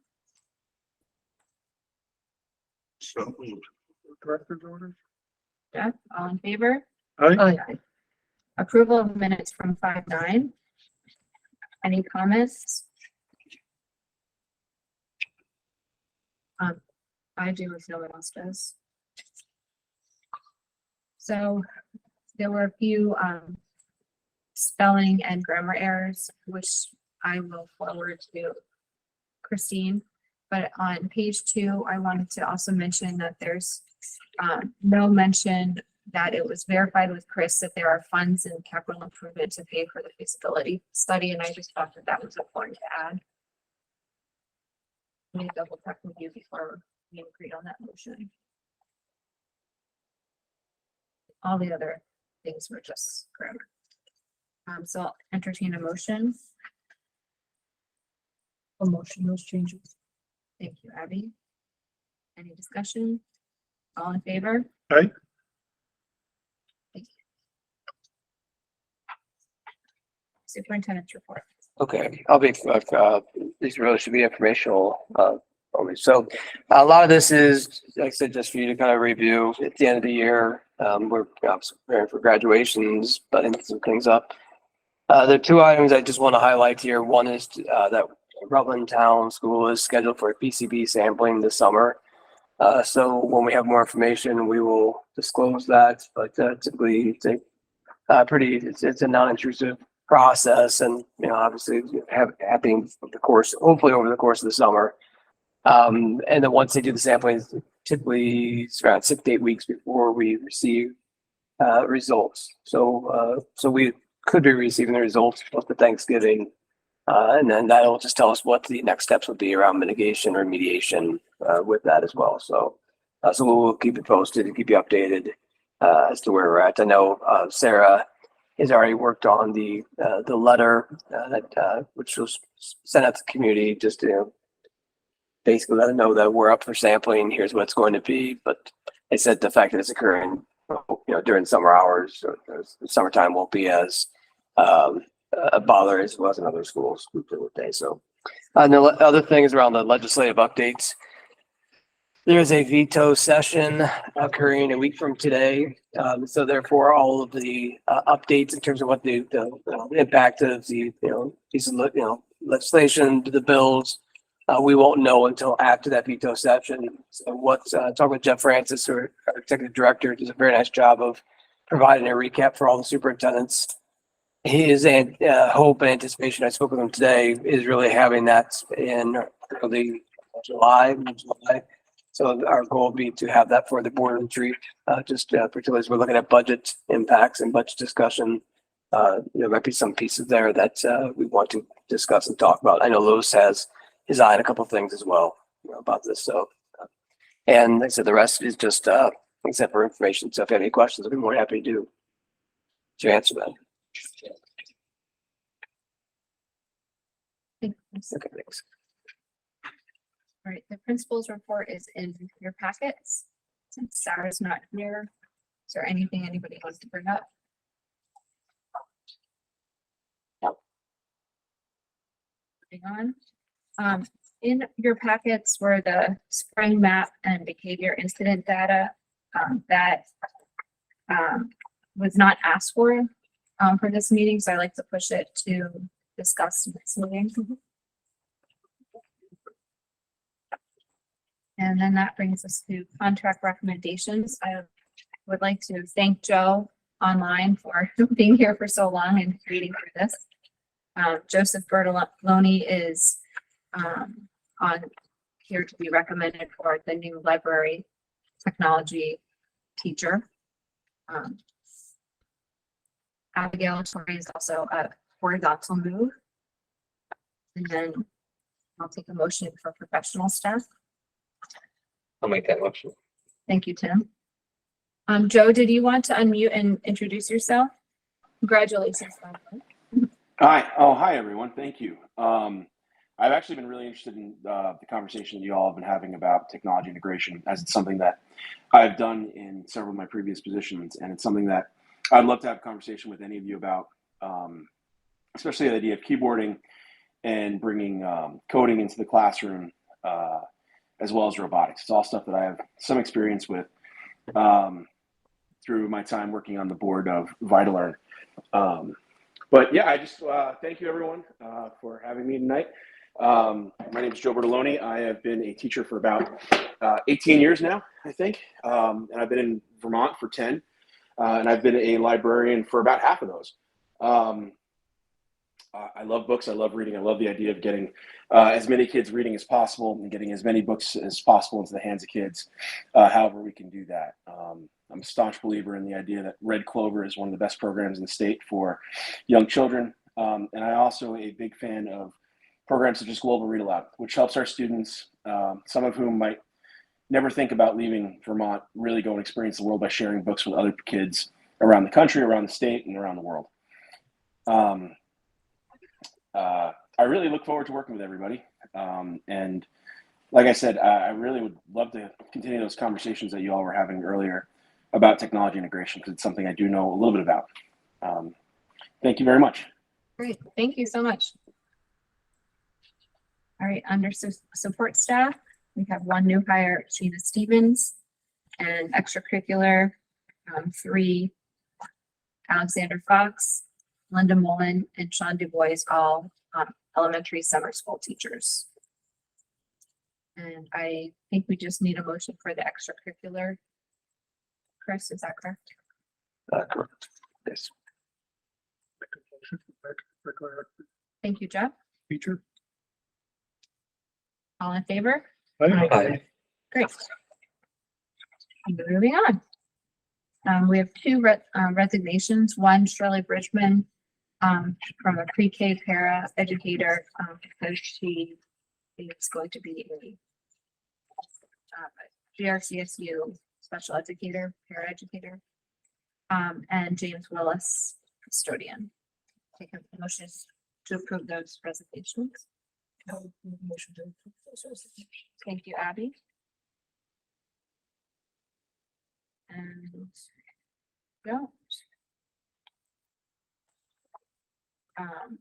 Speaker 2: So, director's orders?
Speaker 1: Jeff, all in favor?
Speaker 2: Aye.
Speaker 1: Approval of minutes from 5/9. Any comments? I do if no one else does. So there were a few spelling and grammar errors, which I will forward to Christine. But on page 2, I wanted to also mention that there's no mention that it was verified with Chris that there are funds in capital improvement to pay for the feasibility study, and I just thought that that was important to add. Let me double check with you before we agreed on that motion. All the other things were just grammar. So I'll entertain a motion.
Speaker 12: A motion, those changes.
Speaker 1: Thank you, Abby. Any discussion? All in favor?
Speaker 2: Aye.
Speaker 1: Thank you. Superintendent's report.
Speaker 9: Okay, I'll be, these really should be informational, only. So a lot of this is, like I said, just for you to kind of review at the end of the year. We're obviously preparing for graduations, butting some things up. The two items I just want to highlight here. One is that Rutland Town School is scheduled for a PCB sampling this summer. So when we have more information, we will disclose that. But typically, it's a non-intrusive process, and obviously happening over the course, hopefully over the course of the summer. And then once they do the sampling, typically it's around 6 to 8 weeks before we receive results. So we could be receiving the results after Thanksgiving, and then that'll just tell us what the next steps would be around mitigation or remediation with that as well. So we'll keep it posted and keep you updated as to where we're at. I know Sarah has already worked on the letter that which was sent out to the community, just to basically let them know that we're up for sampling. Here's what it's going to be. But they said the fact that it's occurring, during summer hours or summertime won't be as a bother as it was in other schools today. So, and the other thing is around the legislative updates. There's a veto session occurring a week from today. So therefore, all of the updates in terms of what the impact of the piece of legislation, the bills, we won't know until after that veto session. So talk with Jeff Francis, our executive director, does a very nice job of providing a recap for all the superintendents. His hope and anticipation, I spoke with him today, is really having that in early July. So our goal would be to have that for the board retreat, particularly as we're looking at budget impacts and budget discussion. There might be some pieces there that we want to discuss and talk about. I know Lewis has his eye on a couple of things as well about this. So, and like I said, the rest is just except for information. So if you have any questions, I'll be more happy to answer them.
Speaker 1: Okay, thanks. All right, the principal's report is in your packets. Since Sarah's not here, is there anything anybody wants to bring up? Moving on. In your packets were the spring map and behavior incident data that was not asked for this meeting, so I like to push it to discuss next meeting. And then that brings us to contract recommendations. I would like to thank Joe online for being here for so long and reading through this. Joseph Bertoloni is on here to be recommended for the new library technology teacher. Abigail Torrey is also a horizontal move. And then I'll take a motion for professional staff.
Speaker 13: I'll make that motion.
Speaker 1: Thank you, Tim. Joe, did you want to unmute and introduce yourself? Congratulations.
Speaker 15: Hi, everyone. Thank you. I've actually been really interested in the conversation that you all have been having about technology integration, as it's something that I've done in several of my previous positions. And it's something that I'd love to have a conversation with any of you about, especially the idea of keyboarding and bringing coding into the classroom, as well as robotics. It's all stuff that I have some experience with through my time working on the board of VitaLearn. But yeah, I just thank you everyone for having me tonight. My name is Joe Bertoloni. I have been a teacher for about 18 years now, I think. And I've been in Vermont for 10. And I've been a librarian for about half of those. I love books. I love reading. I love the idea of getting as many kids reading as possible and getting as many books as possible into the hands of kids, however we can do that. I'm a staunch believer in the idea that Red Clover is one of the best programs in the state for young children. And I also a big fan of programs such as Global Read Aloud, which helps our students, some of whom might never think about leaving Vermont, really go and experience the world by sharing books with other kids around the country, around the state, and around the world. I really look forward to working with everybody. And like I said, I really would love to continue those conversations that you all were having earlier about technology integration, because it's something I do know a little bit about. Thank you very much.
Speaker 1: Great, thank you so much. All right, under support staff, we have one new hire, Sheena Stevens, and extracurricular, 3, Alexander Fox, Linda Mullen, and Sean DuBois, all elementary summer school teachers. And I think we just need a motion for the extracurricular. Chris, is that correct?
Speaker 9: Correct. Yes.
Speaker 1: Thank you, Jeff.
Speaker 2: Teacher.
Speaker 1: All in favor?
Speaker 9: Aye.
Speaker 1: Great. Moving on. We have 2 resignations. One, Shirley Bridgman, from a pre-K para educator, because she is going to be a GRCSU special educator, para educator, and James Willis, custodian. Take a motion to approve those resignations.
Speaker 12: Motion to approve those resignations.
Speaker 1: Thank you, Abby. And go.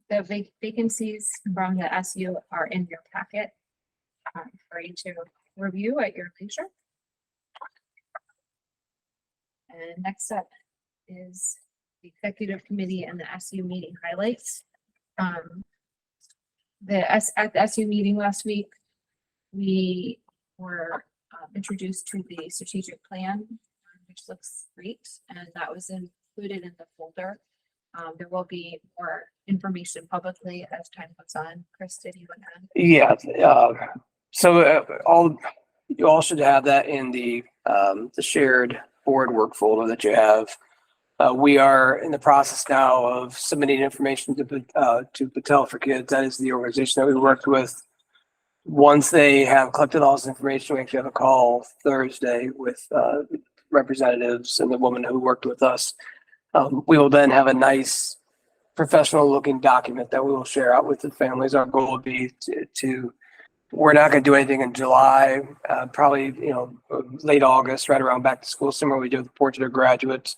Speaker 1: The vacancies from the SU are in your packet for you to review at your leisure. And next up is the executive committee and the SU meeting highlights. At the SU meeting last week, we were introduced to the strategic plan, which looks great, and that was included in the folder. There will be more information publicly as time goes on. Chris, did you want to?
Speaker 9: Yeah, so you all should have that in the shared board work folder that you have. We are in the process now of submitting information to Patel for Kids. That is the organization that we worked with. Once they have collected all this information, we actually have a call Thursday with representatives and the woman who worked with us. We will then have a nice professional looking document that we will share out with the families. Our goal would be to we're not going to do anything in July, probably, late August, right around back to school, similar we do with the Portrait of Graduates.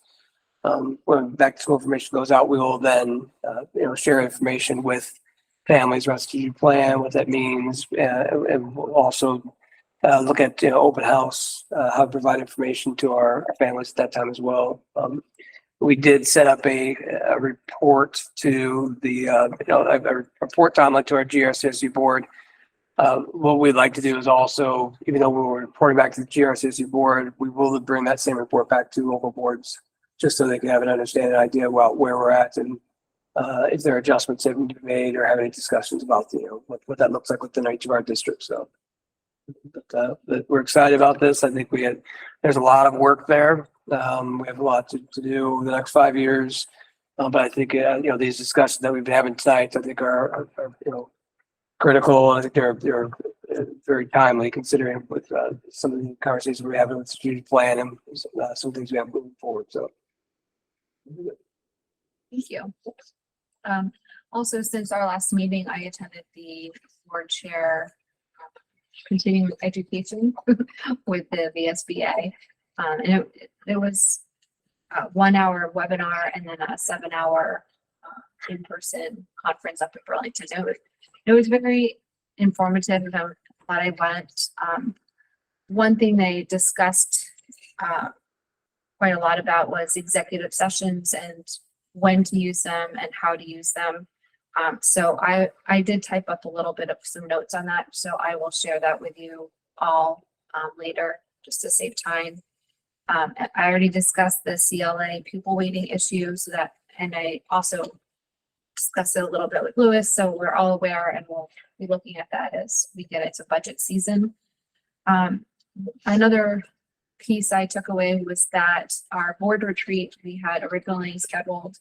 Speaker 9: When back to school information goes out, we will then, share information with families around strategic plan, what that means, and we'll also look at, open house, how to provide information to our families at that time as well. We did set up a report to the, a report timeline to our GRCSU board. What we'd like to do is also, even though we were reporting back to the GRCSU board, we will bring that same report back to local boards, just so they can have an understanding idea about where we're at and if there are adjustments that need to be made or have any discussions about what that looks like within each of our districts. So, but we're excited about this. I think there's a lot of work there. We have a lot to do over the next 5 years. But I think these discussions that we've been having tonight, I think are critical. I think they're very timely, considering with some of the conversations we're having with the strategic plan and some things we have moving forward. So.
Speaker 1: Thank you. Also, since our last meeting, I attended the board chair continuing education with the VSBA. And it was a 1 hour webinar and then a 7-hour in-person conference up in Burlington. It was very informative. I'm glad I went. One thing they discussed quite a lot about was executive sessions and when to use them and how to use them. So I did type up a little bit of some notes on that. So I will share that with you all later, just to save time. I already discussed the CLA pupil weighting issue, and I also discussed it a little bit with Lewis. So we're all aware, and we'll be looking at that as we get into budget season. Another piece I took away was that our board retreat we had originally scheduled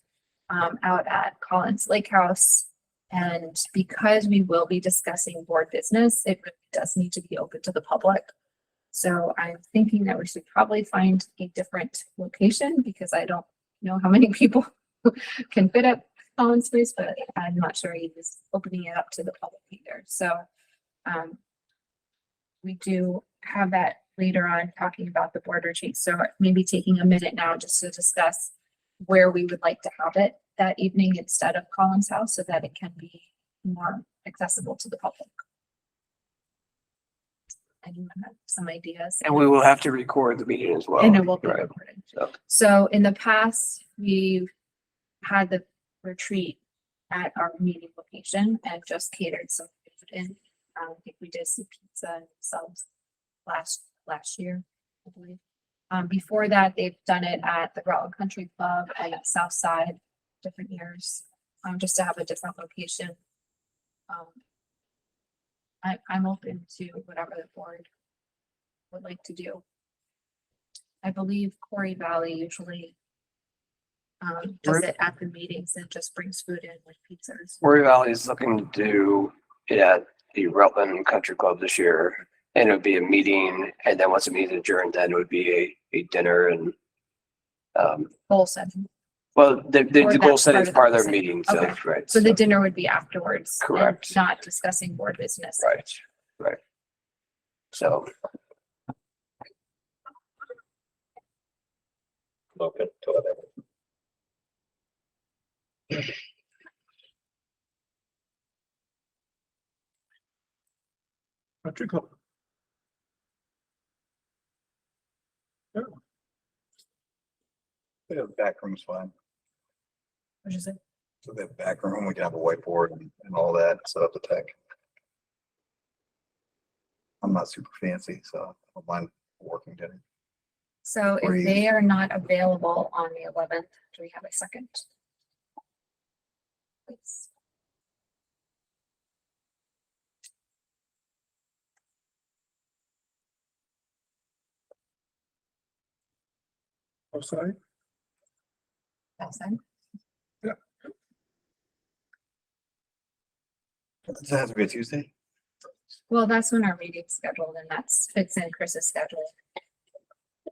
Speaker 1: out at Collins Lake House, and because we will be discussing board business, it really does need to be open to the public. So I'm thinking that we should probably find a different location, because I don't know how many people can fit at Collins Place, but I'm not sure he was opening it up to the public either. So we do have that later on, talking about the board retreat. So maybe taking a minute now just to discuss where we would like to have it that evening instead of Collins House, so that it can be more accessible to the public. anyone have some ideas?
Speaker 9: And we will have to record the meeting as well.
Speaker 1: And it will be
Speaker 9: Right.
Speaker 1: recorded.
Speaker 9: So,
Speaker 1: So in the past, we've had the retreat at our meeting location and just catered some food in. I think we did some pizza and subs last year, I believe. Before that, they've done it at the Rutland Country Club and at South Side, different years, just to have a different location. I'm open to whatever the board would like to do. I believe Corey Valley usually does it at the meetings and just brings food in with pizzas.
Speaker 9: Roy Valley is looking to do it at the Rutland Country Club this year. And it would be a meeting, and then once the meeting adjourned, then it would be a dinner and
Speaker 1: Bowl setting.
Speaker 9: well, the
Speaker 1: Or
Speaker 9: goal
Speaker 1: that's
Speaker 9: setting is part of their
Speaker 1: the meeting.
Speaker 9: meeting, so,
Speaker 1: Okay.
Speaker 9: right.
Speaker 1: So the dinner would be afterwards. and
Speaker 9: Correct.
Speaker 1: Not discussing board business.
Speaker 9: Right. So,
Speaker 13: Open to whatever.
Speaker 2: Country club.
Speaker 14: Yeah, the back room's fine.
Speaker 1: What'd you say?
Speaker 14: So that back room, we can have a whiteboard and all that, set up the tech. I'm not super fancy, so I don't mind working dinner.
Speaker 1: So
Speaker 14: Or
Speaker 1: if
Speaker 14: you-
Speaker 1: they are not available on the 11th, do we have a second? Please.
Speaker 2: Oh, sorry.
Speaker 1: Outside.
Speaker 14: Does it have to be a Tuesday?
Speaker 1: Well, that's when our meeting's scheduled and fits in Chris's schedule.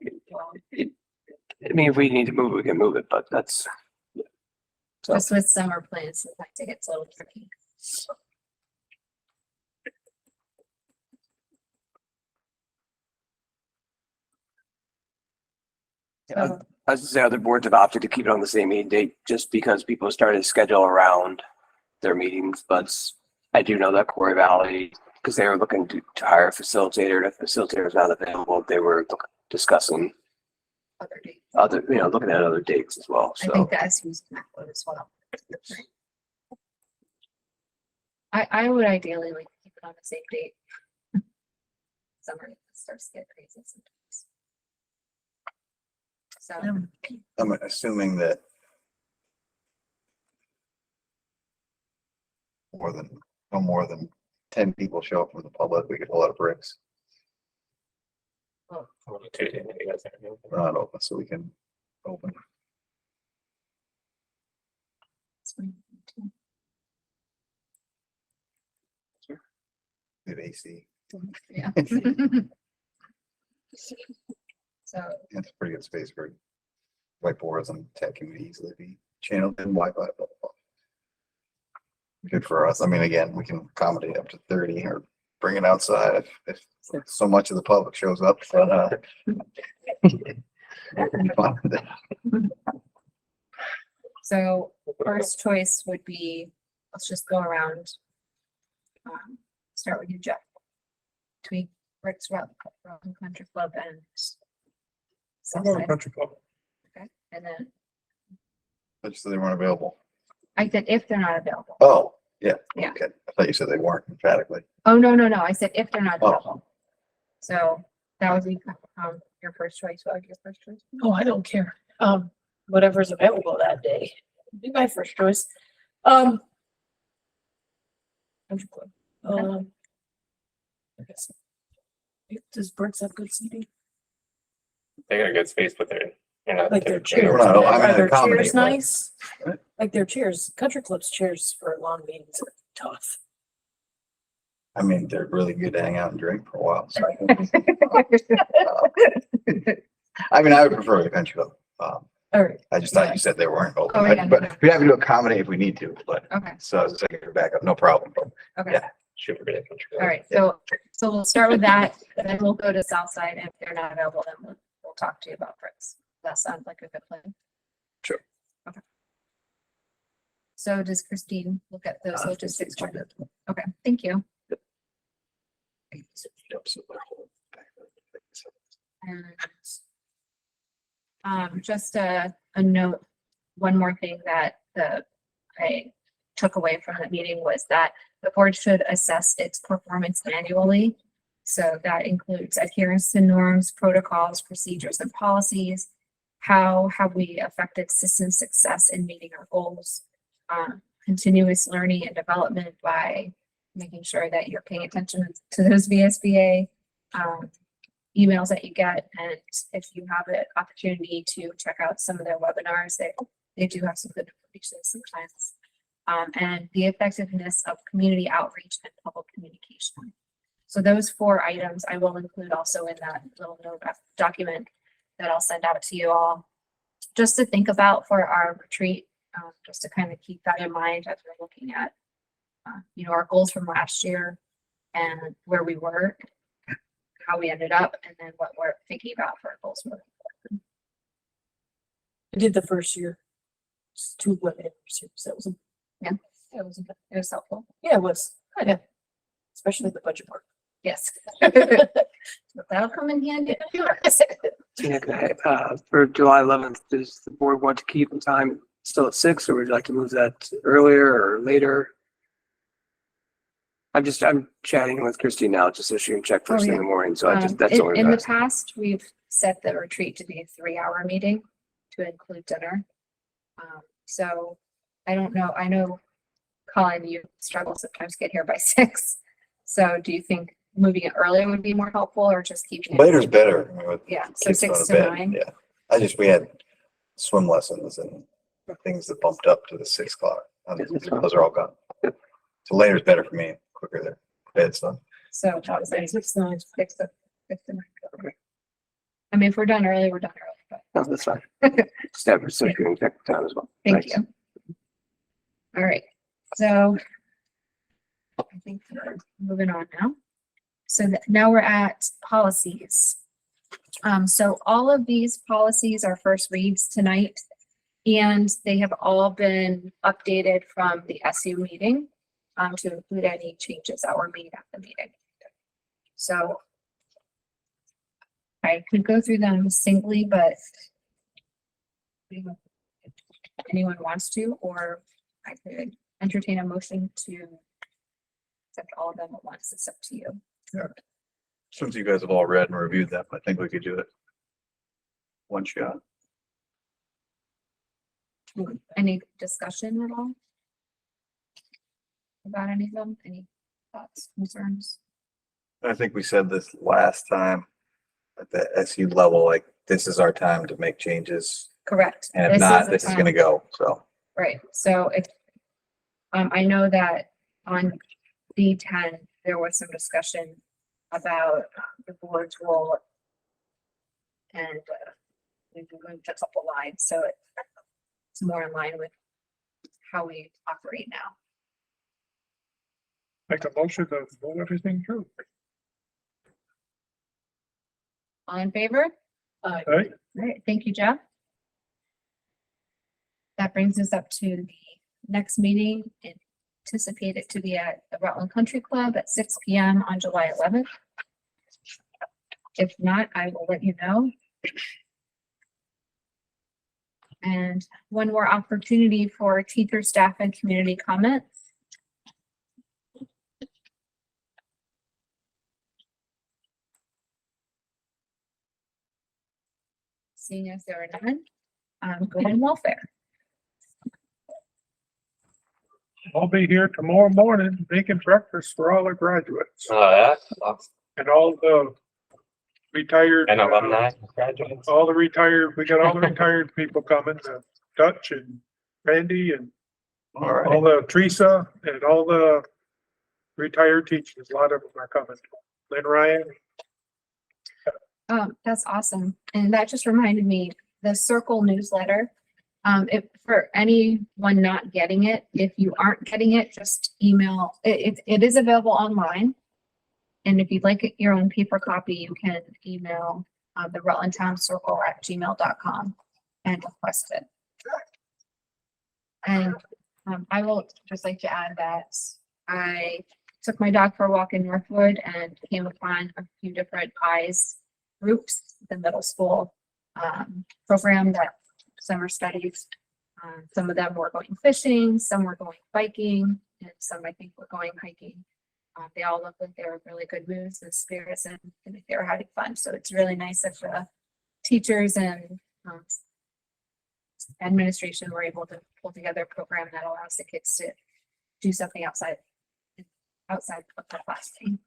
Speaker 9: I mean, if we need to move, we can move it, but that's. So,
Speaker 1: Just with summer plans, sometimes it gets a little tricky.
Speaker 9: as I say, other boards have opted to keep it on the same meeting date just because people started to schedule around their meetings, but I do know that Corey Valley, because they were looking to hire a facilitator, and if the facilitator is not available, they were discussing
Speaker 1: Other dates.
Speaker 9: looking at other dates as well,
Speaker 1: I
Speaker 9: so.
Speaker 1: think the SU's that would as well. I would ideally like to keep it on the same date. Summer starts to get crazy sometimes. So,
Speaker 14: I'm assuming that no more than 10 people show up from the public, we get a lot of bricks.
Speaker 13: Only Tuesday, you guys are-
Speaker 14: We're not open, so we can open. We have AC.
Speaker 1: yeah. So,
Speaker 14: It's a pretty good space for whiteboards and tech can easily be channeled in Wi-Fi. Good for us. I mean, again, we can accommodate up to 30 or bring it outside if so much of the public shows up. But,
Speaker 1: so first choice would be, let's just go around. Start with you, Jeff. Between Rick's Rutland Country Club and
Speaker 2: I'm going to
Speaker 1: Southside.
Speaker 2: country club.
Speaker 1: Okay, and then
Speaker 14: I just said they weren't available.
Speaker 1: I said if they're not available.
Speaker 14: Oh, yeah.
Speaker 1: Yeah.
Speaker 14: Okay. I thought you said they weren't emphatically.
Speaker 1: Oh, no, I said if they're not
Speaker 14: Oh.
Speaker 1: available. So that would be your first choice. What would your first choice? be?
Speaker 12: Oh, I don't care. Whatever's available that day. Be my first choice. Country club. I guess. Does Brooks have good seating?
Speaker 13: They got a good space, but they're not.
Speaker 12: Like their
Speaker 13: they're-
Speaker 12: chairs.
Speaker 14: We're not- I'm
Speaker 12: Are
Speaker 14: gonna
Speaker 12: their
Speaker 14: accommodate,
Speaker 12: chairs
Speaker 14: but-
Speaker 12: nice?
Speaker 14: What?
Speaker 12: Like their chairs, country club's chairs for long meetings are tough.
Speaker 14: I mean, they're really good to hang out and drink for a while. So I mean, I would prefer the country club.
Speaker 12: All right.
Speaker 14: I just thought you said they weren't
Speaker 1: Oh,
Speaker 14: open,
Speaker 1: yeah.
Speaker 14: but we're happy to accommodate if we need to, but
Speaker 1: Okay,
Speaker 14: so as a second backup, no problem.
Speaker 1: okay.
Speaker 14: Yeah.
Speaker 13: Shoot for the country.
Speaker 1: All right, so we'll start with that, and then we'll go to Southside, and if they're not available, then we'll talk to you about Brooks. That sounds like a good plan.
Speaker 14: Sure.
Speaker 1: Okay. So does Christine look at those logistics? Okay, thank you.
Speaker 14: Absolutely.
Speaker 1: And just a note, one more thing that I took away from the meeting was that the board should assess its performance annually. So that includes adherence to norms, protocols, procedures, and policies. How have we affected system success in meeting our goals? Continuous learning and development by making sure that you're paying attention to those VSBA emails that you get. And if you have an opportunity to check out some of their webinars, they do have some good information sometimes. And the effectiveness of community outreach and public communication. So those 4 items I will include also in that little note document that I'll send out to you all, just to think about for our retreat, just to kind of keep that in mind as we're looking at, our goals from last year and where we were, how we ended up, and then what we're thinking about for our goals moving forward.
Speaker 12: I did the first year. It's 2 webinars, so it was,
Speaker 1: It was helpful.
Speaker 12: yeah, it was, yeah. Especially the budget part.
Speaker 1: Yes. That'll come in handy.
Speaker 9: Okay, for July 11th, does the board want to keep the time still at 6, or would you like to move that earlier or later? I'm chatting with Christy now, just so she can check first thing in the morning, so that's all.
Speaker 1: In the past, we've set the retreat to be a 3-hour meeting to include dinner. So I don't know, I know Colin, you struggle sometimes to get here by 6. So do you think moving it earlier would be more helpful, or just keeping it?
Speaker 14: Later's better.
Speaker 1: Yeah, so
Speaker 14: Kids
Speaker 1: 6
Speaker 14: going
Speaker 1: to
Speaker 14: bed,
Speaker 1: 9.
Speaker 14: Yeah, we had swim lessons and things that bumped up to the 6 o'clock. Those are all gone. So later's better for me, quicker than bed, so.
Speaker 1: So that was 6 to 9. 6 to 9. Okay. I mean, if we're done early, we're done early. But
Speaker 9: No, that's fine. Just have her so you can check the time as well.
Speaker 1: thank
Speaker 9: Thanks.
Speaker 1: you. All right, so I think we're moving on now. So now we're at policies. So all of these policies are first reads tonight, and they have all been updated from the SU meeting to include any changes that were made at the meeting. So I could go through them singly, but if anyone wants to, or I could entertain a motion to accept all of them at once. It's up to you.
Speaker 14: Yeah. Since you guys have all read and reviewed them, I think we could do it one shot.
Speaker 1: Any discussion at all about any of them? Any thoughts, concerns?
Speaker 14: I think we said this last time at the SU level, like, this is our time to make changes.
Speaker 1: Correct.
Speaker 14: And if
Speaker 1: This
Speaker 14: not,
Speaker 1: the
Speaker 14: this is
Speaker 1: time.
Speaker 14: gonna go, so.
Speaker 1: Right, so if, I know that on D10, there was some discussion about the board's role. And we've moved a couple lines, so it's more in line with how we operate now.
Speaker 2: Make a motion to move everything through.
Speaker 1: All in favor?
Speaker 2: Right?
Speaker 1: All right, thank you, Jeff. That brings us up to the next meeting, anticipated to be at the Rutland Country Club at 6 p.m. on July 11th. If not, I will let you know. And one more opportunity for teacher, staff, and community comments. Seeing as there are none, good and welfare.
Speaker 2: I'll be here tomorrow morning making breakfast for all the graduates
Speaker 13: Oh, yeah, awesome.
Speaker 2: and all the retired.
Speaker 13: And alumni graduates.
Speaker 2: All the retired, we got all the retired people coming, Dutch and Randy and
Speaker 14: All
Speaker 2: all
Speaker 14: right.
Speaker 2: the Teresa and all the retired teachers. A lot of them are coming. Lynn Ryan.
Speaker 1: That's awesome. And that just reminded me, the Circle newsletter. If for anyone not getting it, if you aren't getting it, just email. It is available online. And if you'd like your own paper copy, you can email the Rutland Town Circle at gmail.com and request it. And I will just like to add that I took my dog for a walk in Northwood and came upon a few different eyes groups, the middle school program that summer studies. Some of them were going fishing, some were going biking, and some I think were going hiking. They all looked like they were really good moods and spirits, and they were having fun. So it's really nice that the teachers and administration were able to pull together a program that allows the kids to do something outside of the classroom.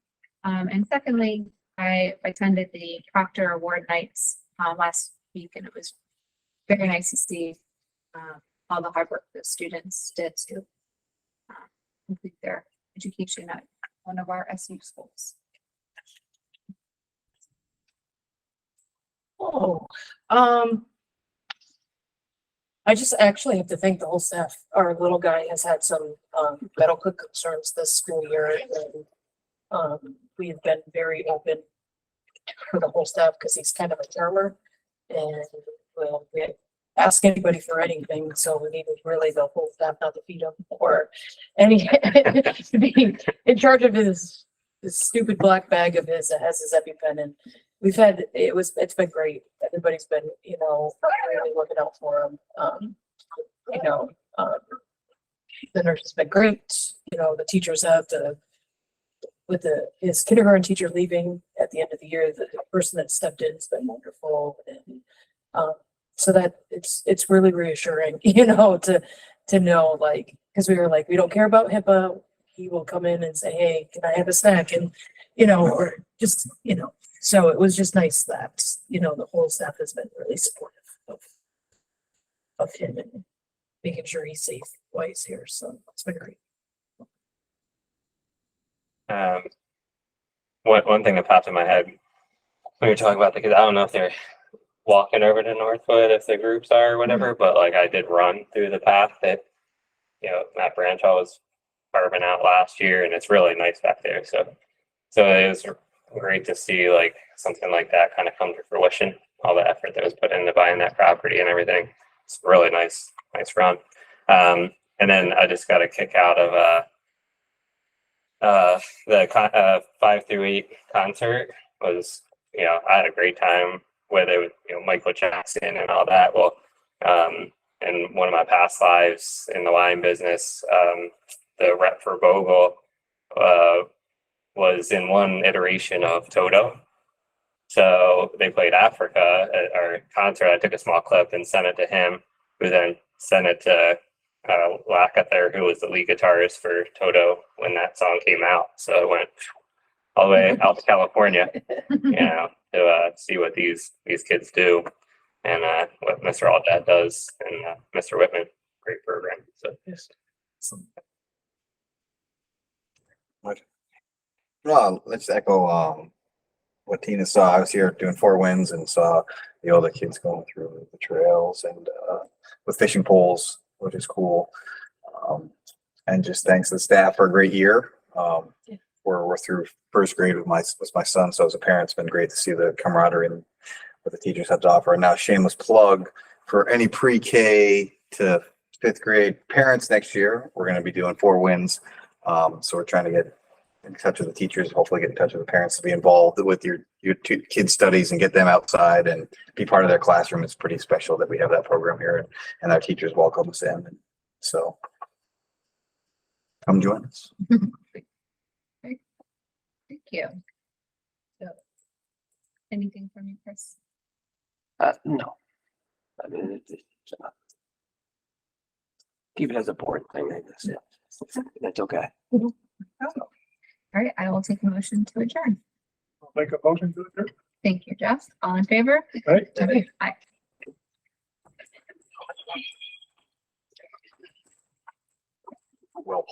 Speaker 1: And secondly, I attended the Proctor Award nights last week, and it was very nice to see all the hard work the students did to complete their education at one of our SU schools.
Speaker 12: Oh, I just actually have to thank the whole staff. Our little guy has had some medical concerns this school year, and we've been very open for the whole staff because he's kind of a charmer, and well, we ask anybody for anything, so we needed really the whole staff not to feed him or any to be in charge of his stupid black bag of his that has his EpiPen, and we've had it's been great. Everybody's been really looking out for him. The nurse has been great. The teachers have his kindergarten teacher leaving at the end of the year, the person that stepped in has been wonderful, and so that it's really reassuring, to know, like, because we were like, we don't care about HIPAA. He will come in and say, hey, can I have a snack? And or just so it was just nice that the whole staff has been really supportive of him and making sure he's safe while he's here. So it's been great.
Speaker 13: One thing that popped in my head when you're talking about the kids, I don't know if they're walking over to Northwood, if the groups are or whatever, but like I did run through the path that Matt Branchall was carving out last year, and it's really nice back there. So it was great to see like something like that kind of come to fruition. All the effort that was put into buying that property and everything. It's really nice run. And then I just got a kick out of the 5 through 8 concert. Was I had a great time with it, with Michael Jackson and all that. Well, in one of my past lives in the wine business, the rep for Bogle was in one iteration of Toto. So they played Africa at our concert. I took a small clip and sent it to him, who then sent it to Lacather, who was the lead guitarist for Toto when that song came out. So I went all the way out to California, to see what these kids do and what Mr. Aldad does, and Mr. Whitman, great program. So
Speaker 14: let's echo what Tina saw. I was here doing 4 Winds and saw the older kids going through the trails and with fishing poles, which is cool. And just thanks to the staff for a great year. We're through first grade with my son, so as a parent, it's been great to see the camaraderie and what the teachers have to offer. And now, shameless plug for any pre-K to 5th grade parents next year, we're going to be doing 4 Winds. So we're trying to get in touch with the teachers, hopefully get in touch with the parents to be involved with your kids' studies and get them outside and be part of their classroom. It's pretty special that we have that program here, and our teachers welcome us in. And so come join us.
Speaker 1: Thank you. So, anything from you, Chris?
Speaker 9: No. I mean, keep it as a board thing. That's okay.
Speaker 1: All right, I will take a motion to adjourn.
Speaker 2: I'll make a motion to adjourn.
Speaker 1: Thank you, Jeff. All in favor?
Speaker 2: Right?
Speaker 1: Aye.
Speaker 14: Well,